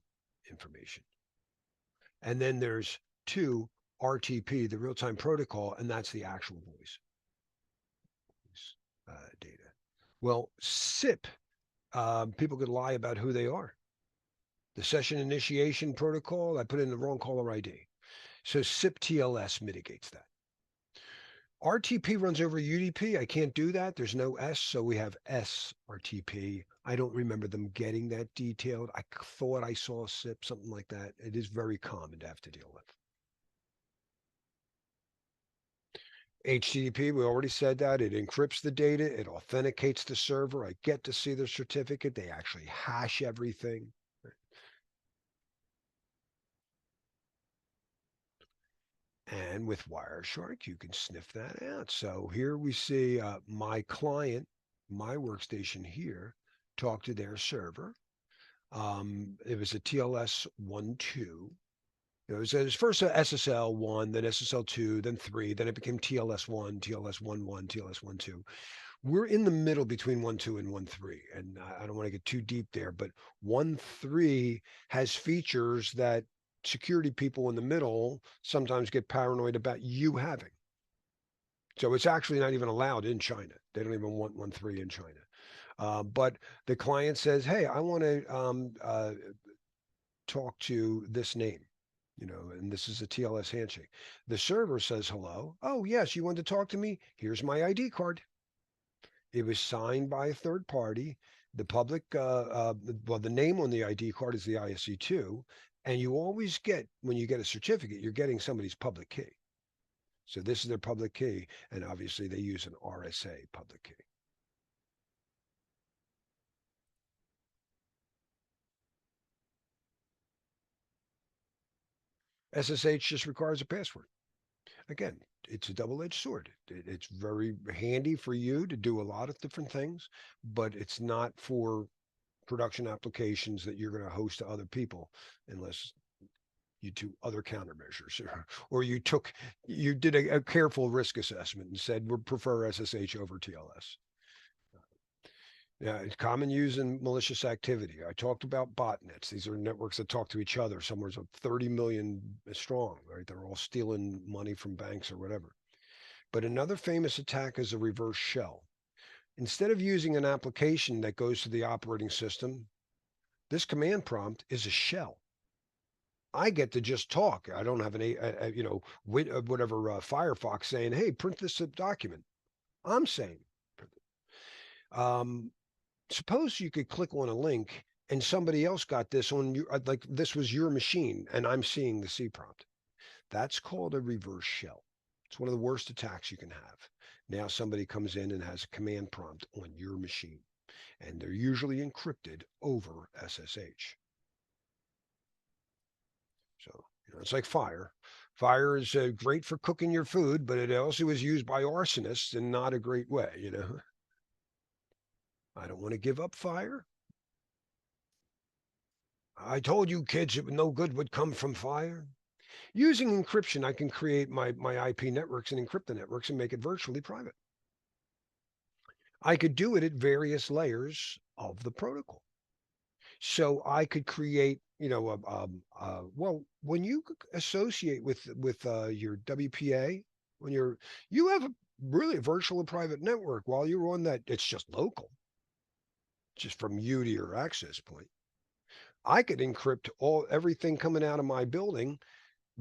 information. And then there's two, RTP, the real-time protocol, and that's the actual voice data. Well, SIP, people could lie about who they are. The session initiation protocol, I put in the wrong caller ID. So SIP TLS mitigates that. RTP runs over UDP. I can't do that. There's no S, so we have SRTP. I don't remember them getting that detailed. I thought I saw SIP, something like that. It is very common to have to deal with. HTTP, we already said that. It encrypts the data. It authenticates the server. I get to see their certificate. They actually hash everything. And with Wireshark, you can sniff that out. So here we see my client, my workstation here, talk to their server. It was a TLS 1.2. It was first a SSL 1, then SSL 2, then 3, then it became TLS 1, TLS 1.1, TLS 1.2. We're in the middle between 1.2 and 1.3, and I don't want to get too deep there, but 1.3 has features that security people in the middle sometimes get paranoid about you having. So it's actually not even allowed in China. They don't even want 1.3 in China. But the client says, hey, I want to talk to this name, you know, and this is a TLS handshake. The server says, hello. Oh, yes, you want to talk to me? Here's my ID card. It was signed by a third party. The public, well, the name on the ID card is the ISC2. And you always get, when you get a certificate, you're getting somebody's public key. So this is their public key. And obviously they use an RSA public key. SSH just requires a password. Again, it's a double-edged sword. It's very handy for you to do a lot of different things, but it's not for production applications that you're going to host to other people unless you do other countermeasures, or you did a careful risk assessment and said we prefer SSH over TLS. Yeah, it's common use in malicious activity. I talked about botnets. These are networks that talk to each other. Somewhere's 30 million strong, right? They're all stealing money from banks or whatever. But another famous attack is a reverse shell. Instead of using an application that goes to the operating system, this command prompt is a shell. I get to just talk. I don't have whatever Firefox saying, hey, print this document. I'm saying, suppose you could click on a link and somebody else got this on your, like this was your machine and I'm seeing the C prompt. That's called a reverse shell. It's one of the worst attacks you can have. Now somebody comes in and has a command prompt on your machine, and they're usually encrypted over SSH. So, it's like fire. Fire is great for cooking your food, but it also is used by arsonists in not a great way, I don't want to give up fire. I told you kids that no good would come from fire. Using encryption, I can create my IP networks and encrypt the networks and make it virtually private. I could do it at various layers of the protocol. So I could create, well, when you associate with your WPA, when you have really a virtual and private network while you're on that, it's just local, just from you to your access point. I could encrypt everything coming out of my building,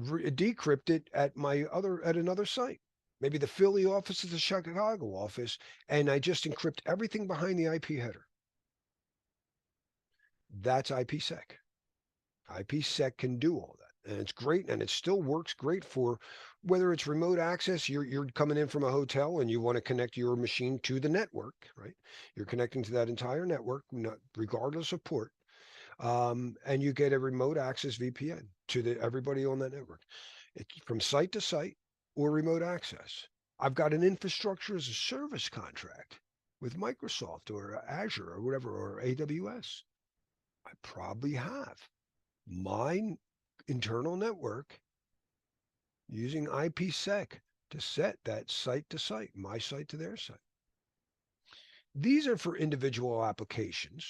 decrypt it at another site, maybe the Philly office is the Chicago office, and I just encrypt everything behind the IP header. That's IPsec. IPsec can do all that, and it's great, and it still works great for whether it's remote access. You're coming in from a hotel and you want to connect your machine to the network, right? You're connecting to that entire network, regardless of port, and you get a remote access VPN to everybody on that network, from site to site or remote access. I've got an infrastructure as a service contract with Microsoft or Azure or whatever, or AWS. I probably have my internal network using IPsec to set that site to site, my site to their site. These are for individual applications,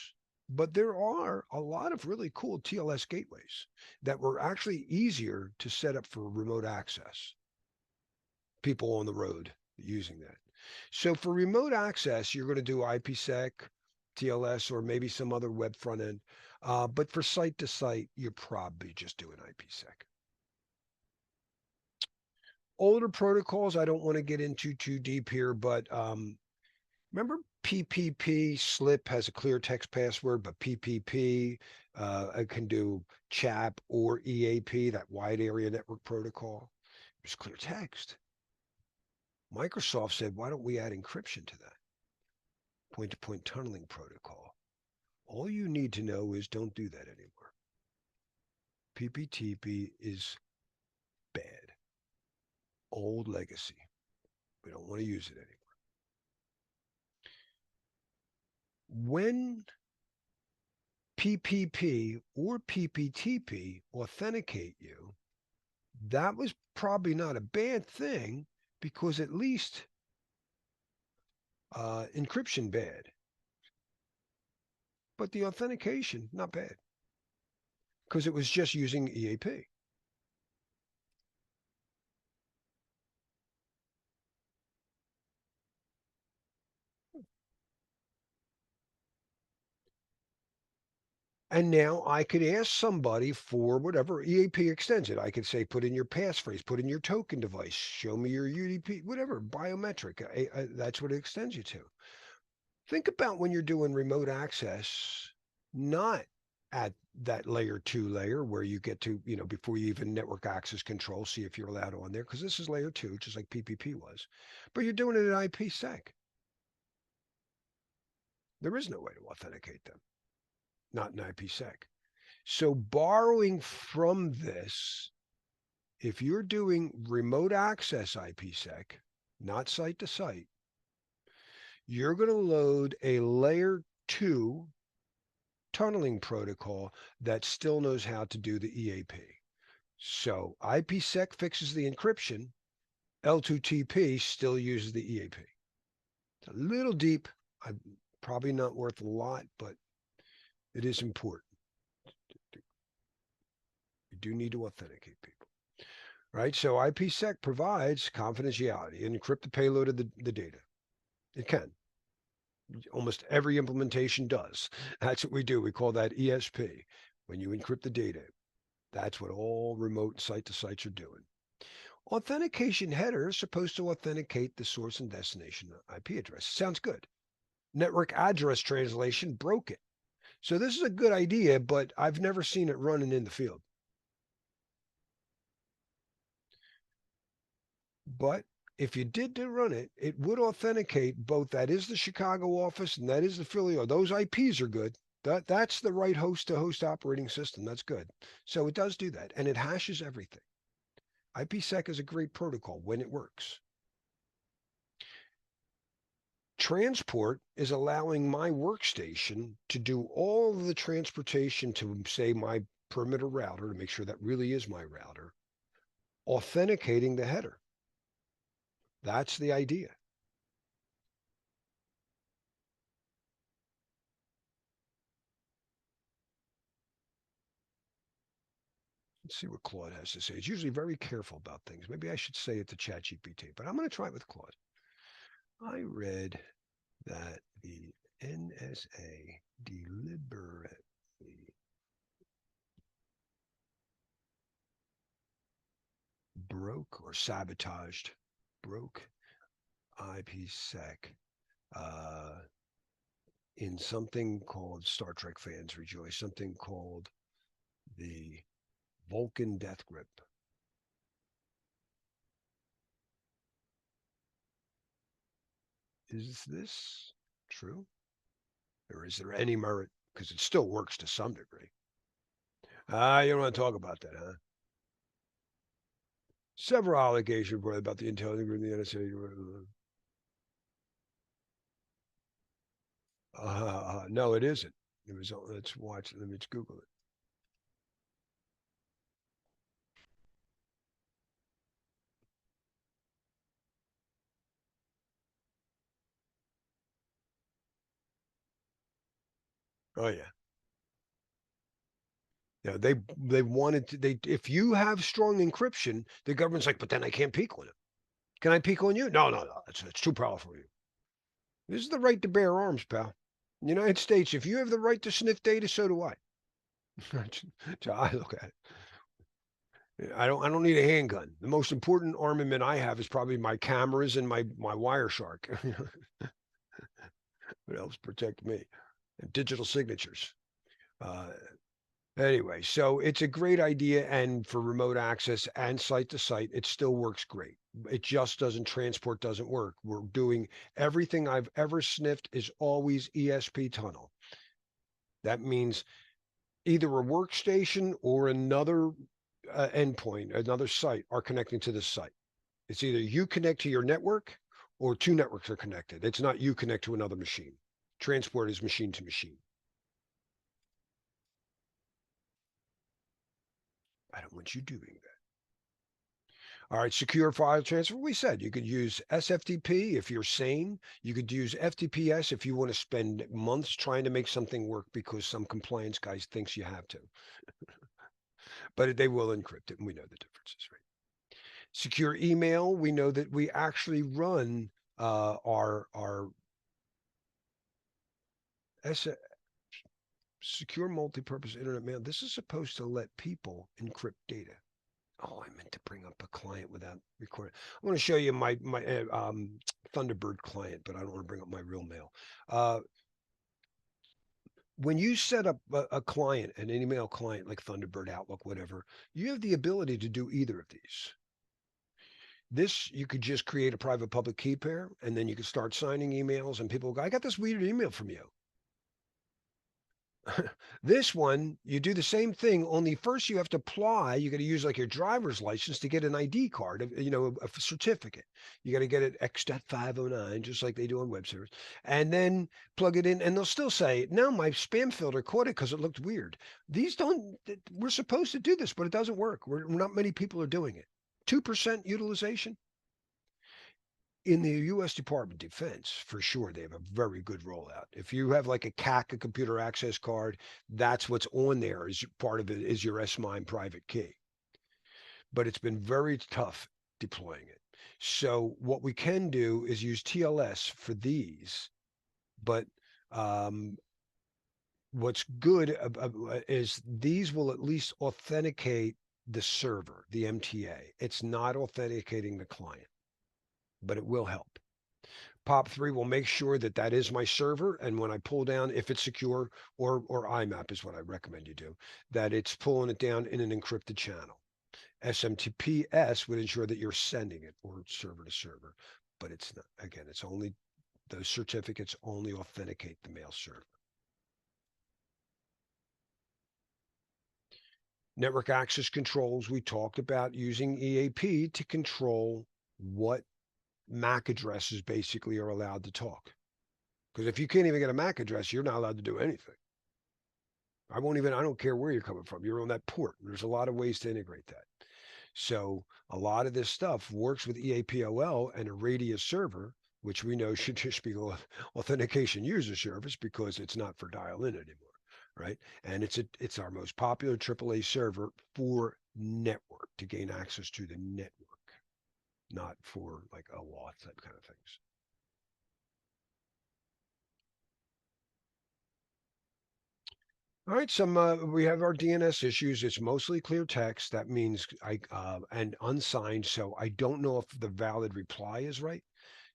but there are a lot of really cool TLS gateways that were actually easier to set up for remote access. People on the road using that. So for remote access, you're going to do IPsec, TLS, or maybe some other web front end. But for site to site, you're probably just doing IPsec. Older protocols, I don't want to get into too deep here, but remember PPP, SLIP has a clear text password, but PPP it can do CHAP or EAP, that wide area network protocol. There's clear text. Microsoft said, why don't we add encryption to that? Point-to-point tunneling protocol. All you need to know is don't do that anymore. PPTP is bad. Old legacy. We don't want to use it anymore. When PPP or PPTP authenticate you, that was probably not a bad thing, because at least encryption bad, but the authentication not bad, because it was just using EAP. And now I could ask somebody for whatever EAP extends it. I could say, put in your passphrase, put in your token device, show me your UDP, whatever, biometric. That's what it extends you to. Think about when you're doing remote access, not at that layer 2 layer where you get to, before you even network access control, see if you're allowed on there, because this is layer 2, just like PPP was. But you're doing it at IPsec. There is no way to authenticate them, not in IPsec. So borrowing from this, if you're doing remote access IPsec, not site to site, you're going to load a layer 2 tunneling protocol that still knows how to do the EAP. So IPsec fixes the encryption, L2TP still uses the EAP. It's a little deep, probably not worth a lot, but it is important. You do need to authenticate people, right? So IPsec provides confidentiality and encrypt the payload of the data. It can. Almost every implementation does. That's what we do. We call that ESP. When you encrypt the data, that's what all remote site to sites are doing. Authentication header is supposed to authenticate the source and destination IP address. Sounds good. Network address translation broke it. So this is a good idea, but I've never seen it running in the field. But if you did to run it, it would authenticate both that is the Chicago office and that is the Philly. Those IPs are good. That's the right host to host operating system. That's good. So it does do that. And it hashes everything. IPsec is a great protocol when it works. Transport is allowing my workstation to do all of the transportation to, say, my perimeter router to make sure that really is my router, authenticating the header. That's the idea. Let's see what Claude has to say. It's usually very careful about things. Maybe I should say it to ChatGPT, but I'm going to try it with Claude. I read that the NSA deliberately broke or sabotaged, broke IPsec in something called, Star Trek fans rejoice, something called the Vulcan Death Grip. Is this true? Or is there any merit? Because it still works to some degree. You don't want to talk about that, huh? Several allegations brought about the intelligence group in the NSA. No, it isn't. It was. Let's watch. Let's Google it. Oh yeah. Yeah, they wanted to. They if you have strong encryption, the government's like, but then I can't peek on it. Can I peek on you? No, no, no. It's too powerful for you. This is the right to bear arms, pal. In the United States, if you have the right to sniff data, so do I. So I look at it. I don't need a handgun. The most important armament I have is probably my cameras and my Wireshark. What helps protect me? And digital signatures. Anyway, so it's a great idea, and for remote access and site to site, it still works great. It just doesn't transport, doesn't work. We're doing everything I've ever sniffed is always ESP tunnel. That means either a workstation or another endpoint, another site are connecting to this site. It's either you connect to your network or two networks are connected. It's not you connect to another machine. Transport is machine to machine. I don't want you doing that. All right, secure file transfer. We said you could use SFTP if you're sane. You could use FTPS if you want to spend months trying to make something work because some compliance guy thinks you have to. But they will encrypt it, and we know the differences, right? Secure email. We know that we actually run our secure multi-purpose internet mail. This is supposed to let people encrypt data. Oh, I meant to bring up a client without recording. I want to show you my Thunderbird client, but I don't want to bring up my real mail. When you set up a client, an email client like Thunderbird, Outlook, whatever, you have the ability to do either of these. This, you could just create a private public key pair, and then you could start signing emails, and people go, I got this weird email from you. This one, you do the same thing, only first you have to apply. You got to use like your driver's license to get an ID card, a certificate. You got to get it X.509, just like they do on web servers, and then plug it in, and they'll still say, no, my spam filter caught it because it looked weird. These don't, we're supposed to do this, but it doesn't work. Not many people are doing it. 2% utilization. In the U.S. Department of Defense, for sure, they have a very good rollout. If you have like a CAC, a computer access card, that's what's on there is part of it is your S-MIME private key. But it's been very tough deploying it. So what we can do is use TLS for these. But what's good is these will at least authenticate the server, the MTA. It's not authenticating the client, but it will help. POP3 will make sure that that is my server. And when I pull down, if it's secure or IMAP is what I recommend you do, that it's pulling it down in an encrypted channel. SMTPS would ensure that you're sending it, or server to server, but it's not. Again, it's only those certificates only authenticate the mail server. Network access controls, we talked about using EAP to control what MAC addresses basically are allowed to talk. Because if you can't even get a MAC address, you're not allowed to do anything. I don't care where you're coming from. You're on that port. There's a lot of ways to integrate that. So a lot of this stuff works with EAPOL and a radius server, which we know should just be authentication user service because it's not for dial-in anymore, right? And it's our most popular AAA server for network, to gain access to the network, not for like a OAuth, that kind of things. All right, we have our DNS issues. It's mostly clear text. That means and unsigned. So I don't know if the valid reply is right.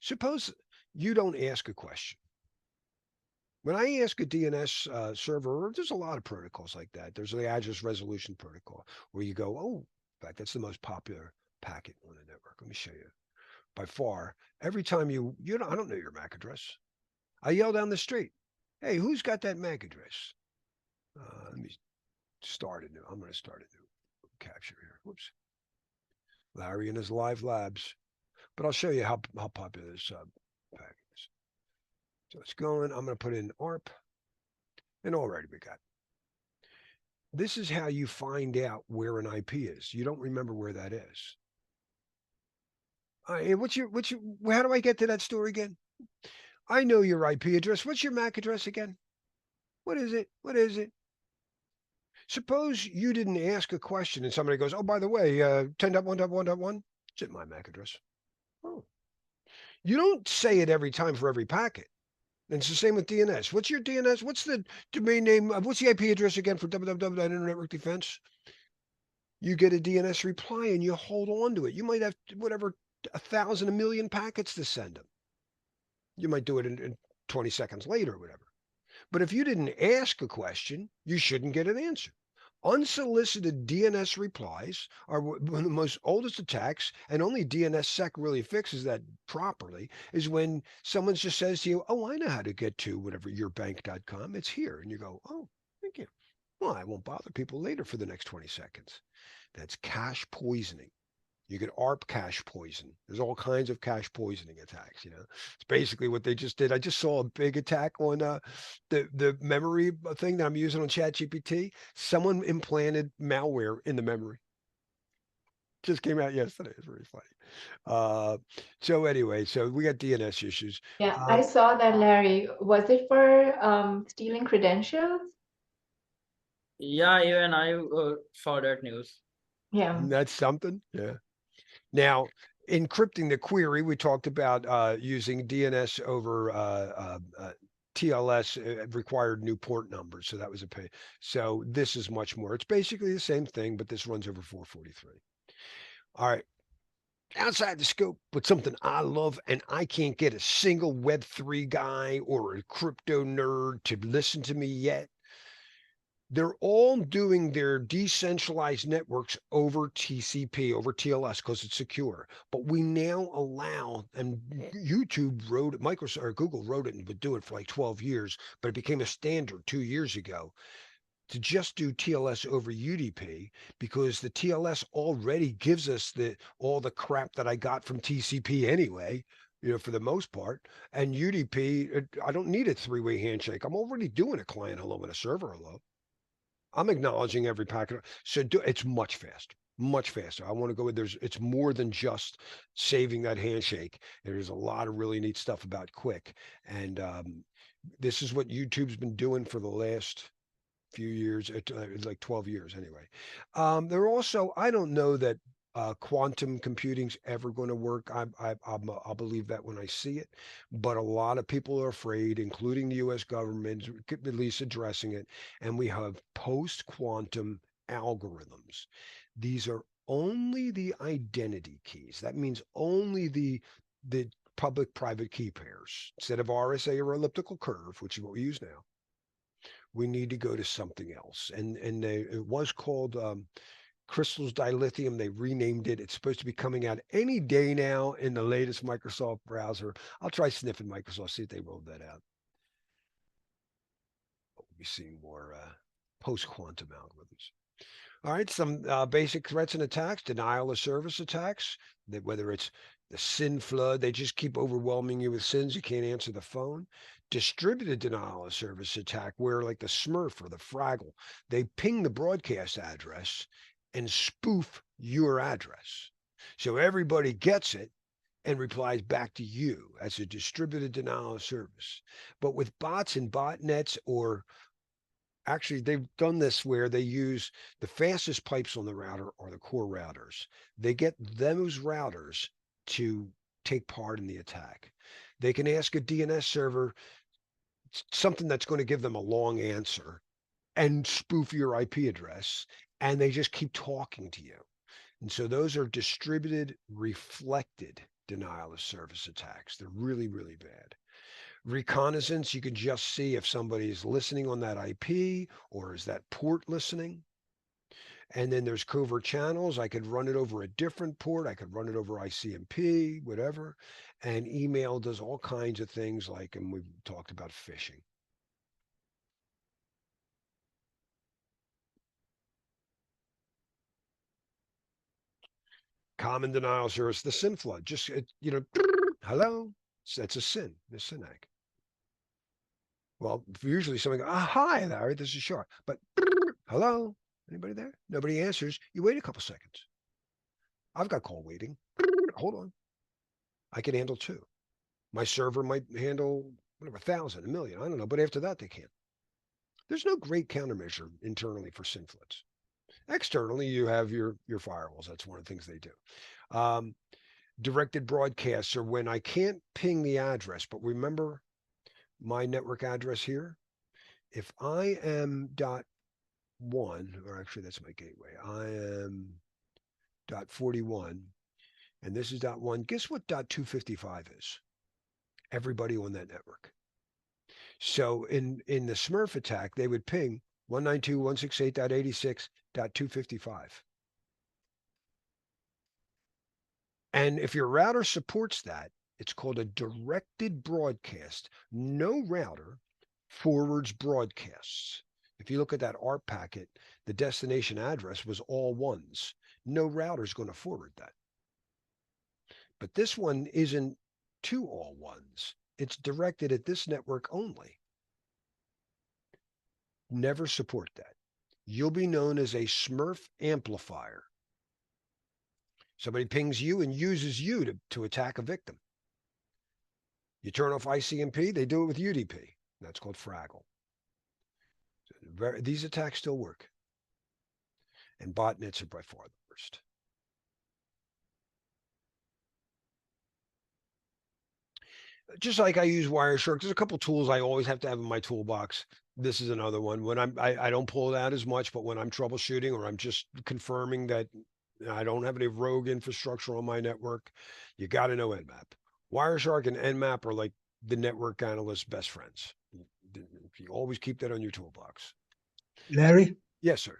Suppose you don't ask a question. When I ask a DNS server, there's a lot of protocols like that. There's the address resolution protocol where you go, oh, in fact, that's the most popular packet on the network. Let me show you. By far, every time I don't know your MAC address. I yell down the street, hey, who's got that MAC address? Let me start a new. I'm going to start a new capture here. Whoops. Larry and his live labs. But I'll show you how popular this packet is. So it's going. I'm going to put in ARP. And already we got. This is how you find out where an IP is. You don't remember where that is. How do I get to that store again? I know your IP address. What's your MAC address again? What is it? What is it? Suppose you didn't ask a question and somebody goes, oh, by the way, 10.1.1.1, it's in my MAC address. Oh. You don't say it every time for every packet. And it's the same with DNS. What's your DNS? What's the domain name? What's the IP address again for www.Internet Network Defense? You get a DNS reply and you hold on to it. You might have whatever 1,000, 1,000,000 packets to send them. You might do it in 20 seconds later or whatever. But if you didn't ask a question, you shouldn't get an answer. Unsolicited DNS replies are one of the most oldest attacks, and only DNSSEC really fixes that properly, is when someone just says to you, oh, I know how to get to whatever yourbank.com. It's here. And you go, oh, thank you. Well, I won't bother people later for the next 20 seconds. That's cache poisoning. You get ARP cache poison. There's all kinds of cache poisoning attacks. It's basically what they just did. I just saw a big attack on the memory thing that I'm using on ChatGPT. Someone implanted malware in the memory. Just came out yesterday. It's very funny. So anyway, so we got DNS issues. Yeah, I saw that, Larry. Was it for stealing credentials? Yeah, even I saw that news. Yeah. That's something. Yeah. Now, encrypting the query, we talked about using DNS over TLS required new port numbers. So that was a pay. So this is much more. It's basically the same thing, but this runs over 443. All right. Outside the scope, but something I love, and I can't get a single Web3 guy or a crypto nerd to listen to me yet. They're all doing their decentralized networks over TCP, over TLS, because it's secure. But we now allow, and YouTube wrote it, Microsoft or Google wrote it and would do it for like 12 years, but it became a standard 2 years ago to just do TLS over UDP, because the TLS already gives us all the crap that I got from TCP anyway, for the most part. And UDP, I don't need a three-way handshake. I'm already doing a client hello and a server hello. I'm acknowledging every packet. So it's much faster, much faster. I want to go it's more than just saving that handshake. There's a lot of really neat stuff about Quick. And this is what YouTube's been doing for the last few years, like 12 years anyway. They're also, I don't know that quantum computing's ever going to work. I'll believe that when I see it, but a lot of people are afraid, including the U.S. government, at least addressing it. And we have post-quantum algorithms. These are only the identity keys. That means only the public-private key pairs instead of RSA or elliptical curve, which is what we use now. We need to go to something else. And it was called Crystals dilithium, they renamed it. It's supposed to be coming out any day now in the latest Microsoft browser. I'll try sniffing Microsoft, see if they rolled that out. We'll be seeing more post-quantum algorithms. All right, some basic threats and attacks, denial of service attacks, that whether it's the sin flood, they just keep overwhelming you with sins, you can't answer the phone. Distributed denial of service attack, where like the Smurf or the Fraggle, they ping the broadcast address and spoof your address. So everybody gets it and replies back to you as a distributed denial of service. But with bots and botnets, or actually they've done this where they use the fastest pipes on the router or the core routers. They get those routers to take part in the attack. They can ask a DNS server something that's going to give them a long answer and spoof your IP address, and they just keep talking to you. And so those are distributed reflected denial of service attacks. They're really, really bad. Reconnaissance, you can just see if somebody is listening on that IP or is that port listening. And then there's covert channels. I could run it over a different port. I could run it over ICMP, whatever. And email does all kinds of things like, and we've talked about phishing. Common denial service, the sin flood. Just, hello, that's a sin, the sin act. Well, usually someone goes, hi, Larry, this is Sharp. But hello, anybody there? Nobody answers. You wait a couple seconds. I've got call waiting. Hold on. I can handle 2. My server might handle whatever, 1,000, 1,000,000. I don't know. But after that, they can't. There's no great countermeasure internally for sin floods. Externally, you have your firewalls. That's one of the things they do. Directed broadcasts are when I can't ping the address, but remember my network address here. If I am .1, or actually that's my gateway, I am .41, and this is .1. Guess what .255 is? Everybody on that network. So in the Smurf attack, they would ping 192.168.86.255. And if your router supports that, it's called a directed broadcast. No router forwards broadcasts. If you look at that ARP packet, the destination address was all ones. No router is going to forward that. But this one isn't to all ones. It's directed at this network only. Never support that. You'll be known as a Smurf amplifier. Somebody pings you and uses you to attack a victim. You turn off ICMP, they do it with UDP. That's called Fraggle. So these attacks still work. And botnets are by far the worst. Just like I use Wireshark, there's a couple tools I always have to have in my toolbox. This is another one. When I don't pull it out as much, but when I'm troubleshooting or I'm just confirming that I don't have any rogue infrastructure on my network, you got to know Nmap. Wireshark and Nmap are like the network analyst's best friends. You always keep that on your toolbox. Larry, Yes, sir.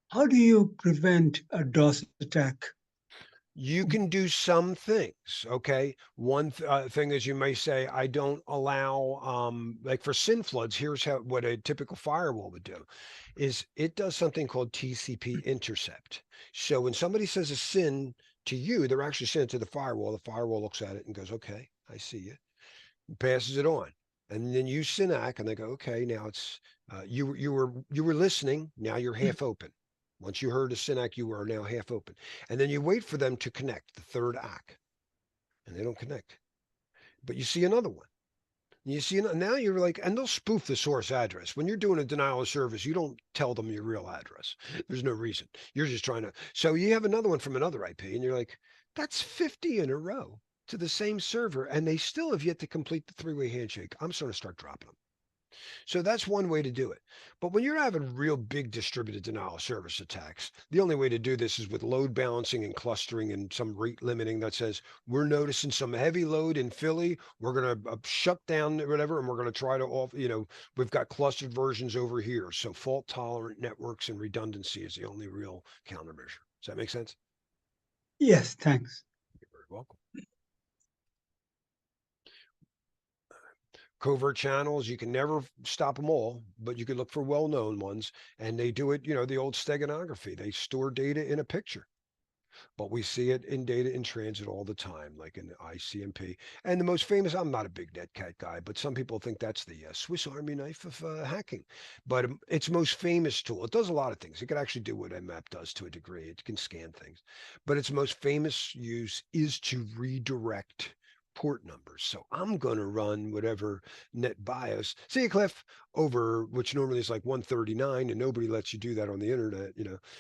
how do you prevent a DOS attack? You can do some things, okay? One thing is you may say, I don't allow, like for sin floods, here's what a typical firewall would do, is it does something called TCP intercept. So when somebody says a sin to you, they're actually sending it to the firewall. The firewall looks at it and goes, okay, I see you, and passes it on. And then you synac and they go, okay, now it's, you were listening, now you're half open. Once you heard a synac, you are now half open. And then you wait for them to connect, the third ACK. And they don't connect. But you see another one. And you see, now you're like, and they'll spoof the source address. When you're doing a denial of service, you don't tell them your real address. There's no reason. You're just trying to. So you have another one from another IP, and you're like, that's 50 in a row to the same server, and they still have yet to complete the 3-way handshake. I'm starting to start dropping them. So that's one way to do it. But when you're having real big distributed denial of service attacks, the only way to do this is with load balancing and clustering and some rate limiting that says we're noticing some heavy load in Philly. We're going to shut down whatever, and we're going to try to we've got clustered versions over here. So fault tolerant networks and redundancy is the only real countermeasure. Does that make sense? Yes, thanks. You're very welcome. Covert channels, you can never stop them all, but you can look for well-known ones, and they do it, the old steganography. They store data in a picture, but we see it in data in transit all the time, like in the ICMP. And the most famous, I'm not a big netcat guy, but some people think that's the Swiss Army knife of hacking. But its most famous tool, it does a lot of things. It can actually do what Nmap does to a degree. It can scan things, but its most famous use is to redirect port numbers. So I'm going to run whatever net BIOS, see you, Cliff, over, which normally is like 139, and nobody lets you do that on the internet.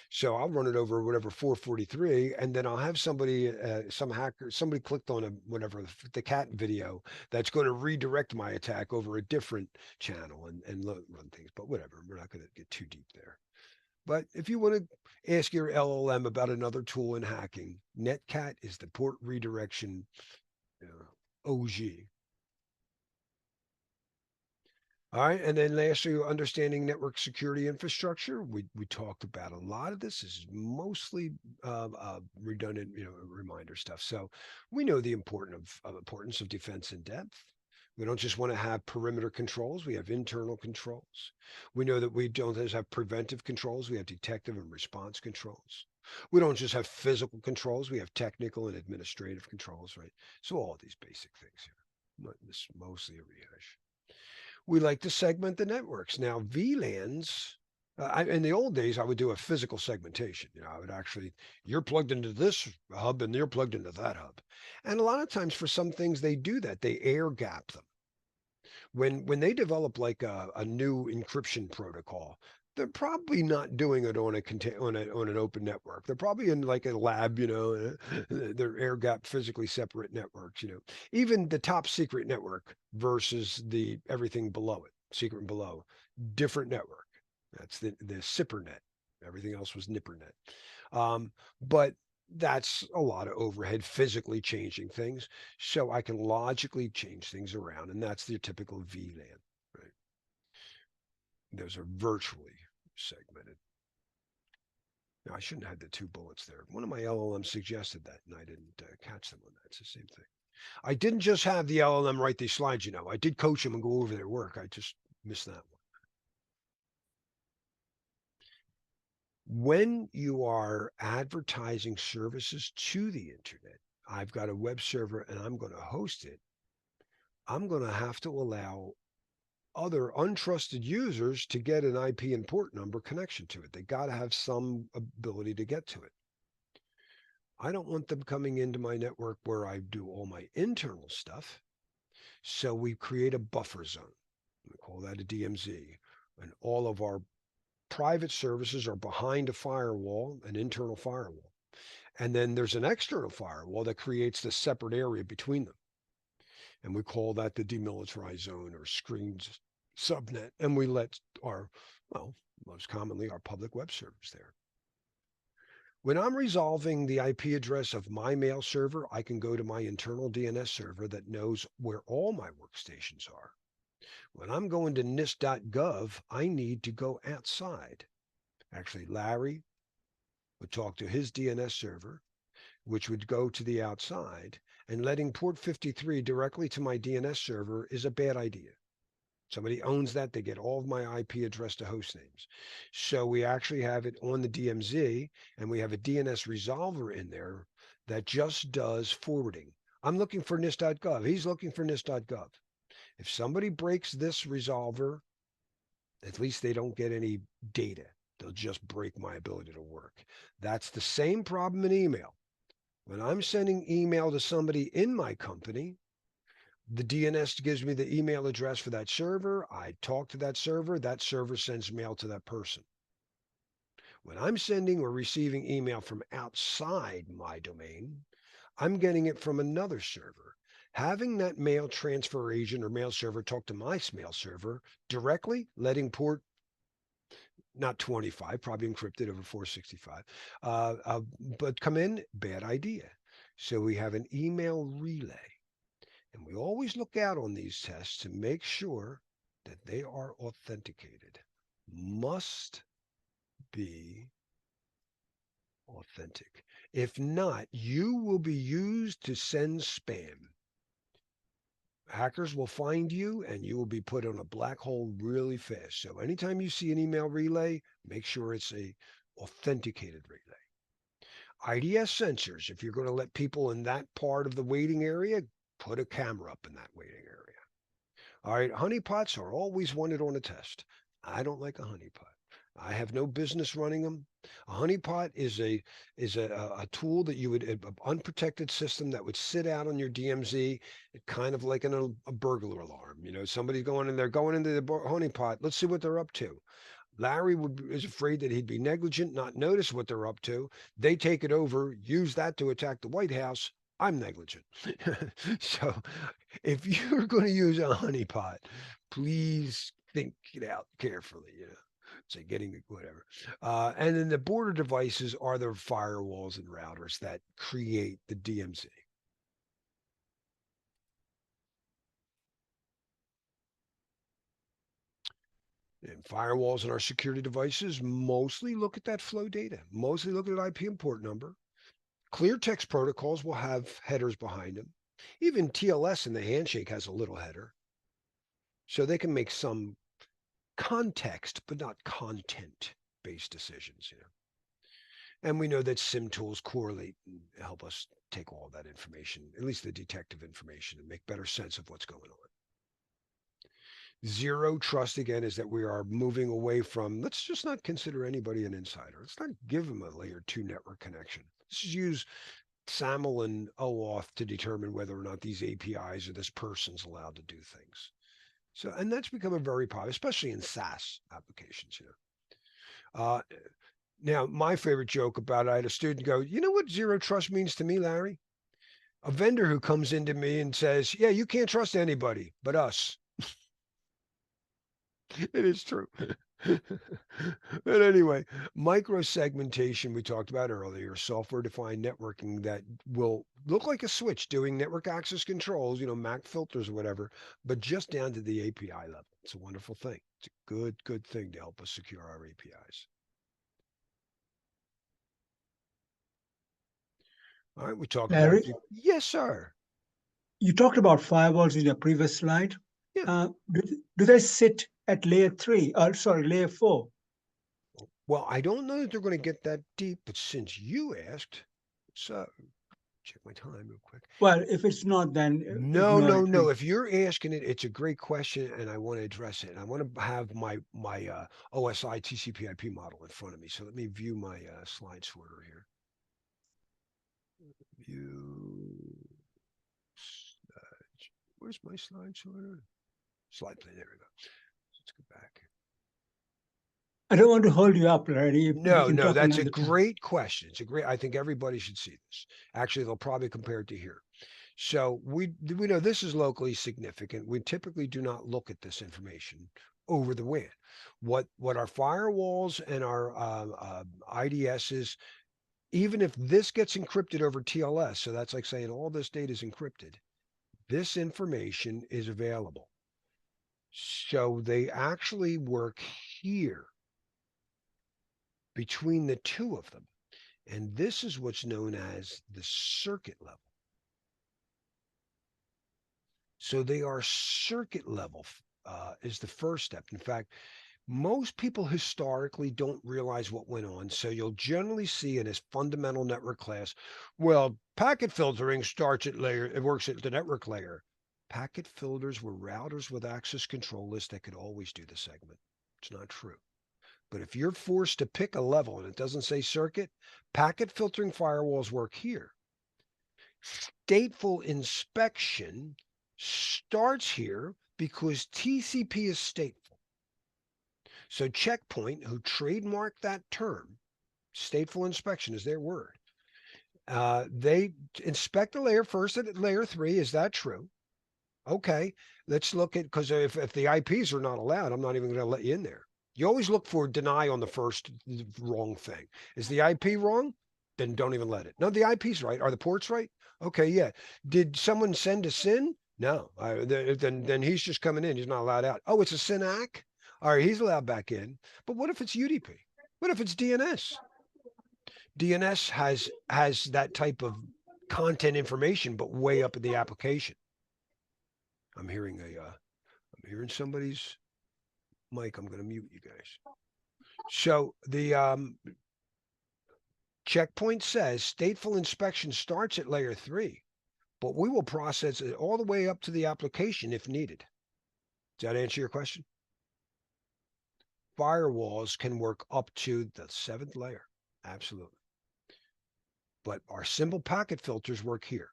So I'll run it over whatever 443, and then I'll have somebody, some hacker, somebody clicked on whatever the cat video that's going to redirect my attack over a different channel and run things. But whatever, we're not going to get too deep there. But if you want to ask your LLM about another tool in hacking, Netcat is the port redirection OG. All right, and then lastly, understanding network security infrastructure. We talked about a lot of this. This is mostly redundant, reminder stuff. So we know the importance of defense in depth. We don't just want to have perimeter controls. We have internal controls. We know that we don't just have preventive controls. We have detective and response controls. We don't just have physical controls. We have technical and administrative controls, right? So all these basic things here. This is mostly a rehash. We like to segment the networks. Now, VLANs, in the old days, I would do a physical segmentation. I would actually, you're plugged into this hub and you're plugged into that hub. And a lot of times for some things, they do that. They air gap them. When they develop like a new encryption protocol, they're probably not doing it on an open network. They're probably in like a lab, they're air gap physically separate networks, Even the top secret network versus the everything below it, secret and below, different network. That's the SIPRnet. Everything else was NIPRnet. But that's a lot of overhead physically changing things. So I can logically change things around, and that's the typical VLAN, right? Those are virtually segmented. Now, I shouldn't have had the two bullets there. One of my LLMs suggested that, and I didn't catch them on that. It's the same thing. I didn't just have the LLM write these slides, I did coach them and go over their work. I just missed that one. When you are advertising services to the internet, I've got a web server and I'm going to host it. I'm going to have to allow other untrusted users to get an IP and port number connection to it. They got to have some ability to get to it. I don't want them coming into my network where I do all my internal stuff. So we create a buffer zone. We call that a DMZ. And all of our private services are behind a firewall, an internal firewall. And then there's an external firewall that creates the separate area between them. And we call that the demilitarized zone or screens subnet. And we let most commonly our public web servers there. When I'm resolving the IP address of my mail server, I can go to my internal DNS server that knows where all my workstations are. When I'm going to NIST.gov, I need to go outside. Actually, Larry would talk to his DNS server, which would go to the outside, and letting port 53 directly to my DNS server is a bad idea. Somebody owns that, they get all of my IP address to host names. So we actually have it on the DMZ, and we have a DNS resolver in there that just does forwarding. I'm looking for NIST.gov. He's looking for NIST.gov. If somebody breaks this resolver, at least they don't get any data. They'll just break my ability to work. That's the same problem in email. When I'm sending email to somebody in my company, the DNS gives me the email address for that server. I talk to that server sends mail to that person. When I'm sending or receiving email from outside my domain, I'm getting it from another server. Having that mail transfer agent or mail server talk to my mail server directly, letting port not 25, probably encrypted over 465, but come in, bad idea. So we have an email relay. And we always look out on these tests to make sure that they are authenticated. Must be authentic. If not, you will be used to send spam. Hackers will find you and you will be put on a black hole really fast. So anytime you see an email relay, make sure it's a authenticated relay. IDS sensors, if you're going to let people in that part of the waiting area, put a camera up in that waiting area. All right, honeypots are always wanted on a test. I don't like a honeypot. I have no business running them. A honeypot is a tool that you would an unprotected system that would sit out on your DMZ, kind of like a burglar alarm. You know, somebody's going in there, going into the honeypot. Let's see what they're up to. Larry is afraid that he'd be negligent, not notice what they're up to. They take it over, use that to attack the White House. I'm negligent. So if you're going to use a honeypot, please think it out carefully, you know. Say getting whatever. And then the border devices are the firewalls and routers that create the DMZ. And firewalls and our security devices mostly look at that flow data, mostly look at IP and port number. Clear text protocols will have headers behind them. Even TLS in the handshake has a little header. So they can make some context, but not content-based decisions, you know. And we know that SIM tools correlate and help us take all that information, at least the detective information, and make better sense of what's going on. Zero trust, again, is that we are moving away from, let's just not consider anybody an insider. Let's not give them a layer 2 network connection. Let's just use SAML and OAuth to determine whether or not these APIs or this person's allowed to do things. So, and that's become a very popular, especially in SaaS applications, you know. Now, my favorite joke about it, I had a student go, you know what zero trust means to me, Larry? A vendor who comes into me and says, yeah, you can't trust anybody but us. It is true. But anyway, micro-segmentation we talked about earlier, software-defined networking that will look like a switch doing network access controls, you know, MAC filters or whatever, but just down to the API level. It's a wonderful thing. It's a good thing to help us secure our APIs. All right, we talked Larry, about, yes, sir. you talked about firewalls in your previous slide. Yeah. Do they sit at layer 3, or sorry, layer 4? Well, I don't know that they're going to get that deep, but since you asked, so check my time real quick. Well, if it's not, then No, ignore no, it. no. If you're asking it, it's a great question, and I want to address it. And I want to have my OSI TCP/IP model in front of me. So let me view my slide sorter here. View. Where's my slide sorter? Slide play. There we go. Let's go back. I don't want to hold you up, Larry. No, that's a great question. It's a great, I think everybody should see this. Actually, they'll probably compare it to here. So we know this is locally significant. We typically do not look at this information over the WAN. What our firewalls and our IDSs, even if this gets encrypted over TLS, so that's like saying all this data is encrypted, this information is available. So they actually work here between the two of them. And this is what's known as the circuit level. So they are circuit level is the first step. In fact, most people historically don't realize what went on. So you'll generally see in this fundamental network class, well, packet filtering starts at layer, it works at the network layer. Packet filters were routers with access control lists that could always do the segment. It's not true. But if you're forced to pick a level and it doesn't say circuit, packet filtering firewalls work here. Stateful inspection starts here because TCP is stateful. So Checkpoint, who trademarked that term, stateful inspection is their word, They inspect the layer first at layer 3. Is that true? Okay, let's look at, because if the IPs are not allowed, I'm not even going to let you in there. You always look for deny on the first wrong thing. Is the IP wrong? Then don't even let it. No, the IP's right. Are the ports right? Okay, yeah. Did someone send a SYN? No. Then he's just coming in. He's not allowed out. Oh, it's a SYNAC? All right, he's allowed back in. But what if it's UDP? What if it's DNS? DNS has that type of content information, but way up in the application. I'm hearing somebody's mic. I'm going to mute you guys. So the checkpoint says stateful inspection starts at layer 3, but we will process it all the way up to the application if needed. Does that answer your question? Firewalls can work up to the 7th layer. Absolutely. But our simple packet filters work here.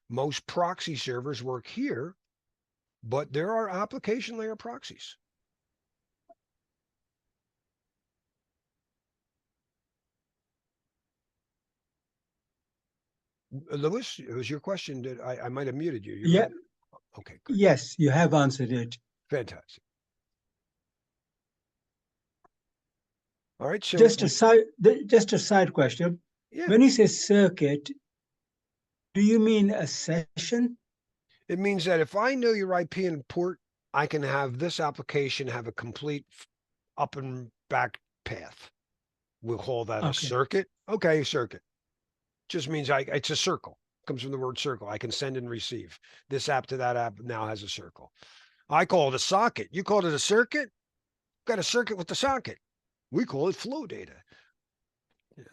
Most proxy servers work here, but there are application layer proxies. Lewis, it was your question. That I might have muted you. Yeah. Okay, good. Yes, you have answered it. Fantastic. All right. So just a side question. Yeah. When you say circuit, do you mean a session? It means that if I know your IP and port, I can have this application have a complete up and back path. We'll call that a circuit. Okay, circuit. Just means it's a circle. Comes from the word circle. I can send and receive. This app to that app now has a circle. I call it a socket. You called it a circuit? Got a circuit with the socket. We call it flow data. Yeah.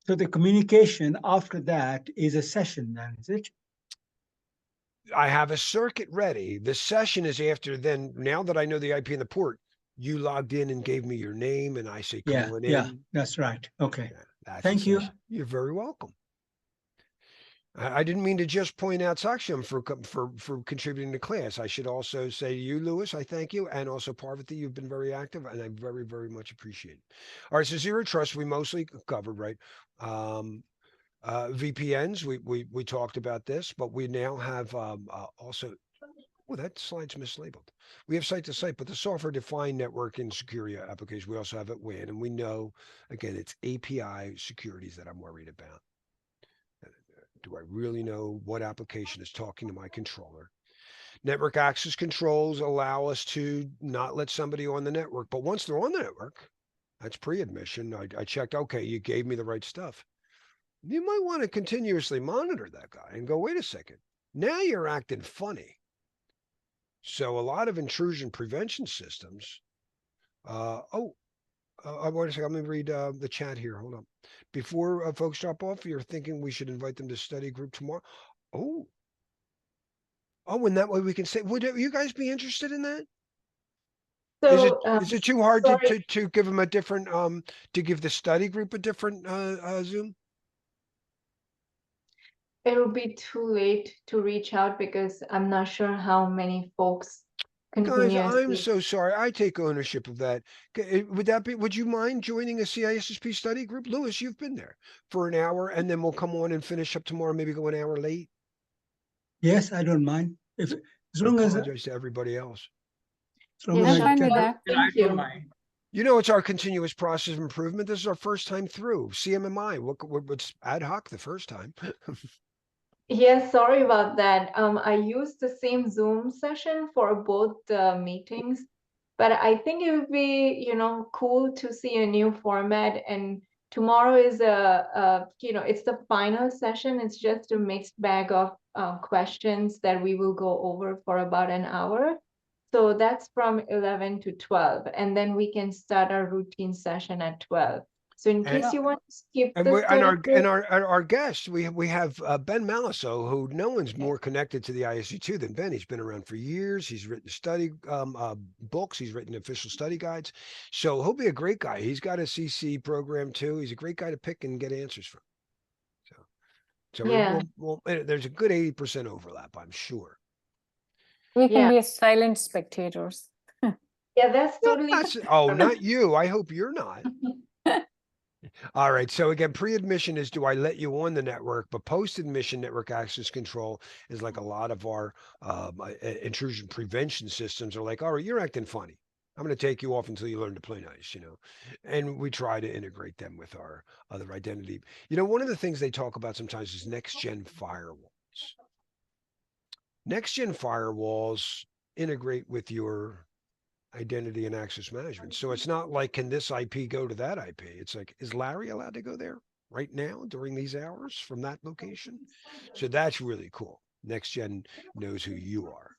So the communication after that is a session then, is it? I have a circuit ready. The session is after then. Now that I know the IP and the port, you logged in and gave me your name and I say, call it in. Yeah, that's right. Okay. Yeah, thank you. You're very welcome. I didn't mean to just point out Saksham for contributing to class. I should also say to you, Lewis, I thank you. And also Parvati, you've been very active and I very, very much appreciate it. All right. So zero trust, we mostly covered, right? VPNs, we talked about this, but we now have also, oh, that slide's mislabeled. We have site to site, but the software defined networking security application, we also have at WAN. And we know, again, it's API securities that I'm worried about. Do I really know what application is talking to my controller? Network access controls allow us to not let somebody on the network, but once they're on the network, that's pre-admission. I checked, okay, you gave me the right stuff. You might want to continuously monitor that guy and go, wait a second, now you're acting funny. So a lot of intrusion prevention systems, I want to say, let me read the chat here. Hold on. Before folks drop off, you're thinking we should invite them to study group tomorrow. Oh, and that way we can say, would you guys be interested in that? So, is it too hard sorry. to give them a different, to give the study group a different Zoom? It'll be too late to reach out because I'm not sure how many folks Guys, I'm continuously. so sorry. I take ownership of that. Would you mind joining a CISSP study group? Lewis, you've been there for an hour and then we'll come on and finish up tomorrow, maybe go an hour late. Yes, I don't mind. As long I as apologize to everybody else. Yeah, I'm sure. fine with that. I Thank don't you. mind. You know, it's our continuous process of improvement. This is our first time through CMMI. What's ad hoc the first time? Yes, sorry about that. I used the same Zoom session for both meetings, but I think it would be, cool to see a new format. And tomorrow is it's the final session. It's just a mixed bag of questions that we will go over for about an hour. So that's from 11 to 12, and then we can start our routine session at 12. So in case you want to skip And the study group, our guest, we have Ben Maliso, who no one's more connected to the ISU2 than Ben. He's been around for years. He's written study books. He's written official study guides. So he'll be a great guy. He's got a CC program too. He's a great guy to pick and get answers from. So Yeah. there's a good 80% overlap, I'm sure. We can Yeah. be silent spectators. Yeah, that's totally. Oh, not you. I hope you're not. All right. So again, pre-admission is do I let you on the network, but post-admission network access control is like a lot of our intrusion prevention systems are like, all right, you're acting funny. I'm going to take you off until you learn to play nice, and we try to integrate them with our other identity. One of the things they talk about sometimes is next-gen firewalls. Next-gen firewalls integrate with your identity and access management. So it's not like, can this IP go to that IP? It's like, is Larry allowed to go there right now during these hours from that location? So that's really cool. Next Gen knows who you are.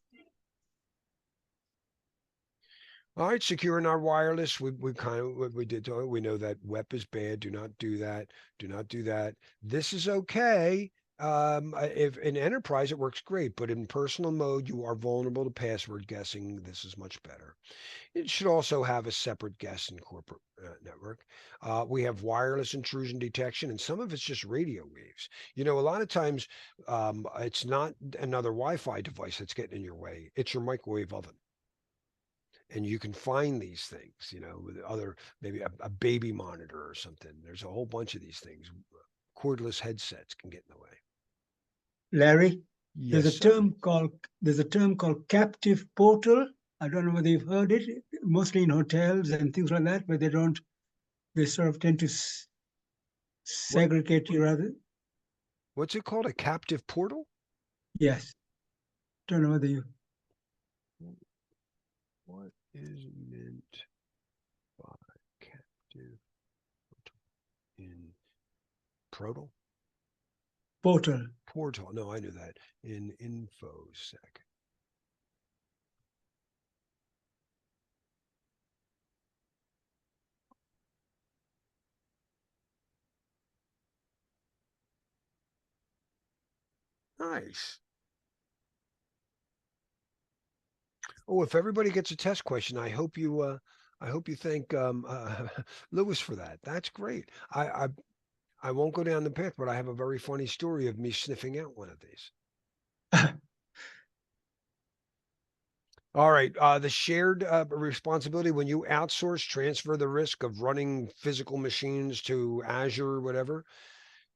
All right, securing our wireless. We kind of what we did. We know that WEP is bad. Do not do that. Do not do that. This is okay. If in enterprise it works great, but in personal mode you are vulnerable to password guessing. This is much better. It should also have a separate guest and corporate network. We have wireless intrusion detection, and some of it's just radio waves. A lot of times it's not another Wi-Fi device that's getting in your way. It's your microwave oven. And you can find these things, with other, maybe a baby monitor or something. There's a whole bunch of these things. Cordless headsets can get in the way. Larry, Yes, there's a sir. term called captive portal. I don't know whether you've heard it, mostly in hotels and things like that, where they sort of tend to segregate you rather. What's it called? A captive portal? Yes. Don't know whether you. What is meant by captive in portal? Portal. No, I knew that. In InfoSec. Nice. Oh, if everybody gets a test question, I hope you thank Lewis for that. That's great. I won't go down the path, but I have a very funny story of me sniffing out one of these. All right. The shared responsibility when you outsource, transfer the risk of running physical machines to Azure or whatever,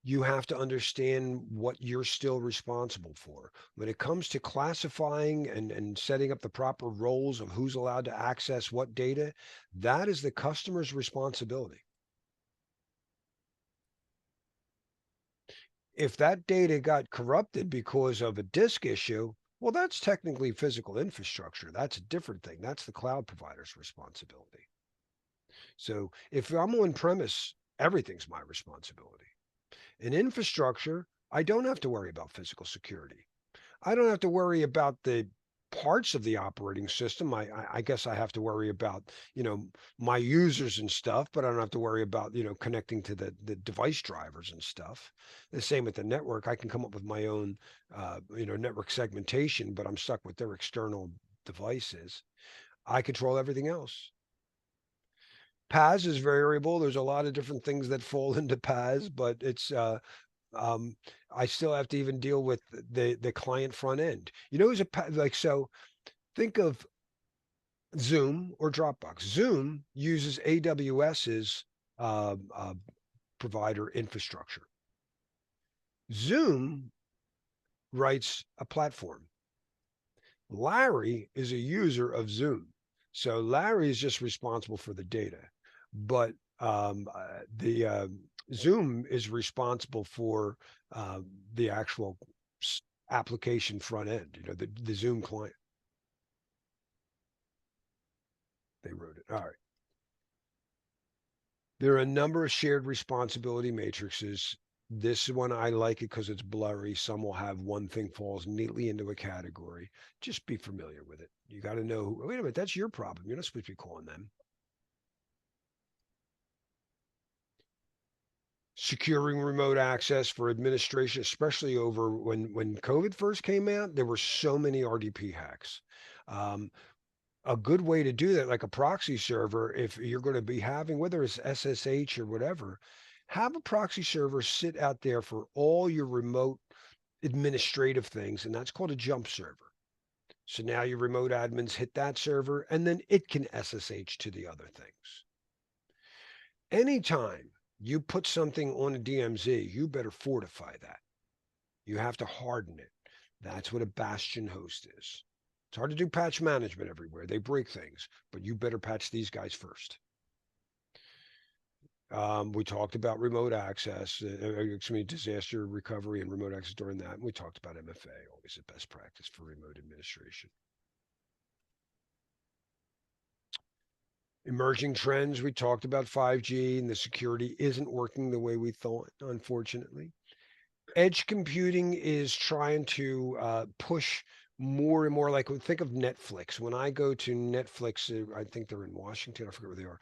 you have to understand what you're still responsible for. When it comes to classifying and setting up the proper roles of who's allowed to access what data, that is the customer's responsibility. If that data got corrupted because of a disk issue, well, that's technically physical infrastructure. That's a different thing. That's the cloud provider's responsibility. So if I'm on premise, everything's my responsibility. In infrastructure, I don't have to worry about physical security. I don't have to worry about the parts of the operating system. I guess I have to worry about, my users and stuff, but I don't have to worry about, connecting to the device drivers and stuff. The same with the network. I can come up with my own, network segmentation, but I'm stuck with their external devices. I control everything else. PaaS is variable. There's a lot of different things that fall into PaaS, but it's I still have to even deal with the client front end. Who's so think of Zoom or Dropbox. Zoom uses AWS's provider infrastructure. Zoom writes a platform. Larry is a user of Zoom. So Larry is just responsible for the data, but the Zoom is responsible for the actual application front end, the Zoom client. They wrote it. All right. There are a number of shared responsibility matrices. This one, I like it because it's blurry. Some will have one thing falls neatly into a category. Just be familiar with it. You got to know, wait a minute, that's your problem. You're not supposed to be calling them. Securing remote access for administration, especially over when COVID first came out, there were so many RDP hacks. A good way to do that, like a proxy server, if you're going to be having, whether it's SSH or whatever, have a proxy server sit out there for all your remote administrative things, and that's called a jump server. So now your remote admins hit that server, and then it can SSH to the other things. Anytime You put something on a DMZ, you better fortify that. You have to harden it. That's what a bastion host is. It's hard to do patch management everywhere. They break things, but you better patch these guys first. We talked about remote access, excuse me, disaster recovery and remote access during that. And we talked about MFA, always the best practice for remote administration. Emerging trends, we talked about 5G and the security isn't working the way we thought, unfortunately. Edge computing is trying to push more and more, like think of Netflix. When I go to Netflix, I think they're in Washington, I forget where they are,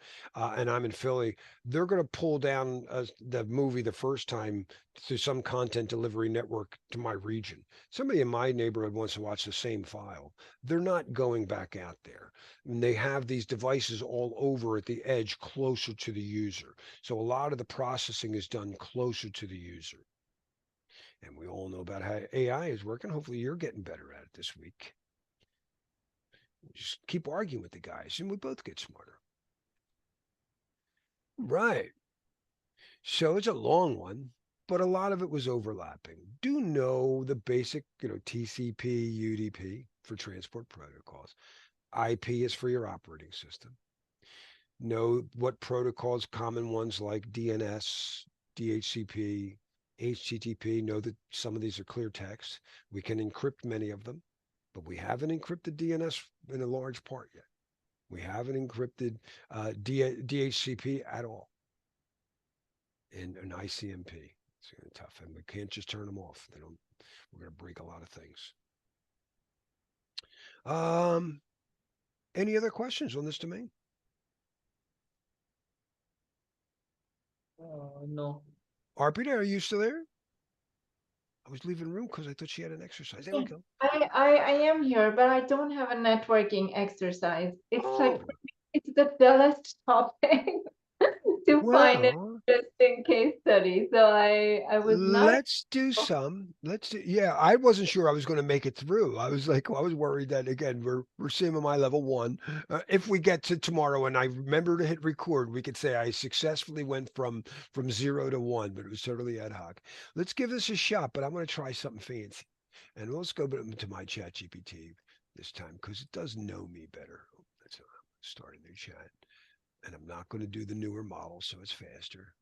and I'm in Philly, they're going to pull down the movie the first time through some content delivery network to my region. Somebody in my neighborhood wants to watch the same file. They're not going back out there. And they have these devices all over at the edge closer to the user. So a lot of the processing is done closer to the user. And we all know about how AI is working. Hopefully you're getting better at it this week. Just keep arguing with the guys and we both get smarter. Right. So it's a long one, but a lot of it was overlapping. Do know the basic, TCP, UDP for transport protocols. IP is for your operating system. Know what protocols, common ones like DNS, DHCP, HTTP, know that some of these are clear text. We can encrypt many of them, but we haven't encrypted DNS in a large part yet. We haven't encrypted DHCP at all. And an ICMP. It's going to be tough, and we can't just turn them off. We're going to break a lot of things. Any other questions on this domain? No. Arpita, are you still there? I was leaving the room because I thought she had an exercise. There we go. I am here, but I don't have a networking exercise. It's like Oh, it's the dullest topic to find an well, interesting case study. So I was not. let's do some. Yeah, I wasn't sure I was going to make it through. I was like, I was worried that again, we're seeing my level 1. If we get to tomorrow and I remember to hit record, we could say I successfully went from 0 to 1, but it was totally ad hoc. Let's give this a shot, but I'm going to try something fancy. And let's go to my chat GPT this time because it does know me better. Oh, that's starting the chat. And I'm not going to do the newer model, so it's faster.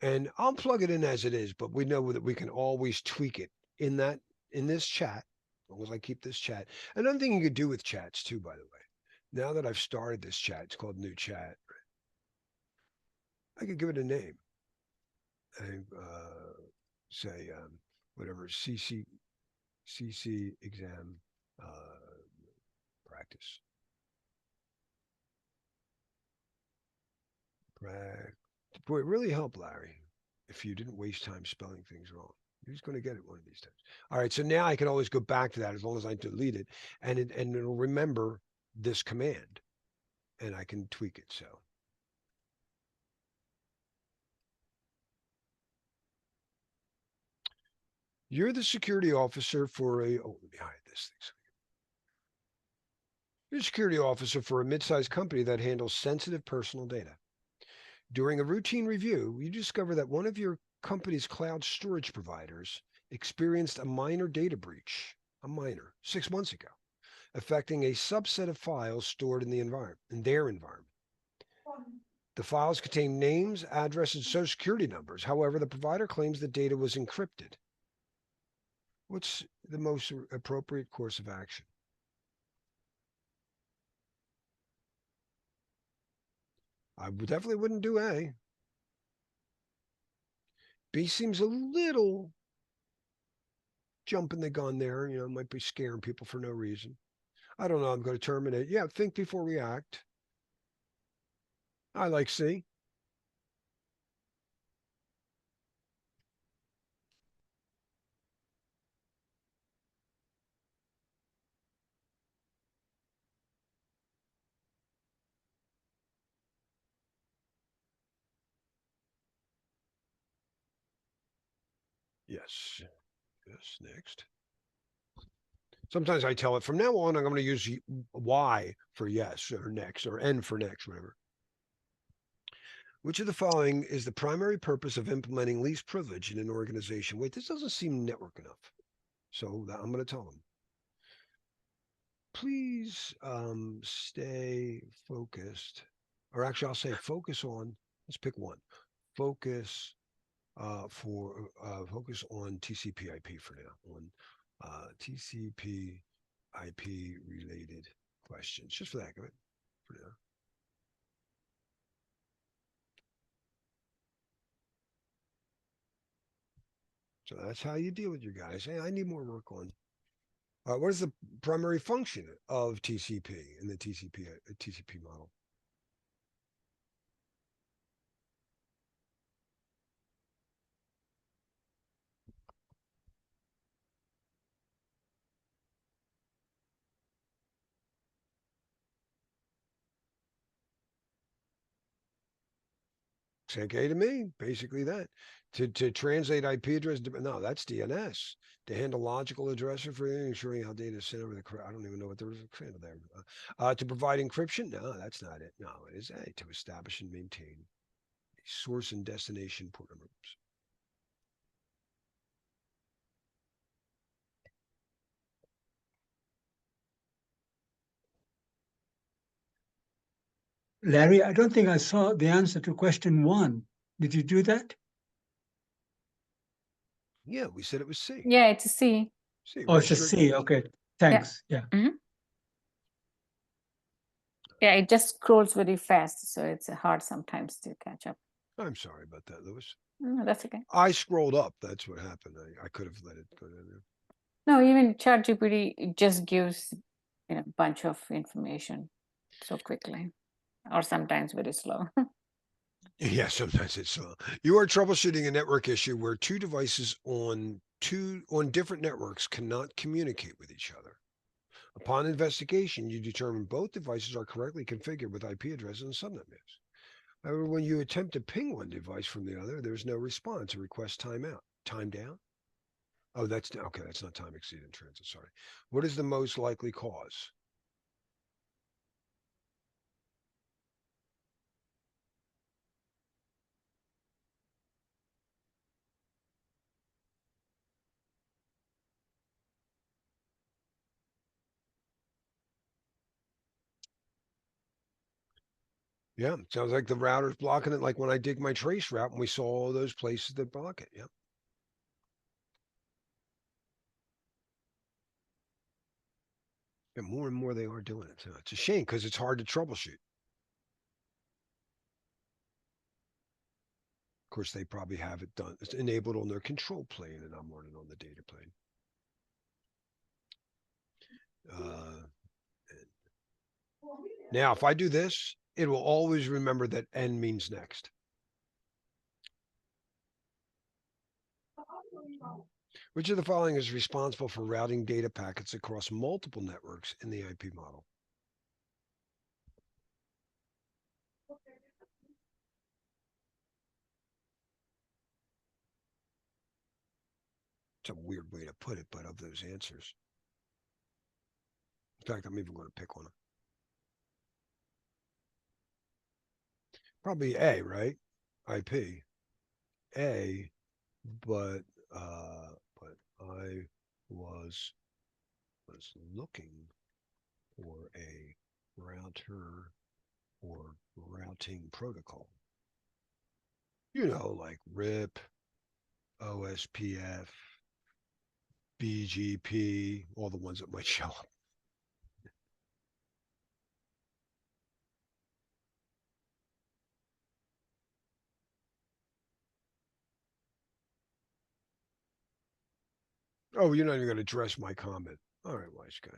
And I'll plug it in as it is, but we know that we can always tweak it in this chat, as long as I keep this chat. Another thing you could do with chats too, by the way. Now that I've started this chat, it's called New Chat. I could give it a name. And say whatever CC exam practice. Boy, it really helped, Larry, if you didn't waste time spelling things wrong. You're just going to get it one of these times. All right, so now I can always go back to that as long as I delete it, and it'll remember this command, and I can tweak it. So you're the security officer for a. Oh, let me hide this thing. You're a security officer for a mid-sized company that handles sensitive personal data. During a routine review, you discover that one of your company's cloud storage providers experienced a minor data breach, 6 months ago, affecting a subset of files stored in their environment. The files contain names, addresses, and social security numbers. However, the provider claims the data was encrypted. What's the most appropriate course of action? I definitely wouldn't do A. B seems a little jumping the gun there, might be scaring people for no reason. I don't know. I'm going to terminate. Yeah, think before we act. I like C. Yes. Yes, next. Sometimes I tell it from now on, I'm going to use Y for yes or next or N for next, whatever. Which of the following is the primary purpose of implementing least privilege in an organization? Wait, this doesn't seem network enough. So I'm going to tell them. Please stay focused. Or actually, I'll say focus on, let's pick one. Focus focus on TCP IP for now, on TCP IP related questions, just for the heck of it, for now. So that's how you deal with your guys. Hey, I need more work on. What is the primary function of TCP in the TCP model? It's okay to me, basically that. To translate IP address, no, that's DNS. To handle logical addressing for ensuring how data is sent over the, I don't even know what there was there. To provide encryption, no, that's not it. No, it is A, to establish and maintain a source and destination port numbers. Larry, I don't think I saw the answer to question 1. Did you do that? Yeah, we said it was C. Yeah, it's a C. C, Oh, it's a C. Okay, thanks. Yeah. Yeah, it just scrolls very fast, so it's hard sometimes to catch up. I'm sorry about that, Lewis. No, that's okay. I scrolled up. That's what happened. I could have let it go down there. No, even ChatGPT just gives a bunch of information so quickly, or sometimes very slow. Yeah, sometimes it's slow. You are troubleshooting a network issue where two devices on different networks cannot communicate with each other. Upon investigation, you determine both devices are correctly configured with IP addresses and subnet maps. However, when you attempt to ping one device from the other, there's no response. A request timeout. Time down? Oh, that's okay. That's not time exceeding transit. Sorry. What is the most likely cause? Yeah, sounds like the router's blocking it, like when I dig my trace route and we saw all those places that block it. Yep. And more they are doing it. So it's a shame because it's hard to troubleshoot. Of course, they probably have it done. It's enabled on their control plane, and I'm running on the data plane. Now, if I do this, it will always remember that N means next. Which of the following is responsible for routing data packets across multiple networks in the IP model? It's a weird way to put it, but of those answers. In fact, I'm even going to pick one. Probably A, right? IP. A, but I was looking for a router or routing protocol. You know, like RIP, OSPF, BGP, all the ones that might show up. Oh, you're not even going to address my comment. All right, wise guy.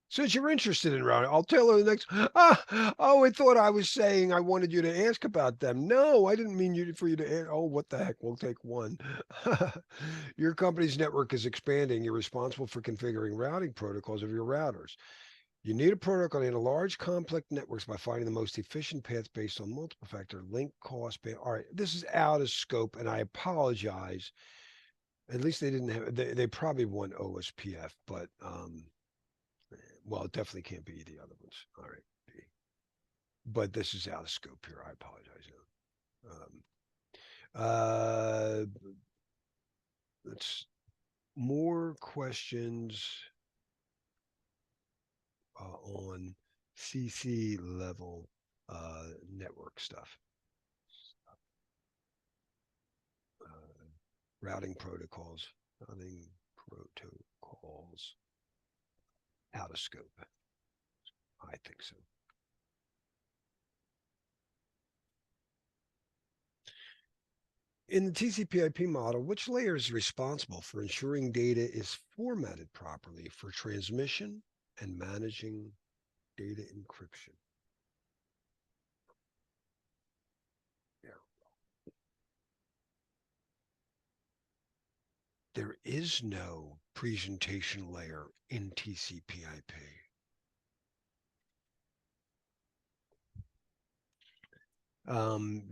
Since you're interested in routing, I'll tell her the next. Oh, I thought I was saying I wanted you to ask about them. No, I didn't mean for you to ask. Oh, what the heck? We'll take one. Your company's network is expanding. You're responsible for configuring routing protocols of your routers. You need a protocol in a large, complex networks by finding the most efficient path based on multiple factor link cost. All right, this is out of scope, and I apologize. At least they didn't have, they probably won OSPF, but, well, it definitely can't be the other ones. All right, B. But this is out of scope here. I apologize. Let's more questions on CC level network stuff. Routing protocols, out of scope. I think so. In the TCP/IP model, which layer is responsible for ensuring data is formatted properly for transmission and managing data encryption? There is no presentation layer in TCP/IP.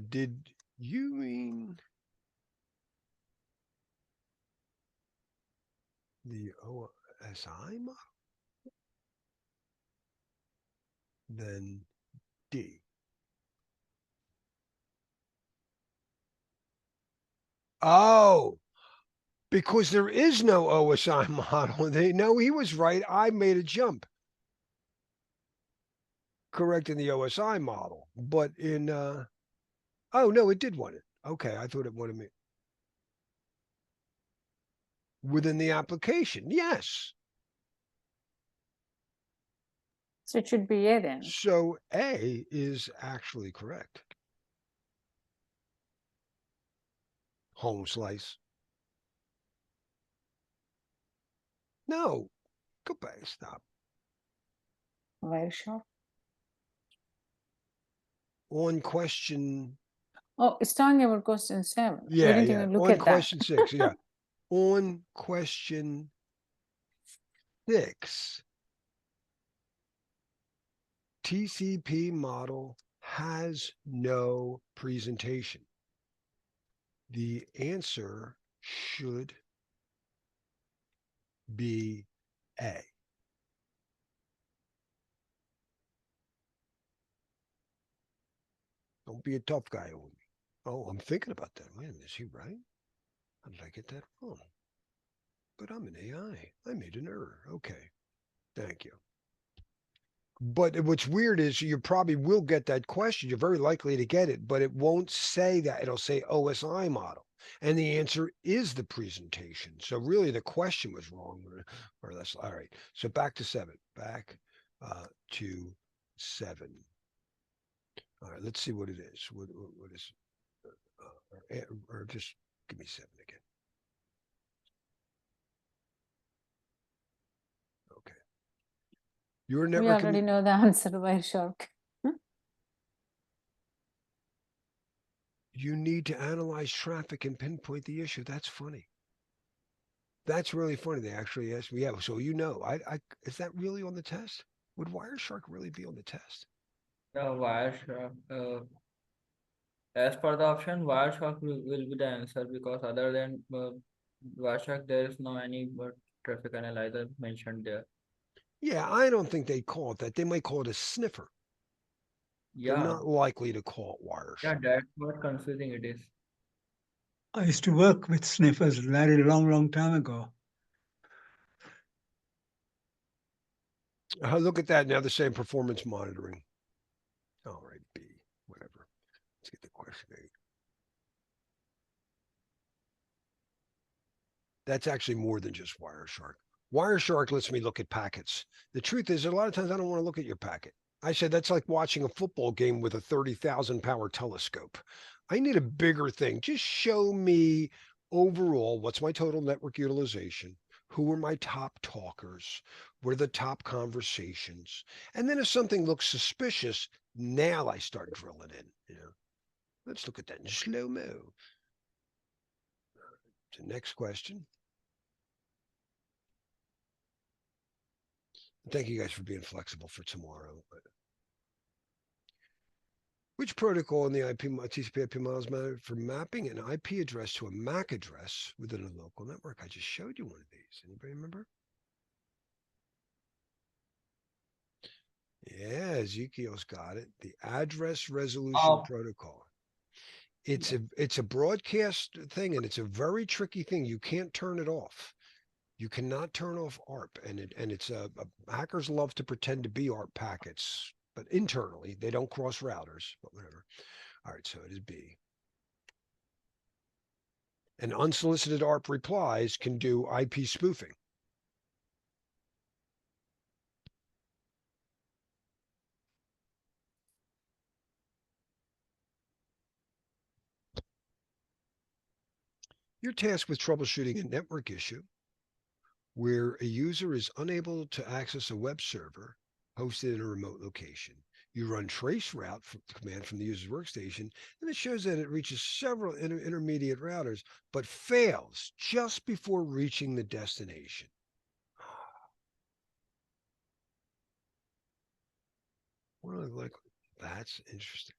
Did you mean the OSI model? Then D. Oh, because there is no OSI model. They know he was right. I made a jump. Correcting the OSI model, but in oh no, it did want it. Okay, I thought it wanted me within the application. Yes. So it should be A then. So A is actually correct. Home slice. No, go back. Stop. Wireshark. On question. Oh, it's talking about question 7. We Yeah, didn't yeah. even look On at that. question 6. Yeah. On question 6. TCP model has no presentation. The answer should be A. Don't be a tough guy on me. Oh, I'm thinking about that. Wait a minute, is he right? How did I get that wrong? But I'm an AI. I made an error. Okay. Thank you. But what's weird is you probably will get that question. You're very likely to get it, but it won't say that. It'll say OSI model. And the answer is the presentation. So really the question was wrong. Or less. All right. So back to 7. Back to 7. All right. Let's see what it is. What is or just give me 7 again. Okay. Your We network. already know the answer, Wireshark. You need to analyze traffic and pinpoint the issue. That's funny. That's really funny. They actually asked me, yeah, so you know, is that really on the test? Would Wireshark really be on the test? Wireshark. As per the option, Wireshark will be the answer because other than Wireshark, there is no any traffic analyzer mentioned there. Yeah, I don't think they call it that. They might call it a sniffer. They're Yeah, not likely to call it yeah, Wireshark. that's what confusing it is. I used to work with sniffers a very long time ago. Look at that. Now they're saying performance monitoring. All right, B, whatever. Let's get the question 8. That's actually more than just Wireshark. Wireshark lets me look at packets. The truth is, a lot of times I don't want to look at your packet. I said that's like watching a football game with a 30,000 power telescope. I need a bigger thing. Just show me overall what's my total network utilization, who are my top talkers, what are the top conversations, and then if something looks suspicious, now I start drilling in. Let's look at that in slow mo. The next question. Thank you guys for being flexible for tomorrow. Which protocol in the TCP IP models matter for mapping an IP address to a MAC address within a local network? I just showed you one of these. Anybody remember? Yeah, Ezekiel's got it. The address resolution protocol. It's a broadcast thing, and it's a very tricky thing. You can't turn it off. You cannot turn off ARP, and it's hackers love to pretend to be ARP packets, but internally they don't cross routers, but whatever. All right, so it is B. And unsolicited ARP replies can do IP spoofing. You're tasked with troubleshooting a network issue where a user is unable to access a web server hosted in a remote location. You run traceroute command from the user's workstation, and it shows that it reaches several intermediate routers, but fails just before reaching the destination. Well, like, that's interesting.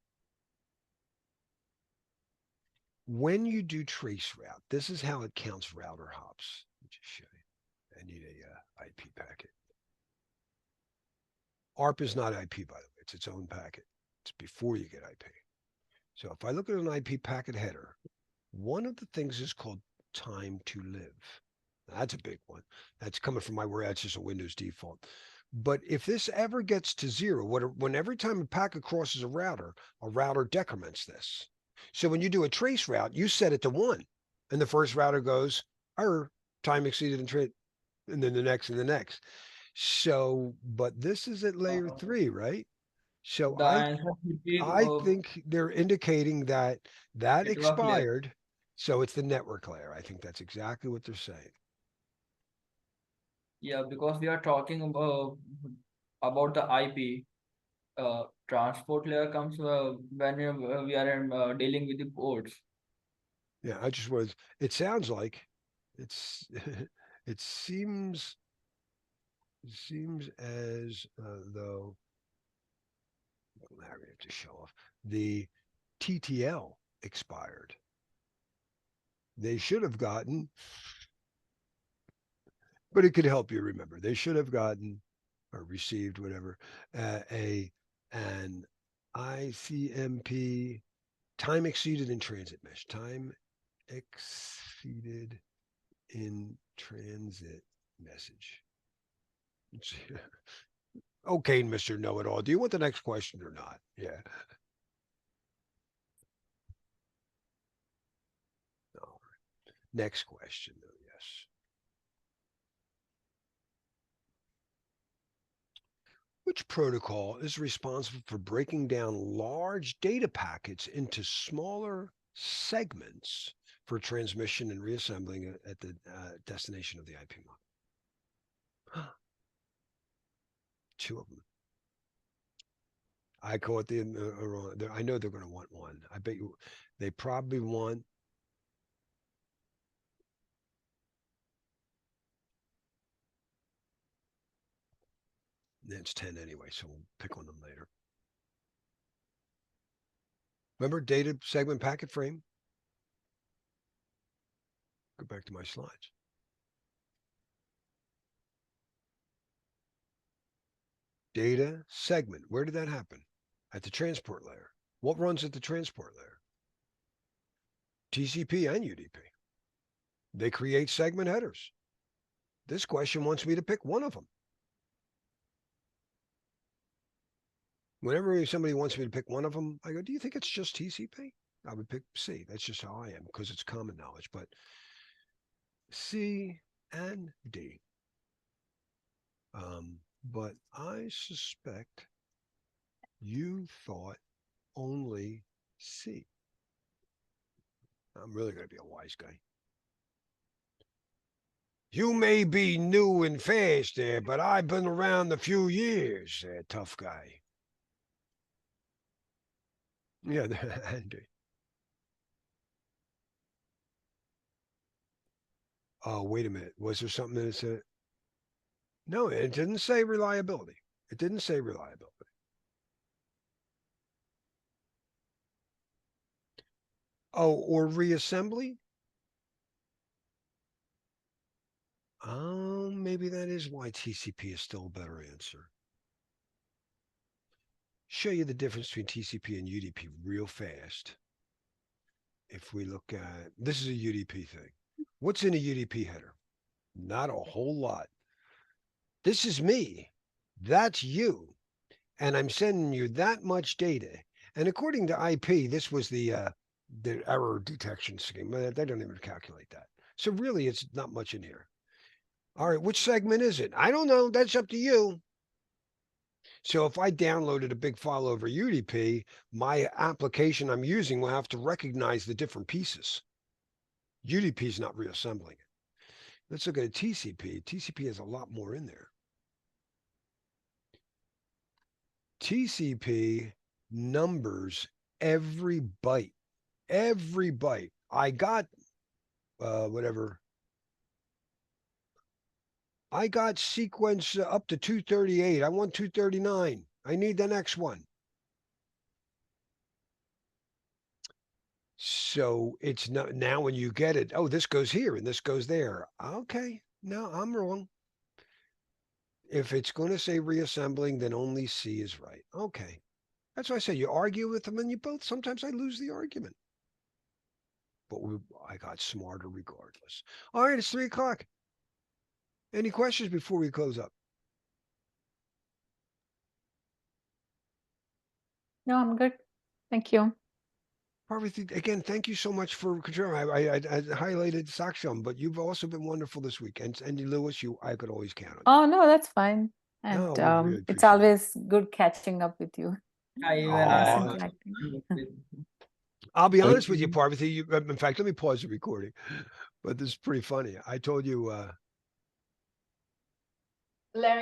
When you do traceroute, this is how it counts router hops. Let me just show you. I need a IP packet. ARP is not IP, by the way. It's its own packet. It's before you get IP. So if I look at an IP packet header, one of the things is called time to live. That's a big one. That's coming from my word. That's just a Windows default. But if this ever gets to zero, when every time a packet crosses a router decrements this. So when you do a trace route, you set it to 1, and the first router goes, time exceeded and then the next and the next. So, but this is at layer 3, right? So The answer should be I think they're indicating that network layer. expired. So it's the network layer. I think that's exactly what they're saying. Yeah, because we are talking about the IP. Transport layer comes when we are dealing with the ports. Yeah, it sounds like it's, it seems as though, I have to show off, the TTL expired. They should have gotten, but it could help you remember. They should have gotten or received whatever an ICMP time exceeded in transit mesh. Time exceeded in transit message. Okay, Mr. Know-it-all. Do you want the next question or not? Yeah. All right. Next question, though, yes. Which protocol is responsible for breaking down large data packets into smaller segments for transmission and reassembling at the destination of the IP model? 2 of them. I call it I know they're going to want one. I bet you they probably want. It's 10 anyway, so we'll pick on them later. Remember data segment packet frame? Go back to my slides. Data segment. Where did that happen? At the transport layer. What runs at the transport layer? TCP and UDP. They create segment headers. This question wants me to pick one of them. Whenever somebody wants me to pick one of them, I go, do you think it's just TCP? I would pick C. That's just how I am because it's common knowledge. But C and D. But I suspect you thought only C. I'm really going to be a wise guy. You may be new and fast there, but I've been around a few years, tough guy. Yeah, Andy. Oh, wait a minute. Was there something that said? No, it didn't say reliability. It didn't say reliability. Oh, or reassembly? Oh, maybe that is why TCP is still a better answer. Show you the difference between TCP and UDP real fast. If we look at, this is a UDP thing. What's in a UDP header? Not a whole lot. This is me. That's you. And I'm sending you that much data. And according to IP, this was the error detection scheme. They don't even calculate that. So really, it's not much in here. All right, which segment is it? I don't know. That's up to you. So if I downloaded a big file over UDP, my application I'm using will have to recognize the different pieces. UDP is not reassembling it. Let's look at a TCP. TCP has a lot more in there. TCP numbers every byte. Every byte. I got whatever. I got sequence up to 238. I want 239. I need the next one. So it's not now when you get it, oh, this goes here and this goes there. Okay, no, I'm wrong. If it's going to say reassembling, then only C is right. Okay. That's why I say you argue with them and you both, sometimes I lose the argument. But I got smarter regardless. All right, it's 3 o'clock. Any questions before we close up? No, I'm good. Thank you. Parvati, again, thank you so much for contributing. I highlighted Saksham, but you've also been wonderful this week. And Lewis, I could always count on you. Oh, no, that's fine. And No, we really it's appreciate it. always good catching up with you. Yeah, even Nice Aw. interacting. I'll be Thank honest with you, you. Parvati. In fact, let me pause the recording. But this is pretty funny. I told you Larry.